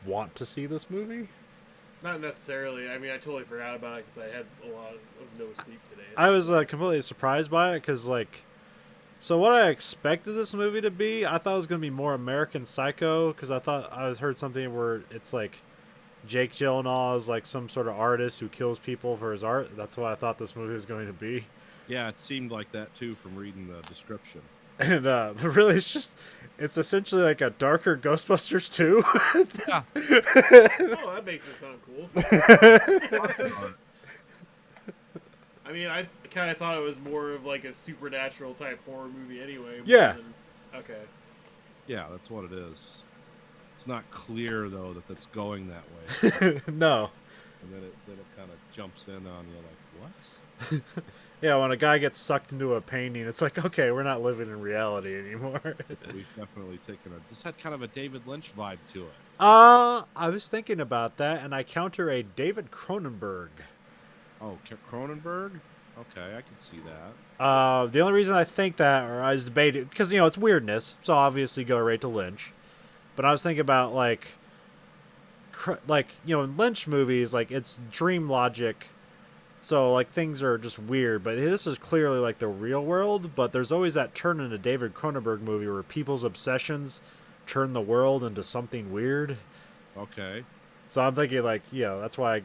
want to see this movie. Not necessarily. I mean, I totally forgot about it because I had a lot of no sleep today. I was completely surprised by it because, like, so what I expected this movie to be, I thought it was going to be more American Psycho because I heard something where it's like Jake Gyllenhaal is like some sort of artist who kills people for his art. That's what I thought this movie was going to be. Yeah, it seemed like that too from reading the description. And but really, it's essentially like a darker Ghostbusters 2. Yeah. Oh, that makes it sound cool. I mean, I kind of thought it was more of like a supernatural type horror movie anyway. Yeah. Okay. Yeah, that's what it is. It's not clear though that that's going that way. No. And then it kind of jumps in on you like, what? Yeah, when a guy gets sucked into a painting, it's like, okay, we're not living in reality anymore. We've definitely taken this had kind of a David Lynch vibe to it. I was thinking about that, and I counter a David Cronenberg. Oh, Cronenberg? Okay, I can see that. The only reason I think that, or I was debating, because, you know, it's weirdness, so obviously go right to Lynch. But I was thinking about, like, you know, in Lynch movies, like, it's dream logic. So, like, things are just weird. But this is clearly, like, the real world. But there's always that turn in a David Cronenberg movie where people's obsessions turn the world into something weird. Okay. So I'm thinking, like, you know, that's why,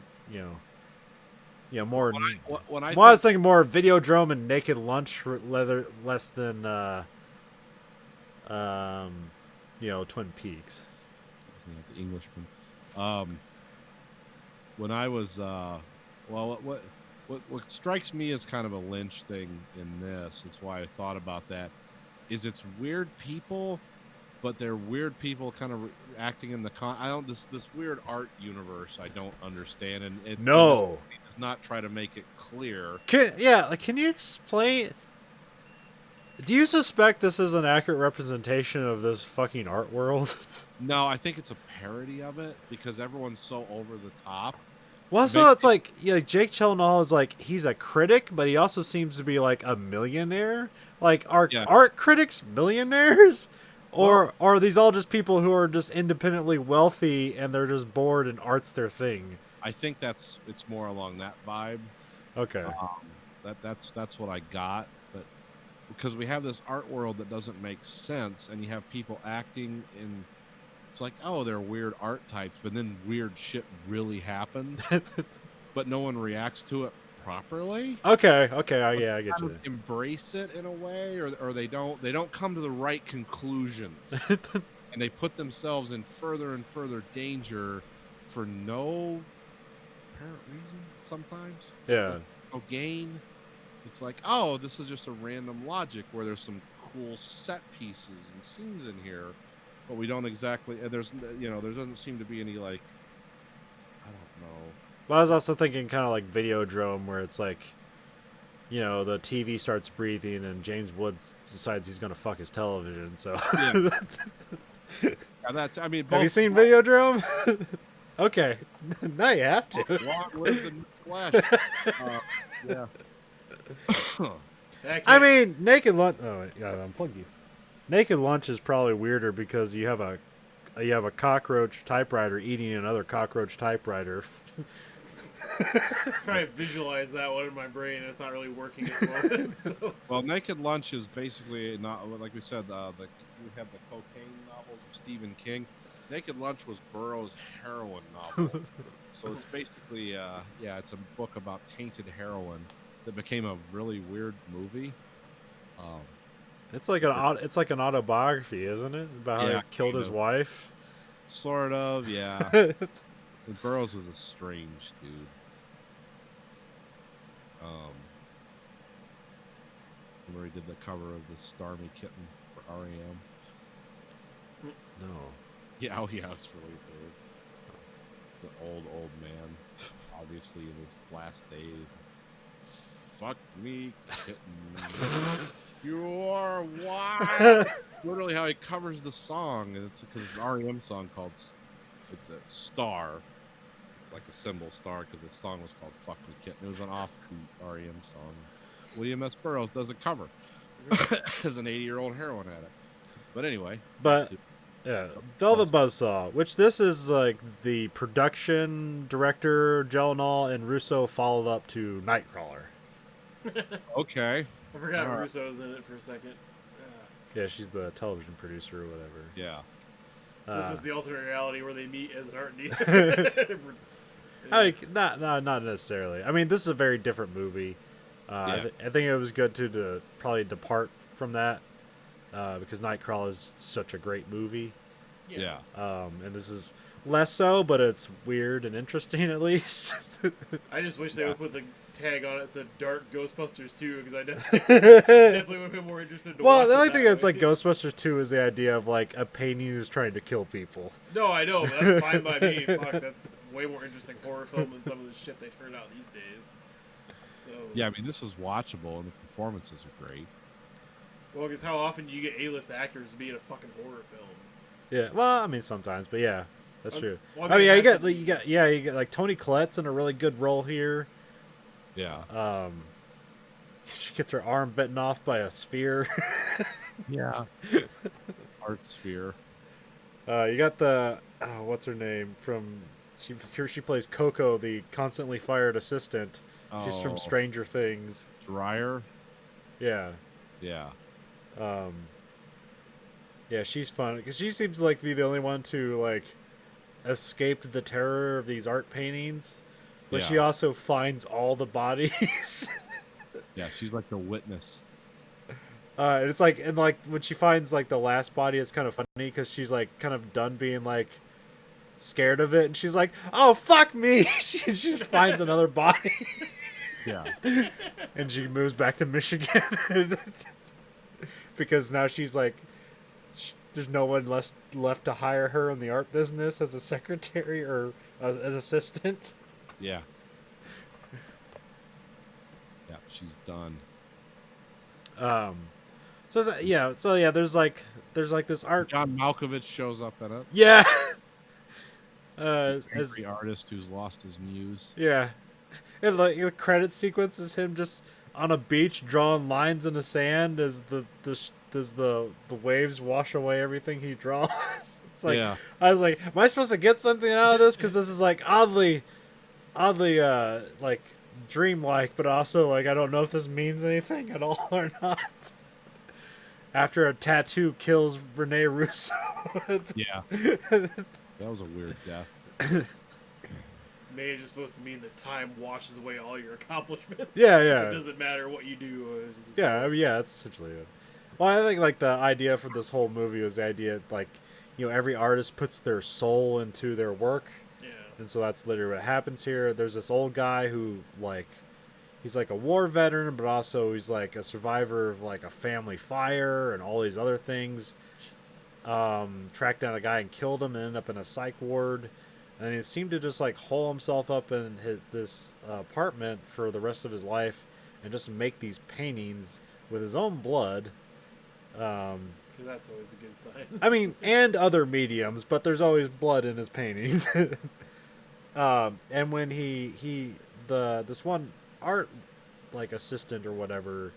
more... I was thinking more Videodrome and Naked Lunch, less than, Twin Peaks. The Englishman. When I was... What strikes me as kind of a Lynch thing in this, that's why I thought about that, is it's weird people, but they're weird people kind of acting in the this weird art universe I don't understand, and it does not try to make it clear. Can you explain? Do you suspect this is an accurate representation of this fucking art world? No, I think it's a parody of it because everyone's so over the top. Well, so it's like, Jake Gyllenhaal is like, he's a critic, but he also seems to be like a millionaire. Like, are art critics millionaires? Or are these all just people who are just independently wealthy and they're just bored and art's their thing? I think it's more along that vibe. Okay. That's what I got. But because we have this art world that doesn't make sense, and you have people acting in... It's like, oh, they're weird art types, but then weird shit really happens, but no one reacts to it properly. Okay, I get you. Embrace it in a way, or they don't come to the right conclusions, and they put themselves in further and further danger for no apparent reason. Sometimes, yeah, no gain. It's like, oh, this is just a random logic where there's some cool set pieces and scenes in here. But we don't exactly. There doesn't seem to be any, like, I don't know. Well, I was also thinking kind of like Videodrome, where it's like, the TV starts breathing and James Woods decides he's going to fuck his television. So, have you seen Videodrome? Okay, now you have to. Long live the Flash. Yeah. I mean, Naked Lunch. Oh, wait, yeah, unplug you. Naked Lunch is probably weirder because you have a cockroach typewriter eating another cockroach typewriter. Trying to visualize that one in my brain, it's not really working at the moment. So. Well, Naked Lunch is basically not, like we said. We have the cocaine novels of Stephen King. Naked Lunch was Burroughs' heroin novel, so it's basically it's a book about tainted heroin that became a really weird movie. It's like an autobiography, isn't it? About how he killed his wife. Sort of, yeah. Burroughs was a strange dude. Remember he did the cover of the Starmy Kitten for R.E.M. No. Yeah, it was really weird. The old man, obviously in his last days. Fuck me, kitten. You are wild. Literally how he covers the song, and it's because it's an R.E.M. song called it's a Star. It's like a symbol star because the song was called Fuck Me Kitten. It was an offbeat R.E.M. song. William S. Burroughs does a cover as an 80-year-old heroin addict. But anyway. But Yeah, Velvet Buzzsaw, which this is like the production director, Gyllenhaal and Russo followed up to Nightcrawler. Okay. I forgot Alright. Russo was in it for a second. Yeah, she's the television producer or whatever. Yeah. So this is the alternate reality where they meet as an art dealer. Like, not necessarily. I mean, this is a very different movie. Yeah. I think it was good to probably depart from that because Nightcrawler is such a great movie. Yeah. And this is less so, but it's weird and interesting at least. I just wish they would put the tag on it that said Dark Ghostbusters 2 because I Well, definitely would have been more interested to watch the it only that thing that's way. like Ghostbusters 2 is the idea of like a painting who's trying to kill people. No, I know, but that's fine by me. Fuck, that's way more interesting horror film than some of the shit they turn out these days. So Yeah, I mean, this is watchable, and the performances are great. well, because how often do you get A-list actors to be in a fucking horror film? Yeah, well, I mean sometimes, but yeah, that's true. Well, I mean, it yeah, has to you get like Toni Collette's in a really good role here. Yeah. She gets her arm bitten off by a sphere. Yeah. Art Sphere. You got the what's her name from? She plays Coco, the constantly fired assistant. She's from Oh. Stranger Things. Dreyer. Yeah. Yeah. Yeah, she's fun because she seems like to be the only one to like escape the terror of these art paintings, but she Yeah. also finds all the bodies. Yeah, she's like the witness. And it's like, and like when she finds like the last body, it's kind of funny because she's like kind of done being like scared of it, and she's like, "Oh fuck me!" she just finds another body, Yeah. and she moves back to Michigan because now she's like, there's no one left to hire her in the art business as a secretary or an assistant. Yeah. Yeah, she's done. So yeah, there's like this art. John Malkovich shows up in it. Yeah. He's an As angry artist who's lost his muse. yeah, and like the credit sequence is him just on a beach drawing lines in the sand as the waves wash away everything he draws. It's like Yeah. I was like, am I supposed to get something out of this? Because this is like oddly like dreamlike, but also like I don't know if this means anything at all or not. After a tattoo kills Rene Russo. Yeah. That was a weird death. May is just supposed to mean that time washes away all your accomplishments. Yeah. It doesn't matter what you do. It's just- Yeah, I mean, yeah, that's essentially it. Well, I think like the idea for this whole movie was the idea like, every artist puts their soul into their work, Yeah. and so that's literally what happens here. There's this old guy who like, he's like a war veteran, but also he's like a survivor of like a family fire and all these other things. Jesus. Tracked down a guy and killed him and ended up in a psych ward. And he seemed to just like hole himself up in this apartment for the rest of his life and just make these paintings with his own blood. Because that's always a good sign. I mean, and other mediums, but there's always blood in his paintings. And when this one art like assistant or whatever,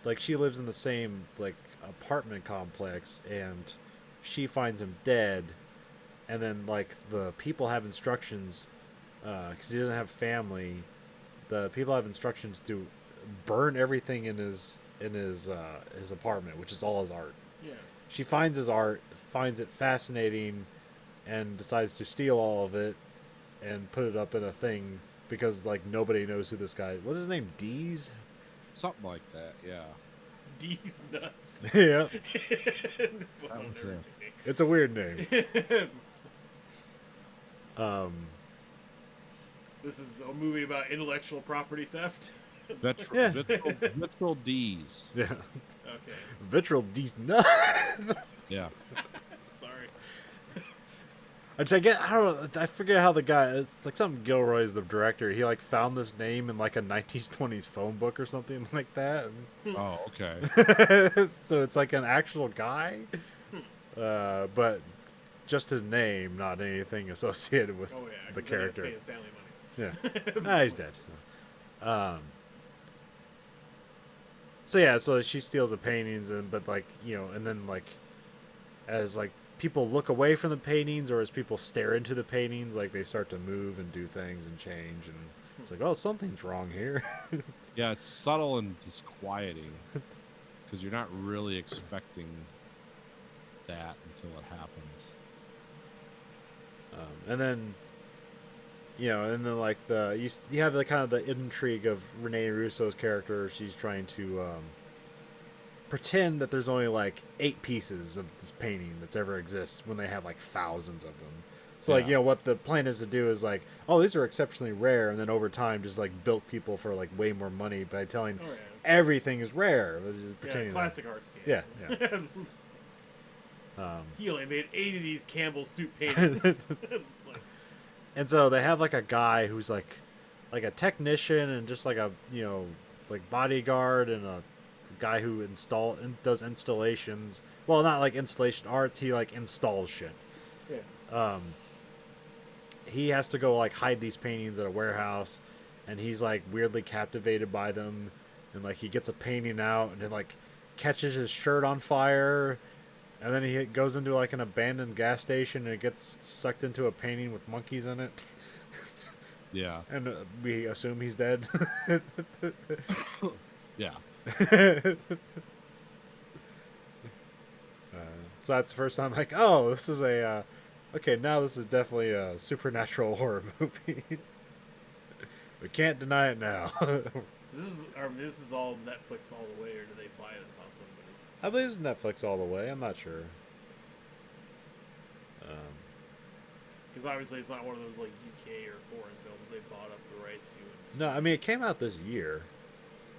like she lives in the same like apartment complex, and she finds him dead, and then like the people have instructions because he doesn't have family. The people have instructions to burn everything in his apartment, which is all his art. Yeah. She finds his art, finds it fascinating, and decides to steal all of it and put it up in a thing because like nobody knows who this guy is. What's his name? Deez? Something like that, yeah. D's nuts. Yeah. That was it. It's a weird name. This is a movie about intellectual property theft. Yeah. Vitral D's. Yeah. Okay. Vitral Deez. No. Yeah. Sorry. I forget how the guy, it's like something Gilroy's the director. He like found this name in like a 1920s phone book or something like that. Oh, okay. So it's like an actual guy, but just his name, not anything associated with Oh yeah. the 'cause then he has to character. pay his family money. Yeah. He's dead. So yeah, so she steals the paintings, but like and then like as like people look away from the paintings or as people stare into the paintings, like they start to move and do things and change, and it's like, oh, something's wrong here. Yeah, it's subtle and disquieting because you're not really expecting that until it happens. And then, like you have the kind of the intrigue of Rene Russo's character. She's trying to pretend that there's only like 8 pieces of this painting that's ever exists when they have like thousands of them. So like, what the plan is to do is like, oh, these are exceptionally rare, and then over time just like bilk people for like way more money by telling everything is rare. Yeah, classic art scam. Yeah. He only made 8 of these Campbell soup paintings. And so they have like a guy who's like a technician and just like a like bodyguard, and a guy who does installations. Well, not like installation arts. He like installs shit. Yeah. He has to go like hide these paintings at a warehouse, and he's like weirdly captivated by them, and like he gets a painting out and it like catches his shirt on fire, and then he goes into like an abandoned gas station and it gets sucked into a painting with monkeys in it. Yeah. And we assume he's dead. Yeah. So that's the first time like, oh, this is a okay, now this is definitely a supernatural horror movie. We can't deny it now. This is all Netflix all the way, or do they buy this off somebody? I believe it's Netflix all the way. I'm not sure. Because obviously it's not one of those like UK or foreign films they bought up the rights to. No, I mean it came out this year.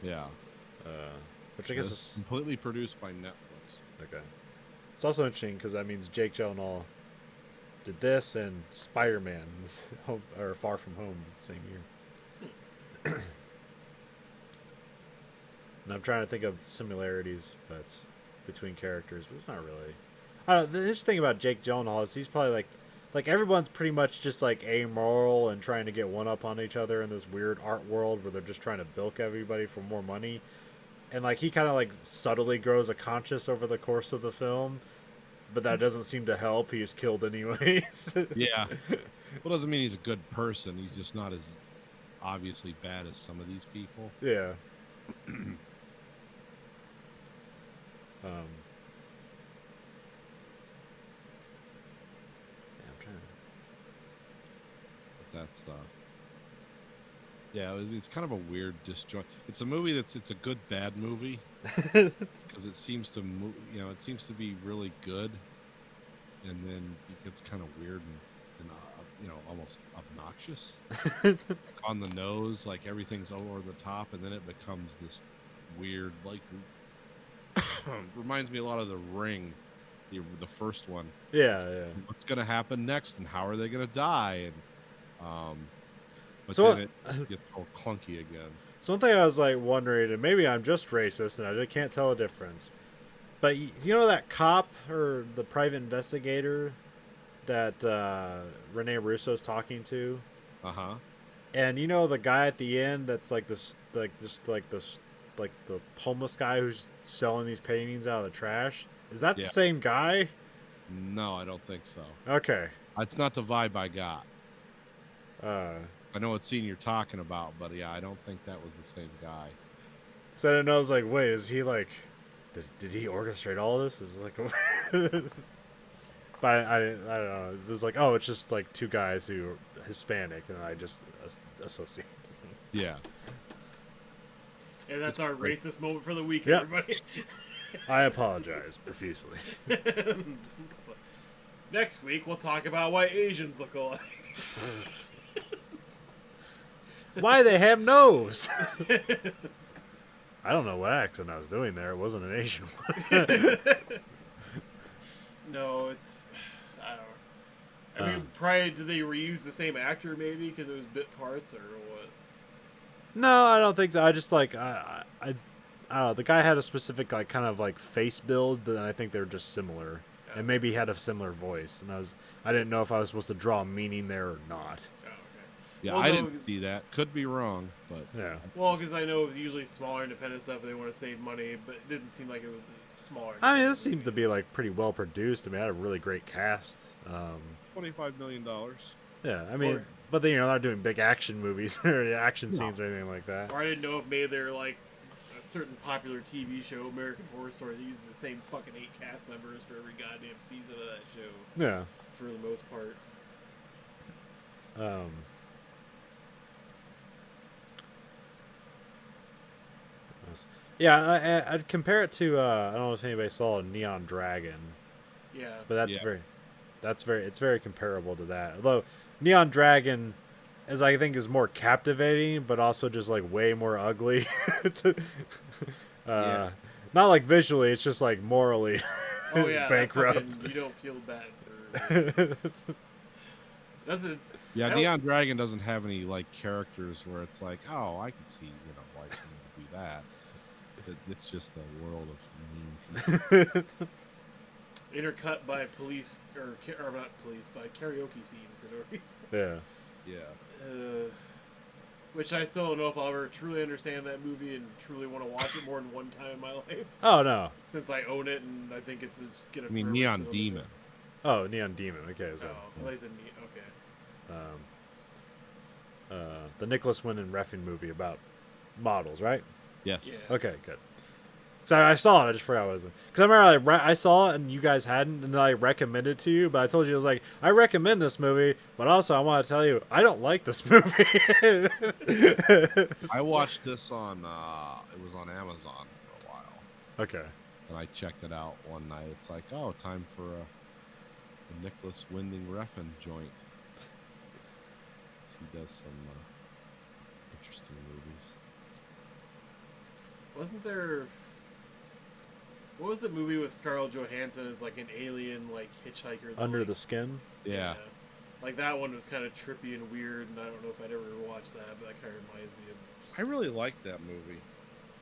Yeah. Which I guess It's is completely produced by Netflix. okay. It's also interesting because that means Jake Gyllenhaal did this and Spider-Man's or Far From Home the same year. And I'm trying to think of similarities, but between characters, but it's not really. I don't know. The interesting thing about Jake Gyllenhaal is he's probably like everyone's pretty much just like amoral and trying to get one up on each other in this weird art world where they're just trying to bilk everybody for more money. And like he kind of like subtly grows a conscience over the course of the film, but that doesn't seem to help. He's killed anyways. Yeah. Well, doesn't mean he's a good person. He's just not as obviously bad as some of these people. Yeah. I'm trying But that's yeah, it's kind of a weird disjoint. It's a movie it's a good bad movie because it seems to it seems to be really good, and then it gets kind of weird and almost obnoxious on the nose, like everything's over the top, and then it becomes this weird, like reminds me a lot of The Ring, the first one. Yeah. What's gonna happen next, and how are they gonna die, and but So then it gets all clunky again. So one thing I was like wondering, and maybe I'm just racist and I just can't tell a difference, but you know that cop or the private investigator that Rene Russo's talking to, and you know the guy at the end that's like the homeless guy who's selling these paintings out of the trash. Is that the same guy? No, I don't think so. Okay. That's not the vibe I got. I know what scene you're talking about, but yeah, I don't think that was the same guy. So I didn't know. I was like, wait, is he like? Did he orchestrate all this? Is it like? But I don't know. It was like, oh, it's just like 2 guys who are Hispanic, and I just associate. Yeah. And that's our racist moment for the week, Yep. everybody. I apologize profusely. Next week, we'll talk about why Asians look alike. Why they have nose? I don't know what accent I was doing there. It wasn't an Asian one. No, it's... I don't know. I mean, probably did they reuse the same actor maybe because it was bit parts or what? No, I don't think so. I just like I don't know. The guy had a specific like kind of like face build, but I think they were just similar, and maybe he had a similar voice. And I didn't know if I was supposed to draw meaning there or not. Oh, okay. Yeah, Well, I no, didn't see that. Could be wrong, but Yeah. Well, because I know it was usually smaller independent stuff and they want to save money, but it didn't seem like it was smaller. I mean, than this the seems to movie. be like pretty well produced. I mean, I had a really great cast. $25 million. Yeah, I mean, Or- but they, they're not doing big action movies or action scenes or anything like that. Or I didn't know if maybe they're like a certain popular TV show, American Horror Story, that uses the same fucking 8 cast members for every goddamn season of that show, Yeah. for the most part. Yeah, I'd compare it to I don't know if anybody saw Neon Dragon, Yeah. but Yeah. it's very comparable to that. Although Neon Dragon is I think is more captivating, but also just like way more ugly. Yeah. Not like visually, it's just like morally Oh yeah, that bankrupt. fucking, you don't feel bad for. That's a. Yeah, I don't- Neon Dragon doesn't have any like characters where it's like, oh, I could see, why someone would do that. It's just a world of mean people. Intercut by police or not police by karaoke scene for no reason. Yeah. Yeah. Which I still don't know if I'll ever truly understand that movie and truly want to watch it more than one time in my life. Oh no. Since I own it and I think it's just gonna. I mean, forever Neon sit on the Demon. shelf. Oh, Neon Demon. Okay, so Oh, at least in okay. the Nicholas Winding Refn movie about models, right? Yes. Yeah. Okay, good. So I saw it. I just forgot what it was. Because I remember I saw it and you guys hadn't, and I recommended it to you. But I told you I was like, I recommend this movie, but also I want to tell you I don't like this movie. I watched this on, it was on Amazon for a while. Okay. And I checked it out one night. It's like, oh, time for a Nicholas Winding Refn joint. He does some interesting movies. Wasn't there? What was the movie with Scarlett Johansson as like an alien, like hitchhiker? that, Under like- the Skin. Yeah. Like that one was kind of trippy and weird, and I don't know if I'd ever watched that, but that kind of reminds me of. I really liked that movie.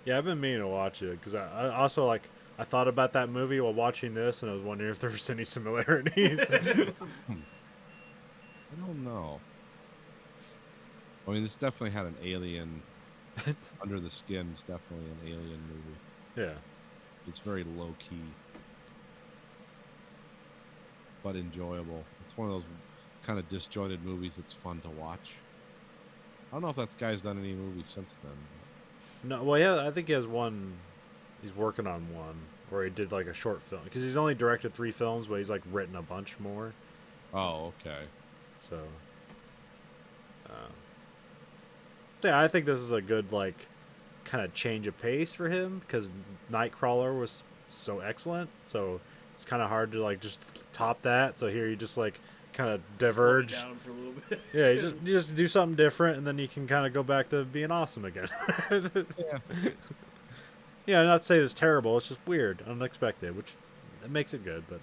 Yeah, I've been meaning to watch it because I also like I thought about that movie while watching this, and I was wondering if there was any similarities. I don't know. I mean, this definitely had an alien. Under the Skin is definitely an alien movie. yeah. It's very low key, but enjoyable. It's one of those kind of disjointed movies that's fun to watch. I don't know if that guy's done any movies since then. No, well, yeah, I think he has one. He's working on one where he did like a short film because he's only directed 3 films, but he's like written a bunch more. Oh, okay. So, yeah, I think this is a good like kind of change of pace for him because Nightcrawler was so excellent. So it's kind of hard to like just top that. So here you just like kind of diverge. Slow it down for a little bit. Yeah, you just do something different, and then you can kind of go back to being awesome again. Yeah. Yeah, not to say it's terrible. It's just weird, unexpected, which it makes it good. But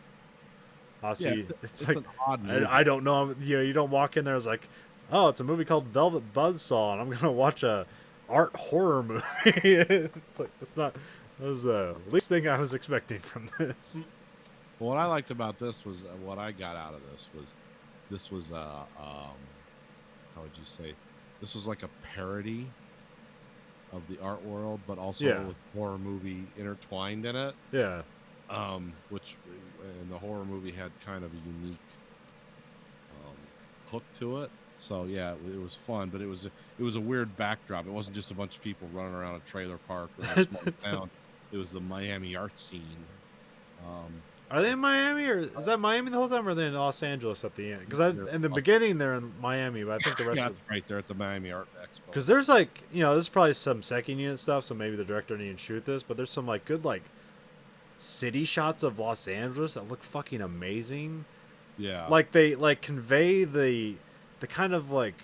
also, Yeah, it's like an odd movie. I don't know. You don't walk in there as like, oh, it's a movie called Velvet Buzzsaw, and I'm gonna watch a art horror movie. Like that's not. That was the least thing I was expecting from this. Well, what I liked about this was what I got out of this was how would you say, this was like a parody of the art world, but also Yeah. with horror movie intertwined in it. Yeah, Which and the horror movie had kind of a unique hook to it. So yeah, it was fun, but it was a weird backdrop. It wasn't just a bunch of people running around a trailer park or a small town. It was the Miami art scene. are they in Miami or is that Miami the whole time, or are they in Los Angeles at the end? Because They're in the Los- beginning they're in Miami, but I think the rest Yeah, of that's right there at the Miami Art Expo. because there's like this is probably some second unit stuff, so maybe the director didn't even shoot this, but there's some like good like city shots of Los Angeles that look fucking amazing. Yeah, Like they like convey the kind of like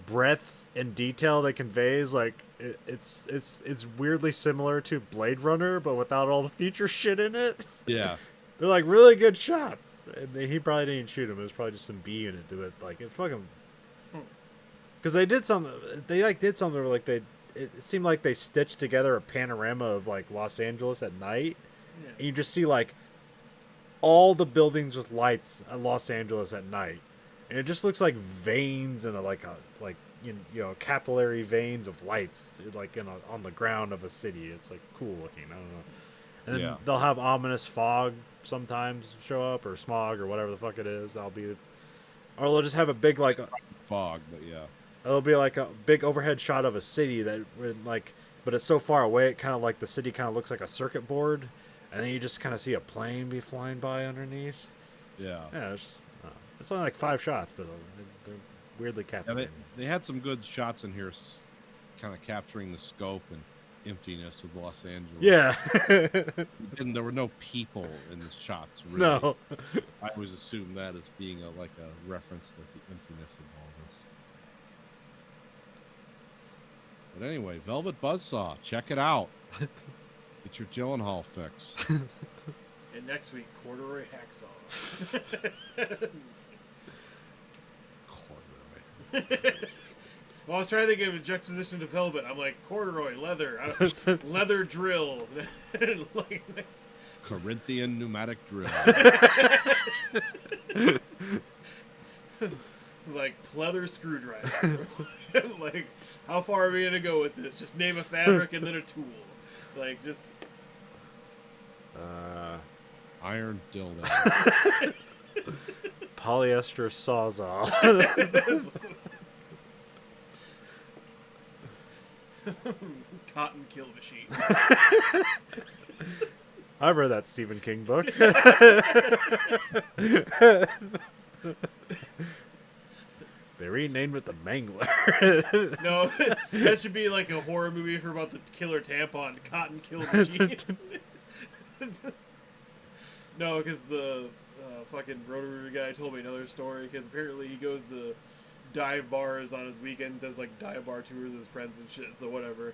breadth and detail they conveys like it's weirdly similar to Blade Runner but without all the future shit in it. yeah. They're like really good shots, and he probably didn't shoot them. It was probably just some B unit to it. Like it fucking because they did something. They like did something where like it seemed like they stitched together a panorama of like Los Angeles at night, and you just see like all the buildings with lights at Los Angeles at night, and it just looks like veins and capillary veins of lights like on the ground of a city. It's like cool looking. I don't know. And then Yeah. they'll have ominous fog sometimes show up, or smog, or whatever the fuck it is. That'll be, or they'll just have a big like, Fog, but yeah. it'll be like a big overhead shot of a city that would like, but it's so far away, it kind of like the city kind of looks like a circuit board, and then you just kind of see a plane be flying by underneath. Yeah. Yeah, it's only like 5 shots, but they're weirdly Yeah, captivating. they had some good shots in here, kind of capturing the scope and emptiness of Los Angeles. Yeah. And there were no people in the shots. Really. No. I always assumed that as being like a reference to the emptiness of all this. But anyway, Velvet Buzzsaw, check it out. Get your Gyllenhaal fix. And next week, corduroy hacksaw. Corduroy. Well, I was trying to think of a juxtaposition to velvet. I'm like corduroy, leather, leather drill, like next. Corinthian pneumatic drill. Like pleather screwdriver. Like, how far are we gonna go with this? Just name a fabric and then a tool. Like, just Iron dildo. Polyester sawzall. cotton kill machine. I've read that Stephen King book. They renamed it the Mangler. No, that should be like a horror movie for about the killer tampon, cotton kill machine. No, because the fucking Roto-Rooter guy told me another story, because apparently he goes to dive bars on his weekend, does like dive bar tours with his friends and shit, so whatever.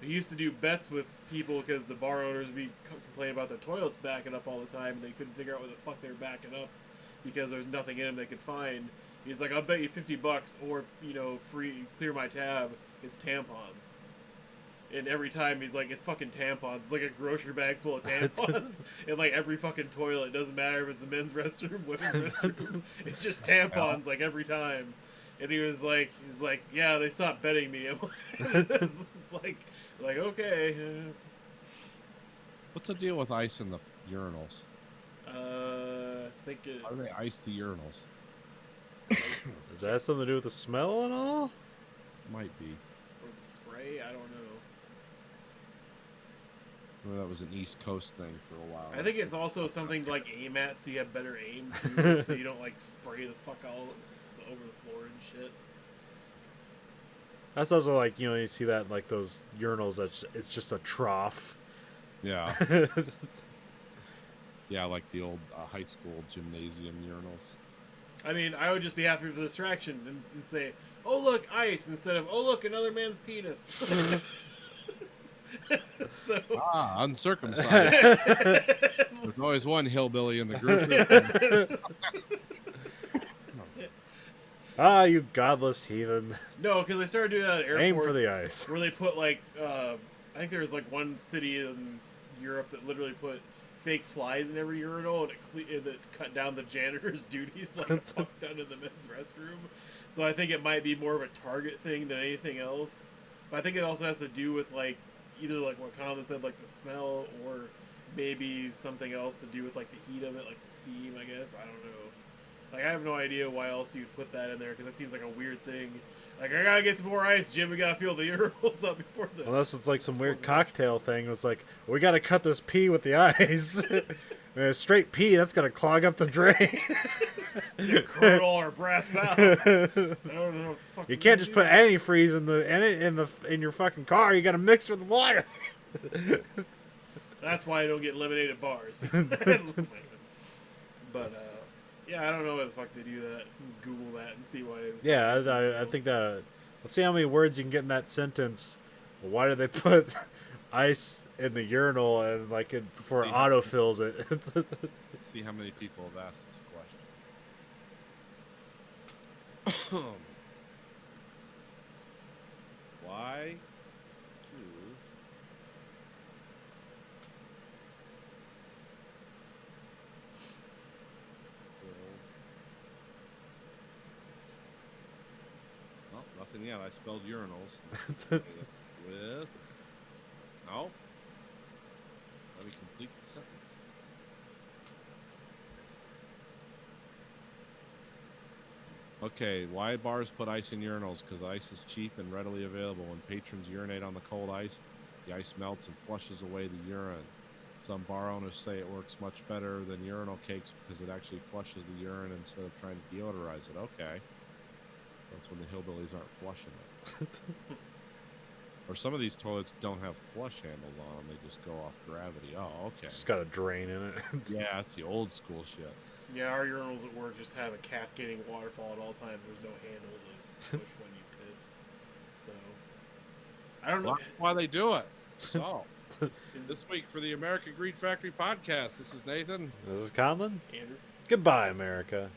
He used to do bets with people because the bar owners would be complaining about their toilets backing up all the time, and they couldn't figure out what the fuck they were backing up because there's nothing in them they could find. He's like, I'll bet you $50 or, you know, free, clear my tab, it's tampons. And every time he's like, it's fucking tampons. It's like a grocery bag full of tampons. And like every fucking toilet, it doesn't matter if it's a men's restroom, women's restroom. It's just tampons like every time. And he's like, yeah, they stopped betting me. I'm like, it's like okay. What's the deal with ice in the urinals? I think it. How do they ice the urinals? Does that have something to do with the smell and all? Might be. Or the spray, I don't know. Well, that was an East Coast thing for a while. I think it's also something to like aim at, so you have better aim too, so you don't like spray the fuck all over the floor and shit. That's also like, you know, you see that like those urinals that's it's just a trough. Yeah. Yeah, like the old high school gymnasium urinals. I mean, I would just be happy for the distraction and say, "Oh look, ice," instead of "Oh look, another man's penis." So, Uncircumcised. There's always one hillbilly in the group. You godless heathen. no, because they started doing that at airports. Aim for the ice. Where they put like, I think there was like one city in Europe that literally put fake flies in every urinal, and it cut down the janitor's duties like a fuck done in the men's restroom. So I think it might be more of a Target thing than anything else. But I think it also has to do with like either like what Colin said, like the smell, or maybe something else to do with like the heat of it, like the steam. I guess I don't know. Like I have no idea why else you'd put that in there, because that seems like a weird thing. Like, I gotta get some more ice, Jim. We gotta fill the urinals up before the. Unless it's like some weird cocktail thing. It was like, we gotta cut this pee with the ice. Straight pee, that's gonna clog up the drain. Corrode all our brass valves. I don't know what the fuck. You can't just put antifreeze in your fucking car. You gotta mix with water. That's why I don't get lemonade at bars. But yeah, I don't know why the fuck they do that. Google that and see why. Yeah, I think that. Let's see how many words you can get in that sentence. Why do they put ice in the urinal and like it before it autofills it? Let's see how many people have asked this question. Why do well, nothing yet. I spelled urinals with no. Let me complete the sentence. Okay, why bars put ice in urinals? Because ice is cheap and readily available. When patrons urinate on the cold ice, the ice melts and flushes away the urine. Some bar owners say it works much better than urinal cakes because it actually flushes the urine instead of trying to deodorize it. Okay. That's when the hillbillies aren't flushing it. Or some of these toilets don't have flush handles on them. They just go off gravity. Oh, okay. Just got a drain in it. Yeah, that's the old school shit. Yeah, our urinals at work just have a cascading waterfall at all times. There's no handle to push when you piss. So, I don't know. Well, that's why they do it. So, this week for the American Greed Factory podcast, this is Nathan. This is Conlon. Andrew. Goodbye, America.